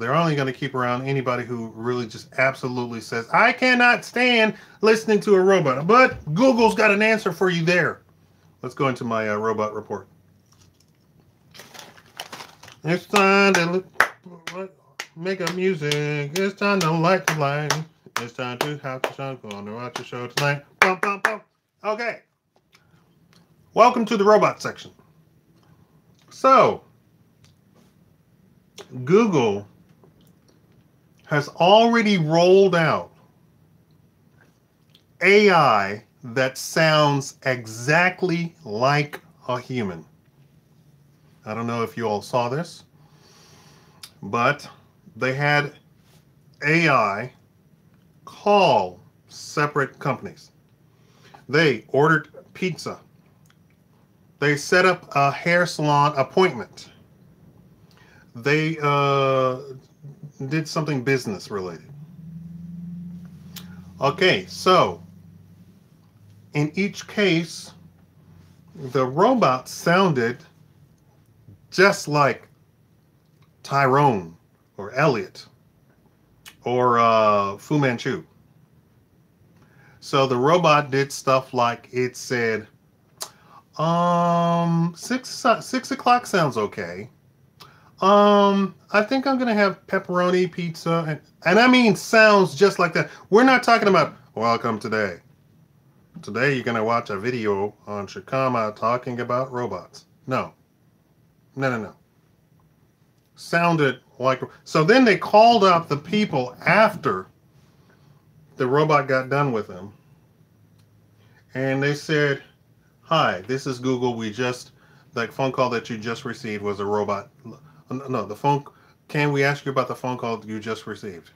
they're only going to keep around anybody who really just absolutely says, I cannot stand listening to a robot. But Google's got an answer for you there. Let's go into my robot report. It's time to make up music. It's time to light the light. It's time to have the sun. Going to watch the show tonight. Bum, bum, bum. Okay. Welcome to the robot section. So, Google has already rolled out AI that sounds exactly like a human. I don't know if you all saw this, but they had AI call separate companies. They ordered pizza. They set up a hair salon appointment. They did something business related. Okay, so in each case, the robot sounded just like Tyrone or Elliot or Fu Manchu. So the robot did stuff like it said, 6 o'clock sounds okay. I think I'm gonna have pepperoni pizza, and I mean sounds just like that. We're not talking about welcome today. Today you're gonna watch a video on Shakaama talking about robots. No. Sounded like so. Then they called out the people after the robot got done with them, and they said, "Hi, this is Google. That phone call that you just received was a robot." No, the phone. Can we ask you about the phone call you just received?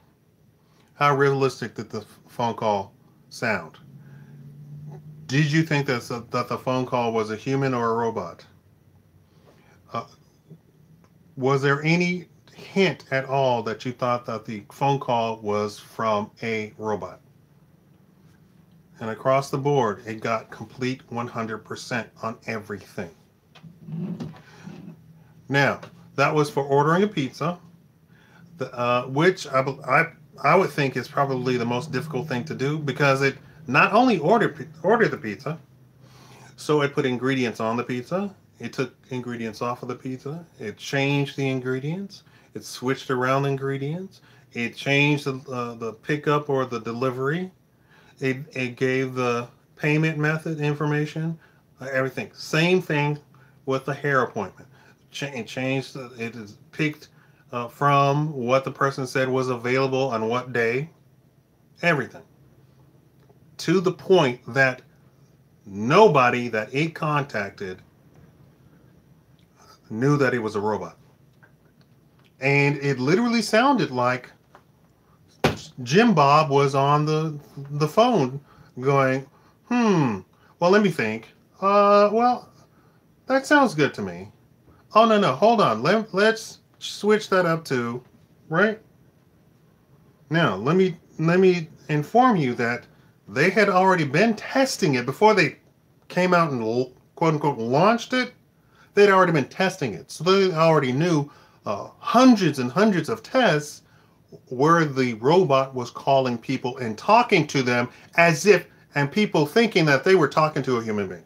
How realistic did the phone call sound? Did you think that the phone call was a human or a robot? Was there any hint at all that you thought that the phone call was from a robot? And across the board, it got complete 100% on everything. Now, that was for ordering a pizza, which I would think is probably the most difficult thing to do because it not only ordered the pizza, so it put ingredients on the pizza, it took ingredients off of the pizza, it changed the ingredients, it switched around the ingredients, it changed the pickup or the delivery, it gave the payment method information, everything. Same thing with the hair appointment. It changed. It is picked from what the person said was available on what day. Everything. To the point that nobody that it contacted knew that it was a robot. And it literally sounded like Jim Bob was on the phone going, well, let me think. Well, that sounds good to me. Oh, no, hold on. Let's switch that up to, right? Now, let me inform you that they had already been testing it before they came out and quote unquote launched it. They'd already been testing it. So they already knew hundreds and hundreds of tests where the robot was calling people and talking to them as if and people thinking that they were talking to a human being.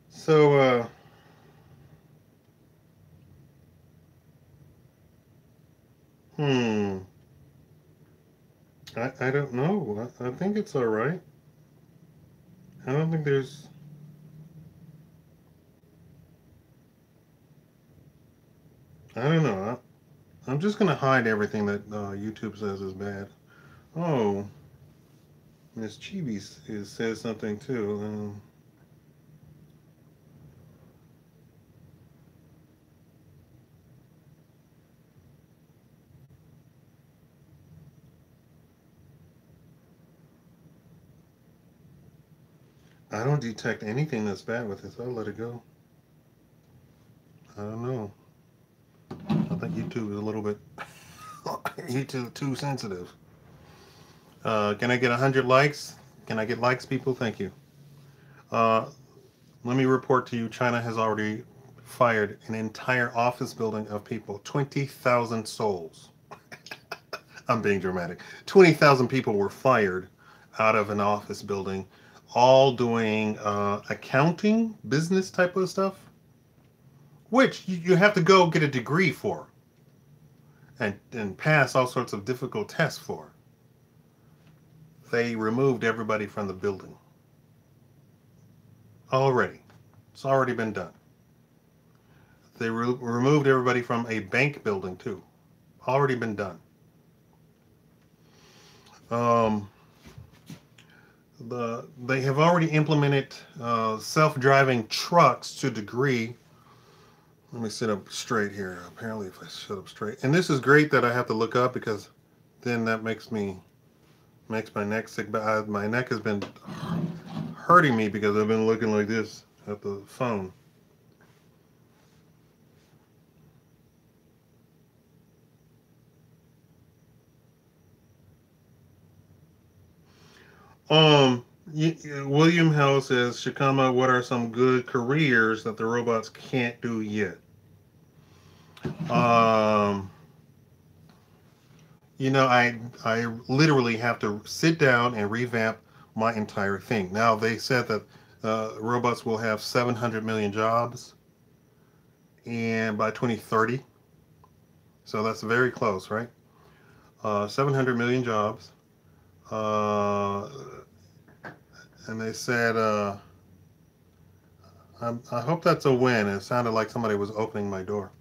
So, hmm, I don't know. I think it's all right. I don't think there's. I don't know. I'm just gonna hide everything that YouTube says is bad. Oh, Miss Chibi says something too. I don't detect anything that's bad with this. I'll let it go. I don't know. I think YouTube is a little bit YouTube too sensitive. Can I get 100 likes? Can I get likes, people? Thank you. Uh, Let me report to you, China has already fired an entire office building of people, 20,000 souls. I'm being dramatic. 20,000 people were fired out of an office building, all doing accounting, business type of stuff, which you have to go get a degree for and pass all sorts of difficult tests for. They removed everybody from the building already. It's already been done. They removed everybody from a bank building too. Already been done. Um, they have already implemented self-driving trucks to a degree. Let me sit up straight here. Apparently, if I sit up straight, and this is great that I have to look up because then that makes my neck sick. But my neck has been hurting me because I've been looking like this at the phone. Um, William Hell says, Shakaama, what are some good careers that the robots can't do yet? Um, I literally have to sit down and revamp my entire thing. Now they said that robots will have 700 million jobs, and by 2030, so that's very close, right? 700 million jobs, uh, and they said, I hope that's a win. It sounded like somebody was opening my door.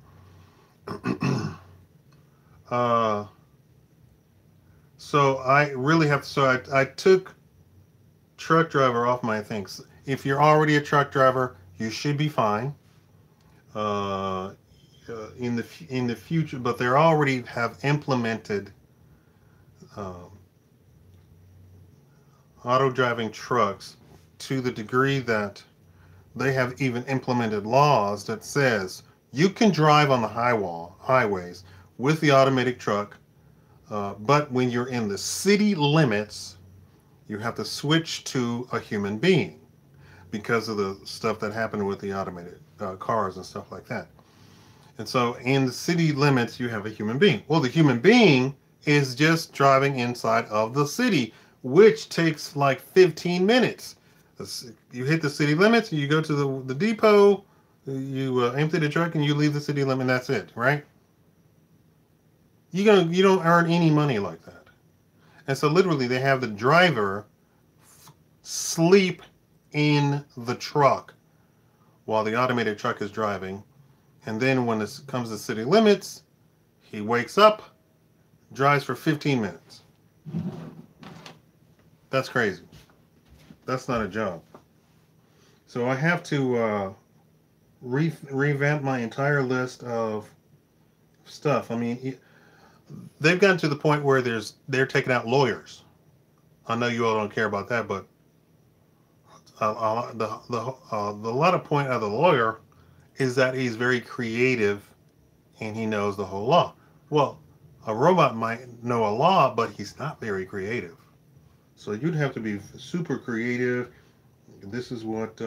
uh, so I really have. So I took truck driver off my things. If you're already a truck driver, you should be fine. Uh, in the future, but they already have implemented um, auto driving trucks to the degree that they have even implemented laws that says you can drive on the highways with the automatic truck, but when you're in the city limits, you have to switch to a human being because of the stuff that happened with the automated cars and stuff like that. And so in the city limits, you have a human being. Well, the human being is just driving inside of the city, which takes like 15 minutes. You hit the city limits, you go to the depot, you empty the truck, and you leave the city limit, and that's it, right? You don't earn any money like that. And so literally, they have the driver sleep in the truck while the automated truck is driving. And then when it comes to city limits, he wakes up, drives for 15 minutes. That's crazy. That's not a job. So I have to revamp my entire list of stuff. I mean, they've gotten to the point where they're taking out lawyers. I know you all don't care about that, but the lot of point of the lawyer is that he's very creative and he knows the whole law. Well, a robot might know a law, but he's not very creative. So you'd have to be super creative. This is what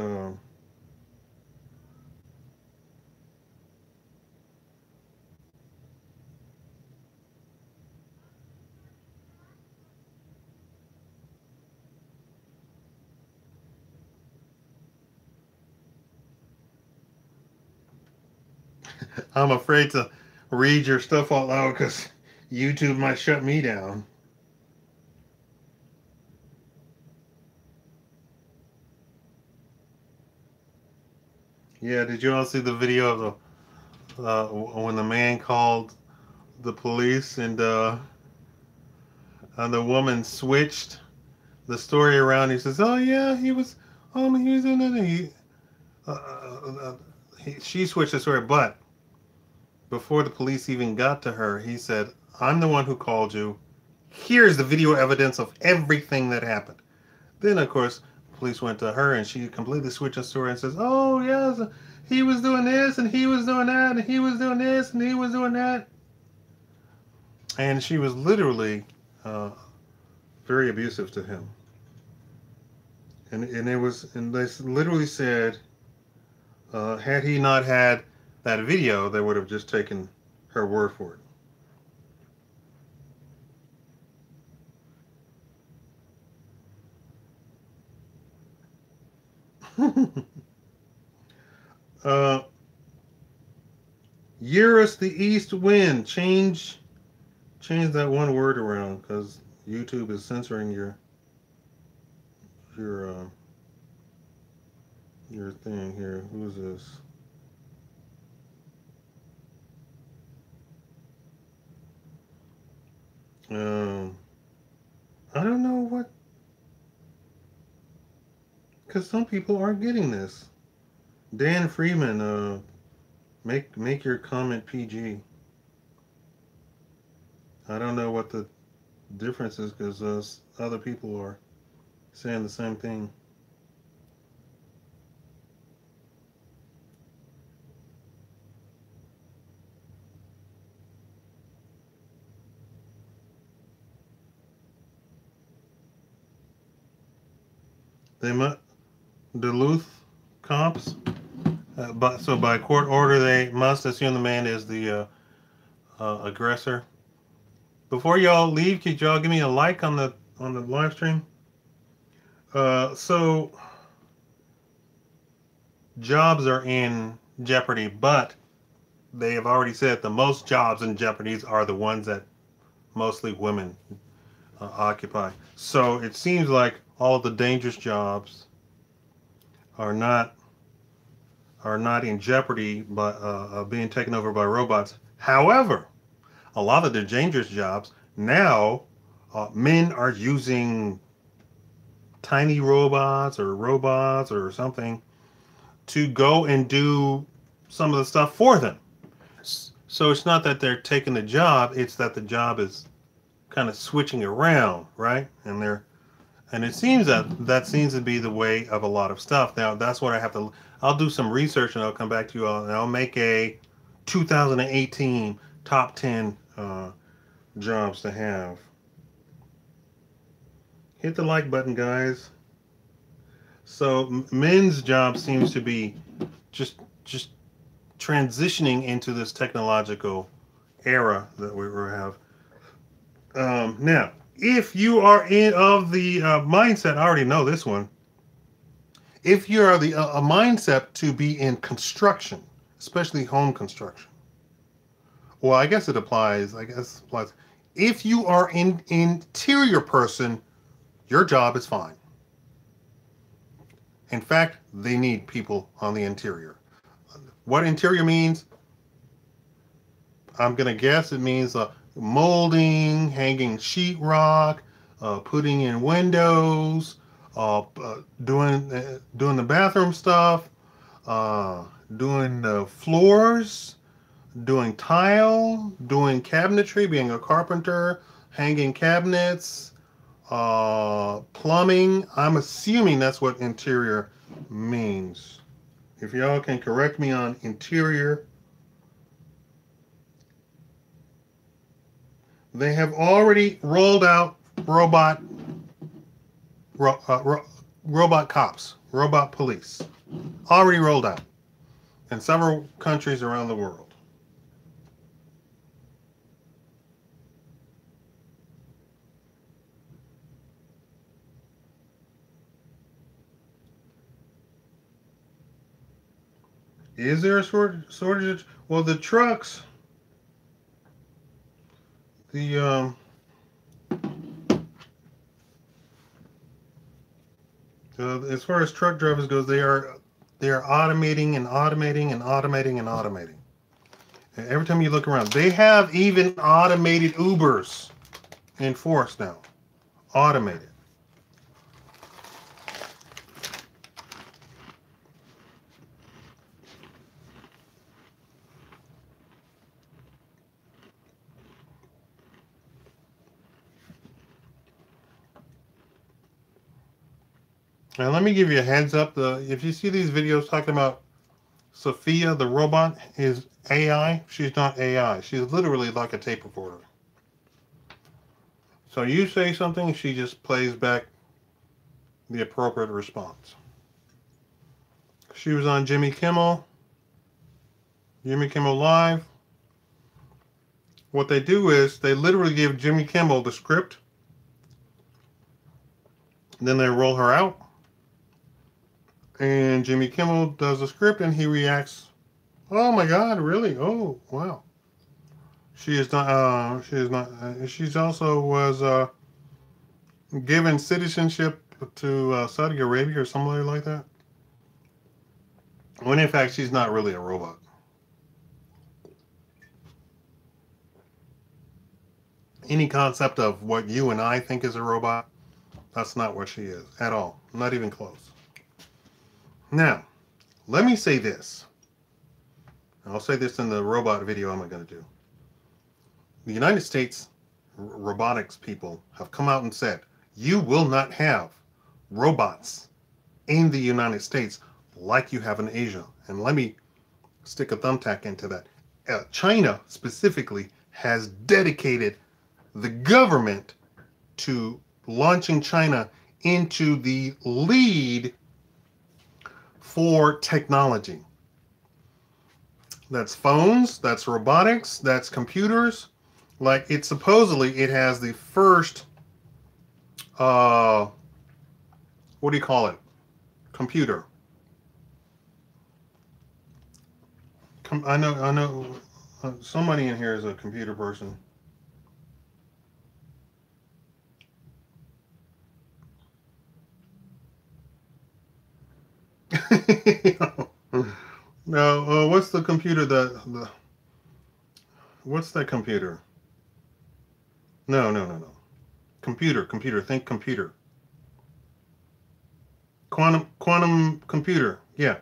I'm afraid to read your stuff out loud because YouTube might shut me down. Yeah, did you all see the video of the when the man called the police and the woman switched the story around? He says, "Oh yeah, he was in it." Uh, she switched the story, but before the police even got to her, he said, "I'm the one who called you. Here's the video evidence of everything that happened." Then, of course, police went to her and she completely switched the story and says, "Oh, yes, he was doing this and he was doing that and he was doing this and he was doing that." And she was literally uh, very abusive to him. And they literally said, had he not had that video, they would have just taken her word for it. uh, Eurus the East Wind. Change that one word around because YouTube is censoring your uh, your thing here. Who's this? Um, I don't know what, because some people aren't getting this. Dan Freeman, make your comment PG. I don't know what the difference is because other people are saying the same thing. They must Duluth cops, but so by court order they must assume the man is the aggressor. Before y'all leave, could y'all give me a like on the live stream? So jobs are in jeopardy, but they have already said the most jobs in jeopardy are the ones that mostly women occupy. So it seems like all of the dangerous jobs are not in jeopardy by being taken over by robots. However, a lot of the dangerous jobs now, men are using tiny robots or something to go and do some of the stuff for them. So it's not that they're taking the job; it's that the job is kind of switching around, right? And it seems that seems to be the way of a lot of stuff. Now that's what I have to. I'll do some research and I'll come back to you all and I'll make a 2018 top 10 jobs to have. Hit the like button, guys. So men's job seems to be just transitioning into this technological era that we have. Now, if you are in of the mindset, I already know this one. If you are the a mindset to be in construction, especially home construction, well, I guess it applies. I guess it applies. If you are an interior person, your job is fine. In fact, they need people on the interior. What interior means, I'm going to guess it means molding, hanging sheetrock, putting in windows, doing the bathroom stuff, doing the floors, doing tile, doing cabinetry, being a carpenter, hanging cabinets, plumbing. I'm assuming that's what interior means. If y'all can correct me on interior. They have already rolled out robot ro, ro, robot cops, robot police. Already rolled out in several countries around the world. Is there a shortage? Well, the trucks, the as far as truck drivers goes, they are automating and automating and automating and automating. And every time you look around, they have even automated Ubers in force now. Automated. And let me give you a heads up. If you see these videos talking about Sophia, the robot, is AI, she's not AI. She's literally like a tape recorder. So you say something, she just plays back the appropriate response. She was on Jimmy Kimmel Live. What they do is they literally give Jimmy Kimmel the script, then they roll her out, and Jimmy Kimmel does the script and he reacts, "Oh my God, really? Oh wow." She is not. She is not. She's also was given citizenship to Saudi Arabia or somebody like that. When in fact she's not really a robot. Any concept of what you and I think is a robot, that's not what she is at all. Not even close. Now, let me say this. I'll say this in the robot video I'm going to do. The United States robotics people have come out and said, you will not have robots in the United States like you have in Asia. And let me stick a thumbtack into that. China specifically has dedicated the government to launching China into the lead for technology. That's phones, that's robotics, that's computers. Like it has the first what do you call it? Computer. I know somebody in here is a computer person. No, what's the computer what's that computer? No. Computer. Think computer. Quantum computer. Yeah.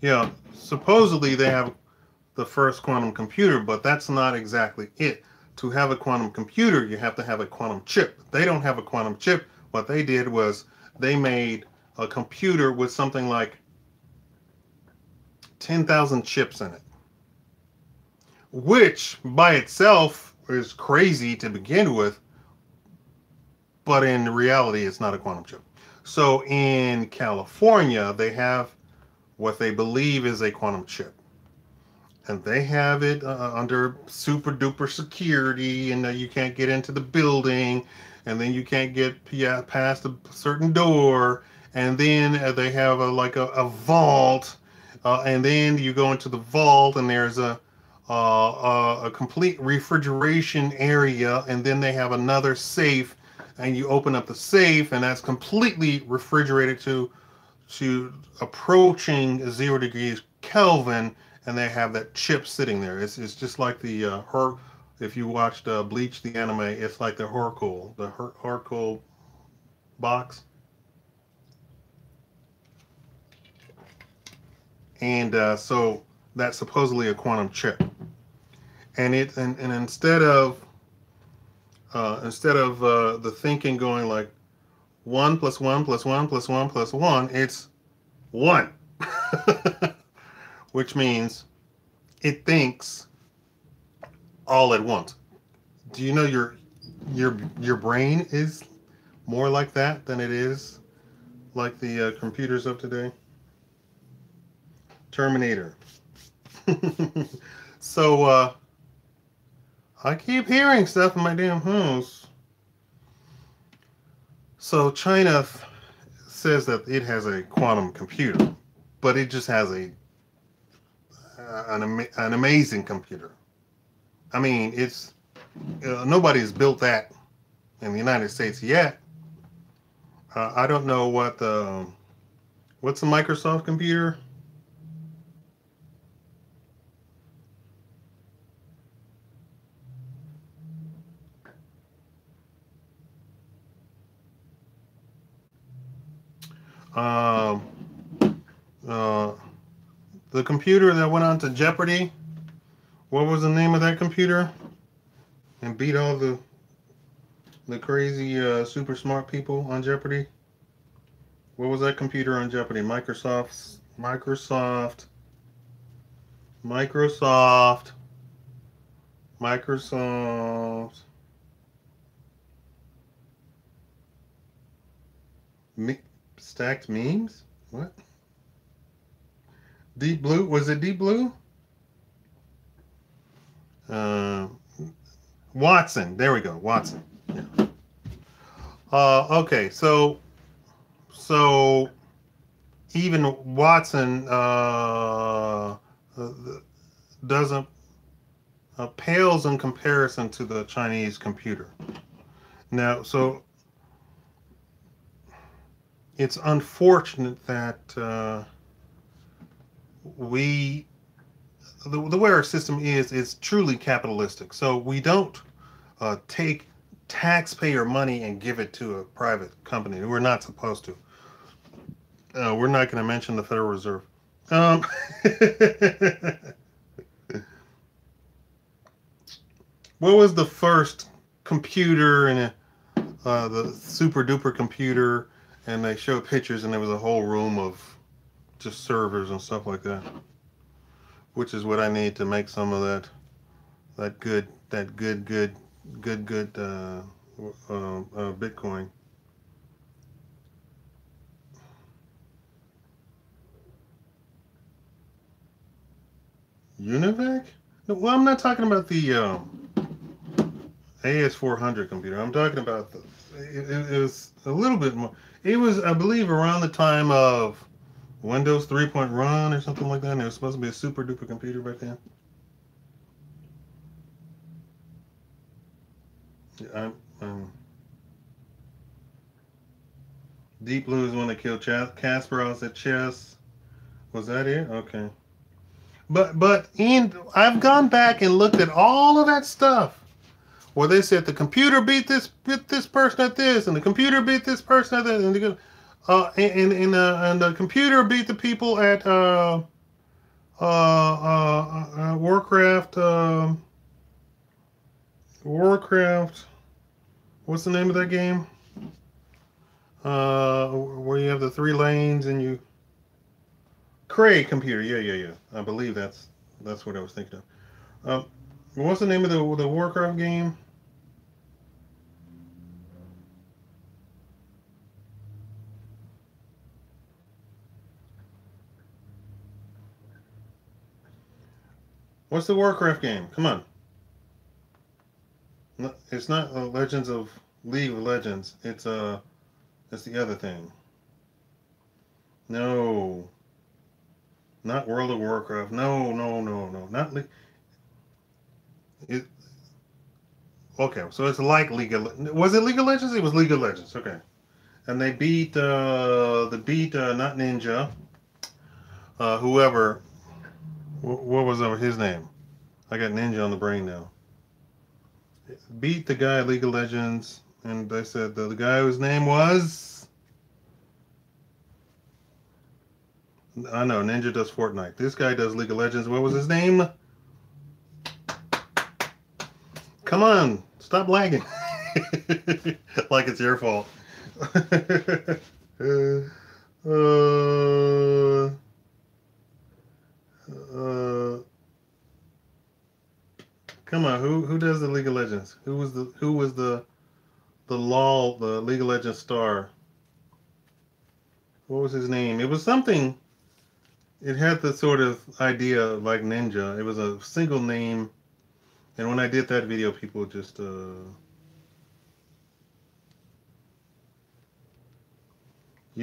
Yeah. Supposedly they have the first quantum computer, but that's not exactly it. To have a quantum computer, you have to have a quantum chip. They don't have a quantum chip. What they did was they made a computer with something like 10,000 chips in it, which by itself is crazy to begin with, but in reality, it's not a quantum chip. So in California, they have what they believe is a quantum chip. And they have it under super duper security, and you can't get into the building, and then you can't get past a certain door, and then they have a vault, and then you go into the vault, and there's a complete refrigeration area, and then they have another safe, and you open up the safe, and that's completely refrigerated to approaching 0 degrees Kelvin, and they have that chip sitting there. It's just like the if you watched Bleach the anime, it's like the Horcool box. and so that's supposedly a quantum chip. And instead of the thinking going like 1 plus 1 plus 1 plus 1, it's 1, which means it thinks all at once. Do you know your brain is more like that than it is like the computers of today? Terminator. So I keep hearing stuff in my damn house. So China says that it has a quantum computer, but it just has an amazing computer. I mean, it's nobody's built that in the United States yet. I don't know what's the Microsoft computer. Um, uh, the computer that went on to Jeopardy. What was the name of that computer? And beat all the crazy super smart people on Jeopardy. What was that computer on Jeopardy? Microsoft, Microsoft. Me, stacked memes? What? Deep Blue? Was it Deep Blue? Uh, Watson. There we go. Watson. Yeah. Okay. So even Watson doesn't pales in comparison to the Chinese computer. Now, so it's unfortunate that we the way our system is truly capitalistic. So we don't take taxpayer money and give it to a private company. We're not supposed to. We're not going to mention the Federal Reserve. Um, what was the first computer and the super duper computer? And they showed pictures, and there was a whole room of just servers and stuff like that, which is what I need to make some of that good Bitcoin. Univac? No, well, I'm not talking about the AS400 computer. I'm talking about it was a little bit more. It was, I believe, around the time of Windows 3.1 Run or something like that. And it was supposed to be a super duper computer back then. Yeah, Deep Blue is one that killed Kasparov at chess. Was that it? Okay. But Ian, I've gone back and looked at all of that stuff where they said the computer beat this person at this, and the computer beat this person at that, and and the computer beat the people at Warcraft. Warcraft. What's the name of that game? Where you have the 3 lanes and you Cray computer. Yeah. I believe that's what I was thinking of. What's the name of the Warcraft game? What's the Warcraft game? Come on. No, it's not Legends of League of Legends. It's the other thing. No, not World of Warcraft. No. Not it. Okay, so it's like League of. Was it League of Legends? It was League of Legends. Okay, and they beat not Ninja. Whoever. What was his name? I got Ninja on the brain now. Beat the guy at League of Legends, and they said the guy whose name was I know, Ninja does Fortnite. This guy does League of Legends. What was his name? Come on, stop lagging. Like it's your fault. uh, uh, Come on, who does the League of Legends? Who was the League of Legends star? What was his name? It was something. It had the sort of idea like Ninja. It was a single name, and when I did that video, people just you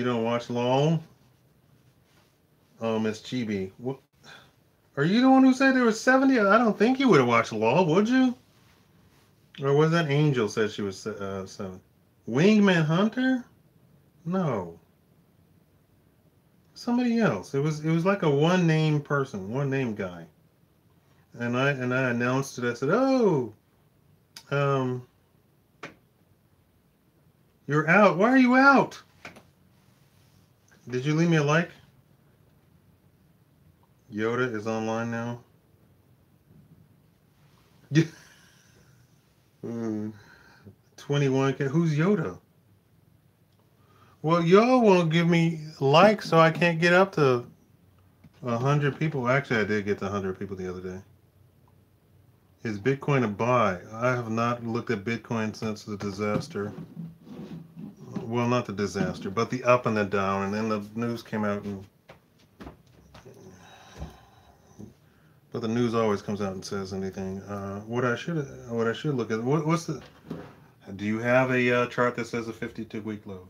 don't watch LOL? Oh, Miss Chibi. What? Are you the one who said there was 70? I don't think you would have watched LOL, would you? Or was that Angel said she was 7? Wingman Hunter? No. Somebody else. It was like a one name person, one name guy. And I announced it. I said, "Oh, um, you're out. Why are you out? Did you leave me a like? Yoda is online now. Yeah. 21. Who's Yoda? Well, y'all won't give me likes, so I can't get up to 100 people. Actually, I did get to 100 people the other day. Is Bitcoin a buy? I have not looked at Bitcoin since the disaster. Well, not the disaster, but the up and the down. And then the news came out, but the news always comes out and says anything. What I should look at. What's the? Do you have a chart that says a 52-week low?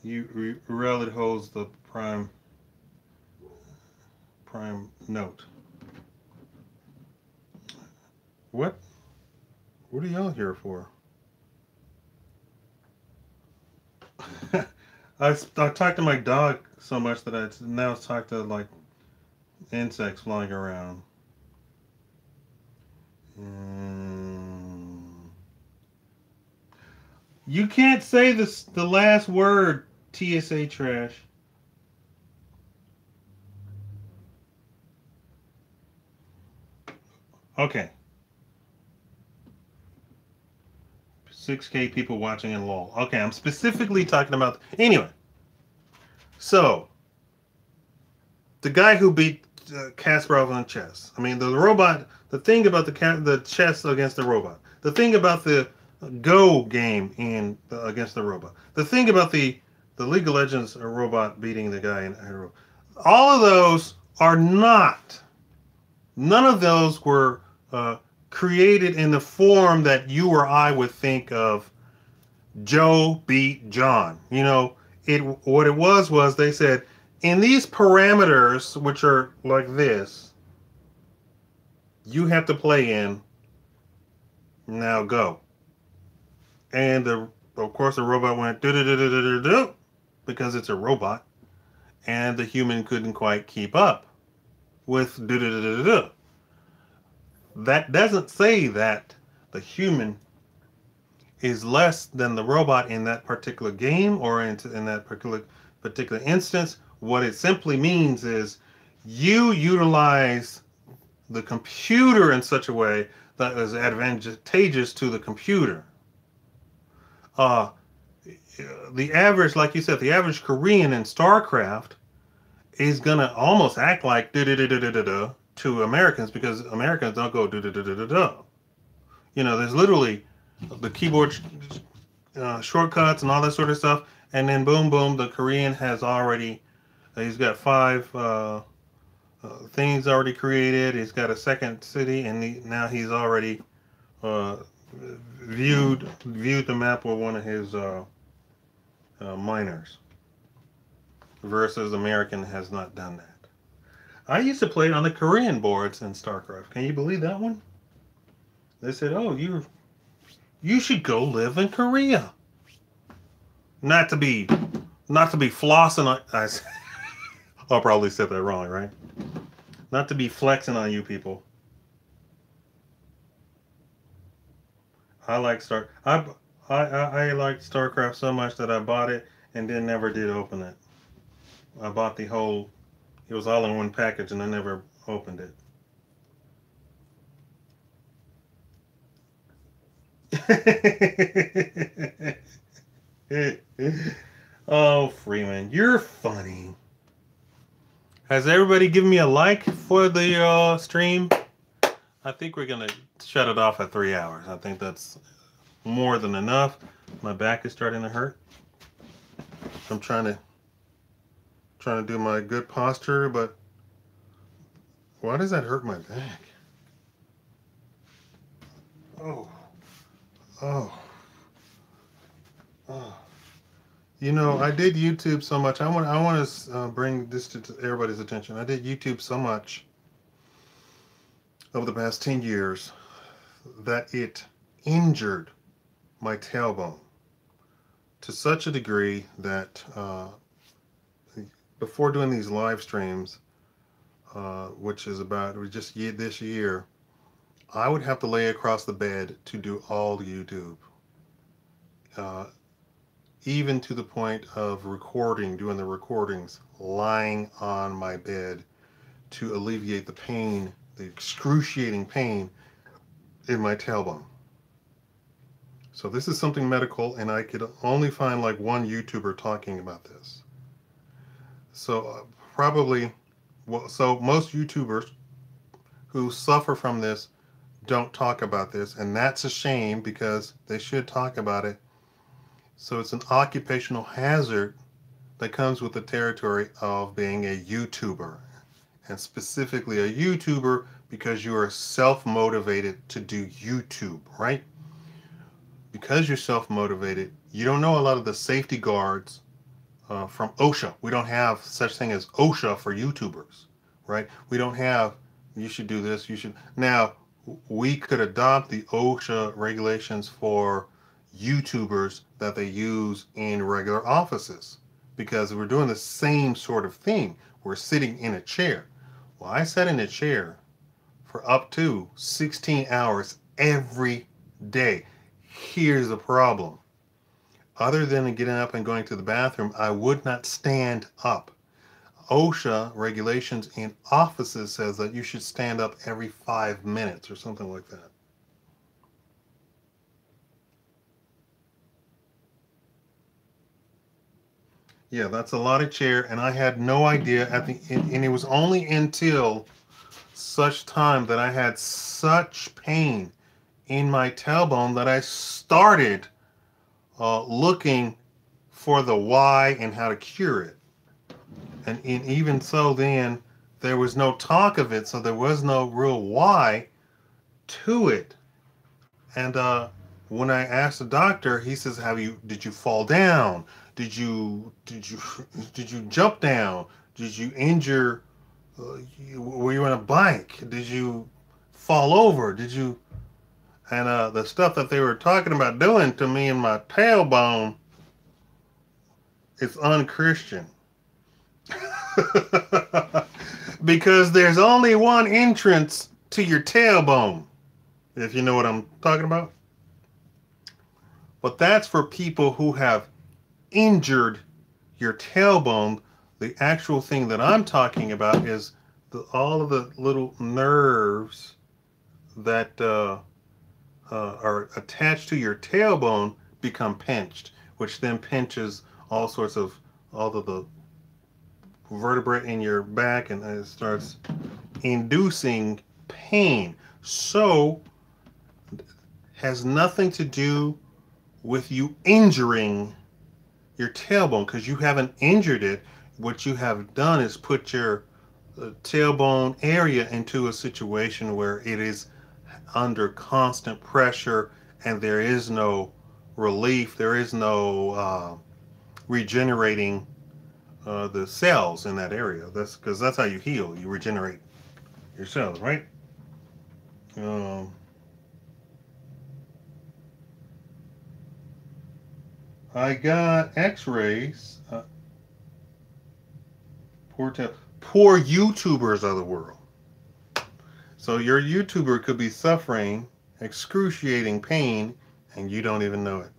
Rel, it holds the prime note. What? What are y'all here for? I talked to my dog so much that I now talk to like insects flying around. Mm. You can't say the last word. TSA trash. Okay. 6K people watching in LOL. Okay, I'm specifically talking about. Anyway, so the guy who beat Kasparov on chess. I mean, the robot. The thing about the chess against the robot. The thing about the Go game against the robot. The thing about the League of Legends robot beating the guy in Hero. All of those are not. None of those were created in the form that you or I would think of. Joe beat John. What it was they said in these parameters, which are like this, you have to play in. Now go. And of course the robot went do do do do do do because it's a robot, and the human couldn't quite keep up with do do do do do. That doesn't say that the human is less than the robot in that particular game or in that particular instance. What it simply means is you utilize the computer in such a way that is advantageous to the computer. Uh, the average, like you said, the average Korean in StarCraft is gonna almost act like da da da da da da to Americans because Americans don't go da da da da da da. There's literally the keyboard shortcuts and all that sort of stuff, and then boom, boom, the Korean has already. He's got 5 things already created. He's got a second city, and now he's already uh, viewed the map with one of his miners. Versus American has not done that. I used to play it on the Korean boards in StarCraft. Can you believe that one? They said, "Oh, you should go live in Korea." Not to be flossing on. I'll probably said that wrong, right? Not to be flexing on you people. I like I liked StarCraft so much that I bought it and then never did open it. I bought the whole It was all in one package, and I never opened it. Oh, Freeman, you're funny. Has everybody given me a like for the stream? I think we're gonna shut it off at 3 hours. I think that's more than enough. My back is starting to hurt. I'm trying to do my good posture, but why does that hurt my back? Oh, oh, oh. You know, I did YouTube so much. I want to bring this to everybody's attention. I did YouTube so much over the past 10 years that it injured my tailbone to such a degree that before doing these live streams, which is about just this year, I would have to lay across the bed to do all the YouTube. Uh, Even to the point of doing the recordings, lying on my bed to alleviate the pain, the excruciating pain in my tailbone. So this is something medical, and I could only find like one YouTuber talking about this. So so most YouTubers who suffer from this don't talk about this, and that's a shame because they should talk about it. So it's an occupational hazard that comes with the territory of being a YouTuber, and specifically a YouTuber because you are self-motivated to do YouTube, right? Because you're self-motivated, you don't know a lot of the safety guards from OSHA. We don't have such thing as OSHA for YouTubers, right? We don't have, you should do this, you should. Now, we could adopt the OSHA regulations for YouTubers that they use in regular offices because we're doing the same sort of thing. We're sitting in a chair. Well, I sat in a chair for up to 16 hours every day. Here's the problem. Other than getting up and going to the bathroom, I would not stand up. OSHA regulations in offices says that you should stand up every 5 minutes or something like that. Yeah, that's a lot of chair, and I had no idea and it was only until such time that I had such pain in my tailbone that I started looking for the why and how to cure it. And even so, then there was no talk of it, so there was no real why to it. And when I asked the doctor, he says, Did you fall down? Did you did you jump down? Did you injure? Were you on a bike? Did you fall over? Did you? And the stuff that they were talking about doing to me in my tailbone, it's unchristian. Because there's only one entrance to your tailbone, if you know what I'm talking about. But that's for people who have injured your tailbone. The actual thing that I'm talking about is all of the little nerves that are attached to your tailbone become pinched, which then pinches all of the vertebrae in your back, and it starts inducing pain. So has nothing to do with you injuring your tailbone because you haven't injured it. What you have done is put your tailbone area into a situation where it is under constant pressure and there is no relief, there is no regenerating the cells in that area. That's because that's how you heal. You regenerate your cells, right? Um, I got X-rays. Poor YouTubers of the world. So your YouTuber could be suffering excruciating pain, and you don't even know it.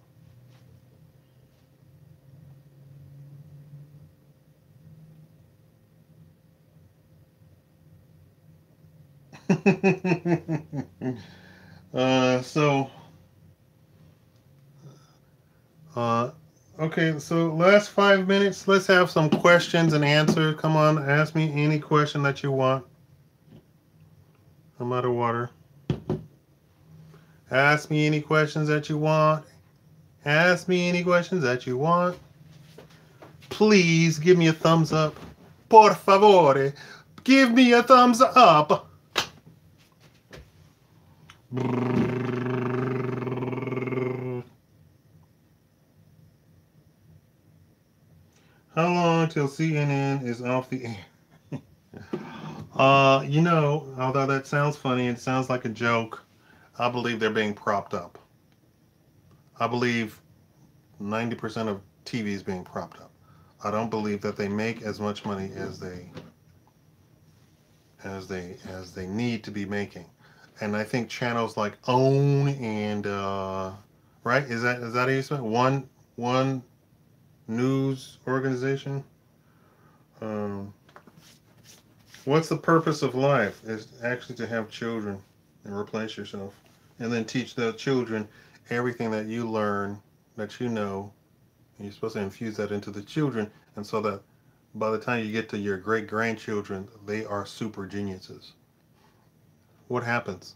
So, uh, okay, so last 5 minutes, let's have some questions and answers. Come on, ask me any question that you want. I'm out of water. Ask me any questions that you want. Ask me any questions that you want. Please give me a thumbs up. Por favore, give me a thumbs up. How long till CNN is off the air? Although that sounds funny, it sounds like a joke. I believe they're being propped up. I believe 90% of TV is being propped up. I don't believe that they make as much money as they need to be making. And I think channels like OWN and right, is that how you say it? One news organization. Um, what's the purpose of life? Is actually to have children and replace yourself, and then teach the children everything that you learn, that you know. And you're supposed to infuse that into the children, and so that by the time you get to your great grandchildren, they are super geniuses. What happens?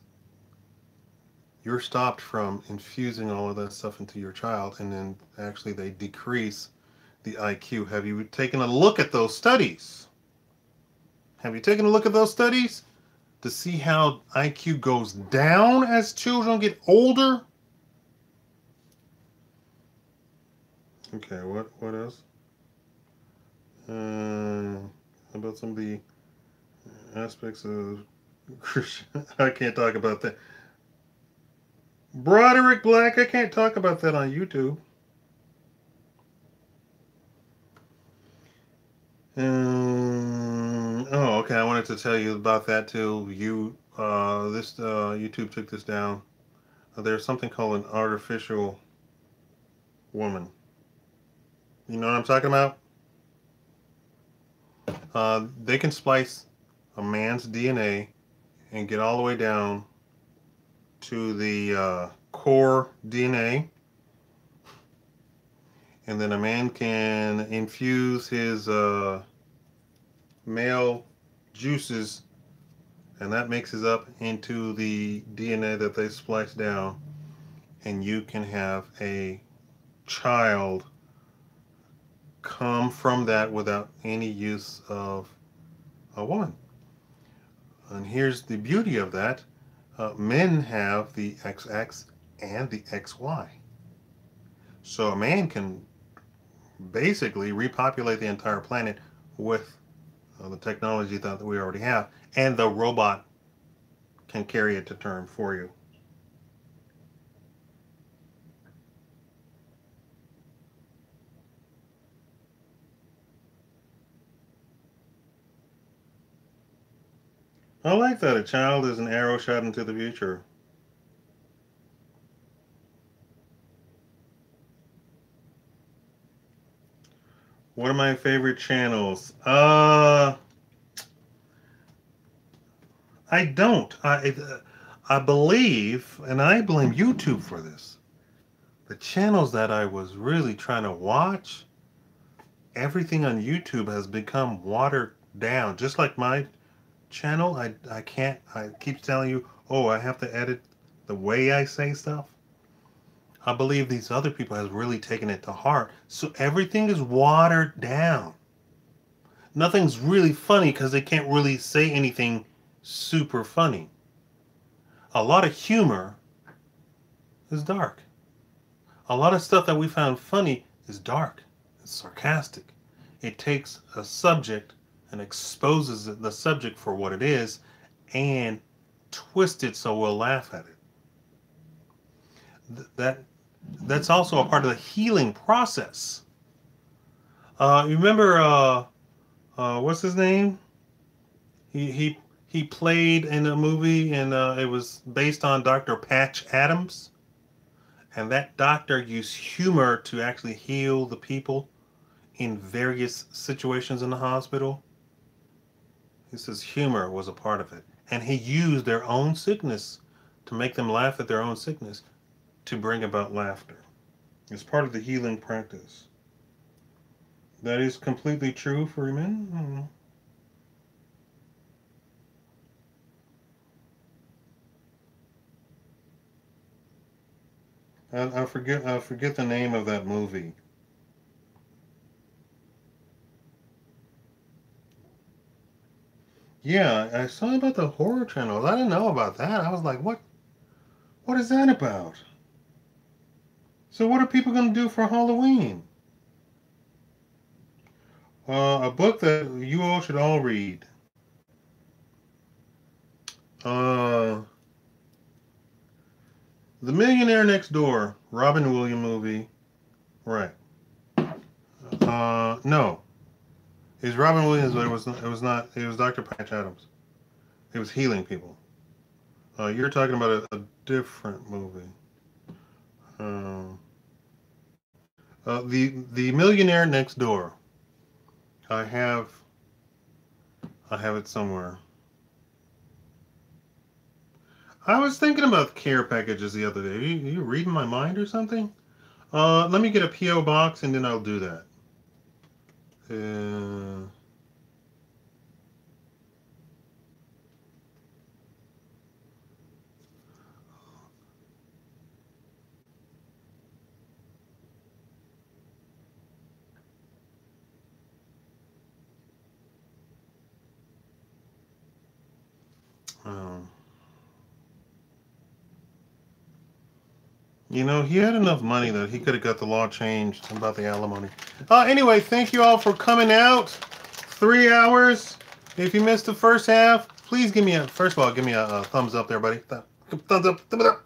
You're stopped from infusing all of that stuff into your child, and then actually they decrease the IQ. Have you taken a look at those studies? Have you taken a look at those studies to see how IQ goes down as children get older? Okay, what else? About some of the aspects of Christian. I can't talk about that. Broderick Black, I can't talk about that on YouTube. Okay. I wanted to tell you about that too. YouTube took this down. There's something called an artificial woman. You know what I'm talking about? They can splice a man's DNA and get all the way down to the core DNA, and then a man can infuse his male juices, and that mixes up into the DNA that they splice down, and you can have a child come from that without any use of a woman. And here's the beauty of that. Men have the XX and the XY. So a man can basically repopulate the entire planet with the technology that we already have, and the robot can carry it to term for you. I like that. A child is an arrow shot into the future. What are my favorite channels? I don't. I believe, and I blame YouTube for this. The channels that I was really trying to watch, everything on YouTube has become watered down. Just like my channel, I can't. I keep telling you, oh, I have to edit the way I say stuff. I believe these other people have really taken it to heart. So everything is watered down. Nothing's really funny because they can't really say anything super funny. A lot of humor is dark. A lot of stuff that we found funny is dark. It's sarcastic. It takes a subject and exposes the subject for what it is and twists it so we'll laugh at it. That's also a part of the healing process. You remember what's his name? He played in a movie, and it was based on Dr. Patch Adams, and that doctor used humor to actually heal the people in various situations in the hospital. He says humor was a part of it, And he used their own sickness to make them laugh at their own sickness to bring about laughter. It's part of the healing practice. That is completely true for men. I forget the name of that movie. Yeah, I saw about the horror channels. I didn't know about that. I was like, what is that about? So what are people going to do for Halloween? A book that you all should all read. Uh, The Millionaire Next Door, Robin Williams movie. Right. No. It was Robin Williams, but it was not. It was Dr. Patch Adams. It was healing people. You're talking about a different movie. Um, the Millionaire Next Door. I have I have it somewhere. I was thinking about care packages the other day. You reading my mind or something? Let me get a PO box and then I'll do that. Uh, um, he had enough money that he could have got the law changed about the alimony. Anyway, thank you all for coming out. 3 hours. If you missed the first half, please first of all, give me a thumbs up there, buddy. Thumbs up. Thumbs up.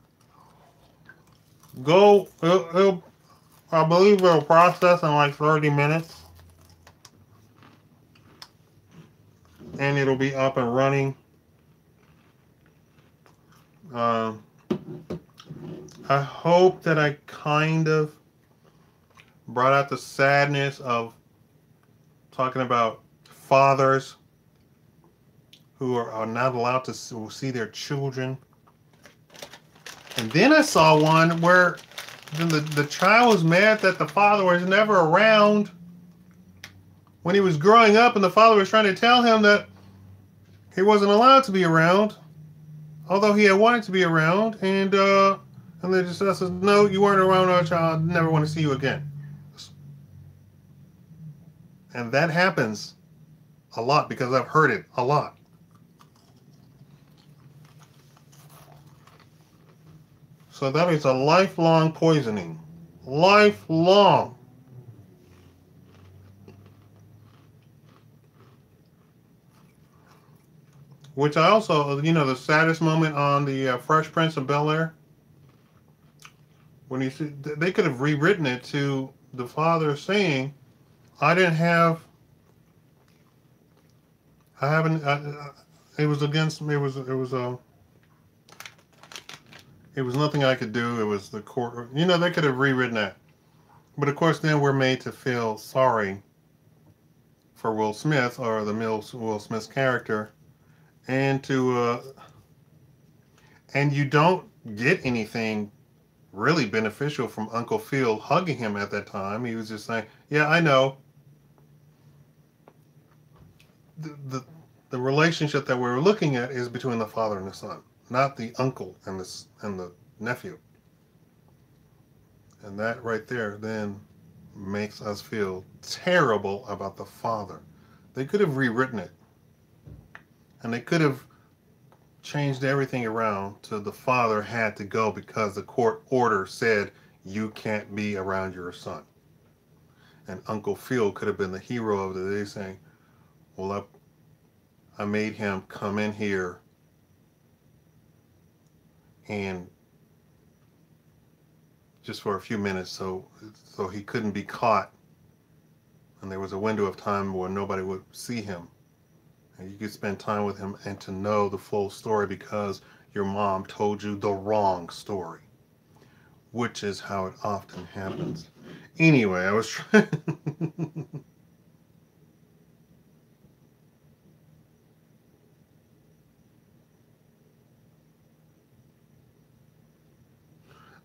Go. I believe it'll process in like 30 minutes. And it'll be up and running. Uh, I hope that I kind of brought out the sadness of talking about fathers who are not allowed to see their children. And then I saw one where the child was mad that the father was never around when he was growing up, and the father was trying to tell him that he wasn't allowed to be around, although he had wanted to be around, and they just says, no, you weren't around our child, never want to see you again. And that happens a lot because I've heard it a lot. So that is a lifelong poisoning. Lifelong. Which I also, the saddest moment on the Fresh Prince of Bel-Air, when they could have rewritten it to the father saying, I didn't have, I haven't, it was against me, it was nothing I could do, it was the court, they could have rewritten that. But of course then we're made to feel sorry for Will Smith, or the Will Smith's character, and and you don't get anything really beneficial from Uncle Phil hugging him at that time. He was just saying, yeah, I know. The relationship that we're looking at is between the father and the son, not the uncle and the nephew. And that right there then makes us feel terrible about the father. They could have rewritten it, and they could have changed everything around to the father had to go because the court order said you can't be around your son. And Uncle Phil could have been the hero of the day, saying, well, I made him come in here and just for a few minutes so he couldn't be caught, and there was a window of time where nobody would see him, and you could spend time with him and to know the full story because your mom told you the wrong story, which is how it often happens. Anyway, I was trying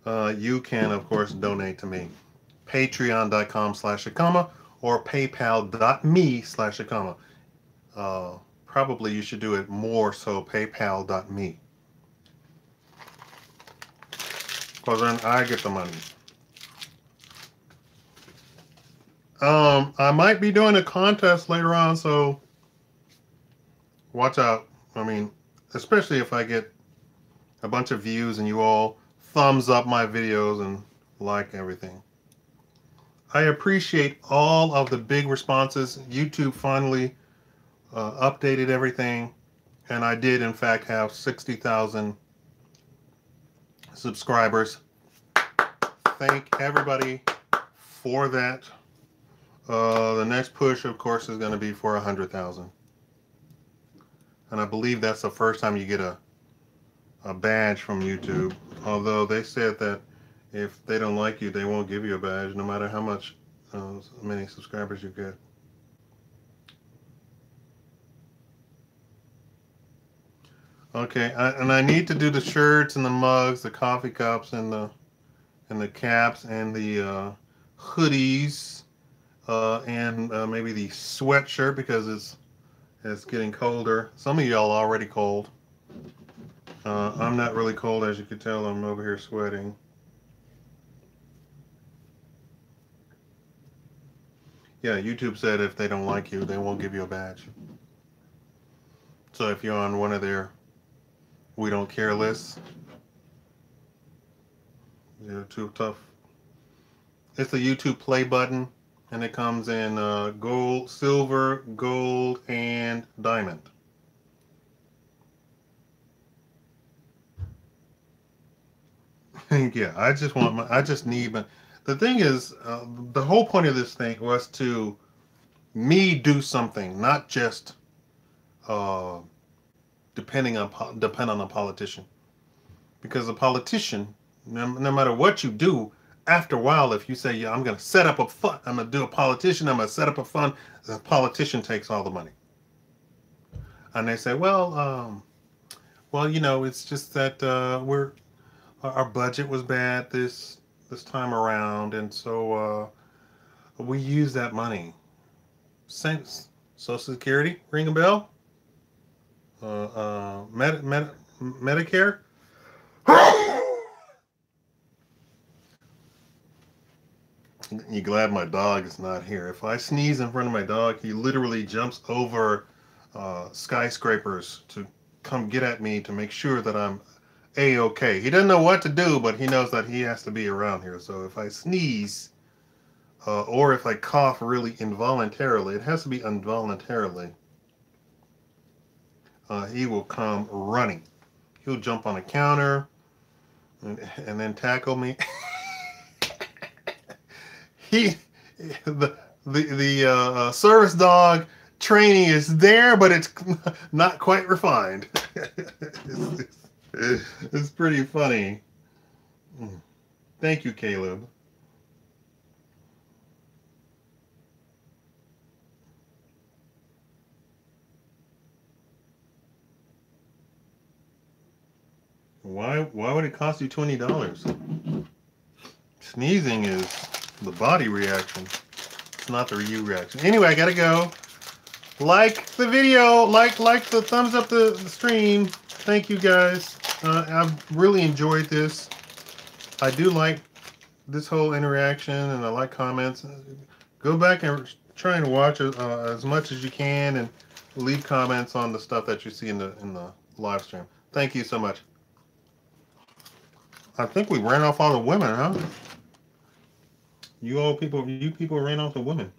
you can, of course, donate to me. Patreon.com/Shakaama or PayPal.me/Shakaama. Probably you should do it more so PayPal.me. Because then I get the money. I might be doing a contest later on, so watch out. I mean, especially if I get a bunch of views and you all thumbs up my videos and like everything. I appreciate all of the big responses. YouTube finally updated everything, and I did in fact have 60,000 subscribers. Thank everybody for that. The next push, of course, is going to be for 100,000. And I believe that's the first time you get a badge from YouTube. Although they said that if they don't like you, they won't give you a badge, no matter how many subscribers you get. Okay, and I need to do the shirts and the mugs, the coffee cups, and the caps, and the hoodies, and maybe the sweatshirt, because it's getting colder. Some of y'all already cold. I'm not really cold, as you can tell. I'm over here sweating. Yeah, YouTube said if they don't like you, they won't give you a badge. So if you're on one of their "we don't care" lists, you're too tough. It's the YouTube play button, and it comes in gold, silver, gold, and diamond. Yeah, I just need my. The thing is, the whole point of this thing was to me do something, not just depend on a politician. Because a politician, no matter what you do, after a while, if you say, "Yeah, I'm going to set up a fund, I'm going to do a politician, I'm going to set up a fund," the politician takes all the money. And they say, "Well, it's just that our budget was bad this time around, and so we use that money." Since Social Security, ring a bell? Medicare? You glad my dog is not here. If I sneeze in front of my dog, he literally jumps over skyscrapers to come get at me to make sure that I'm A-okay. He doesn't know what to do, but he knows that he has to be around here. So if I sneeze, or if I cough really involuntarily, it has to be involuntarily, he will come running. He'll jump on a counter and then tackle me. The service dog training is there, but it's not quite refined. It's pretty funny. Thank you, Caleb. Why would it cost you $20? Sneezing is the body reaction. It's not the you reaction. Anyway, I gotta go. Like the video, like the thumbs up the stream. Thank you guys. I've really enjoyed this. I do like this whole interaction, and I like comments. Go back and try and watch as much as you can, and leave comments on the stuff that you see in the live stream. Thank you so much. I think we ran off all the women, huh? You people ran off the women.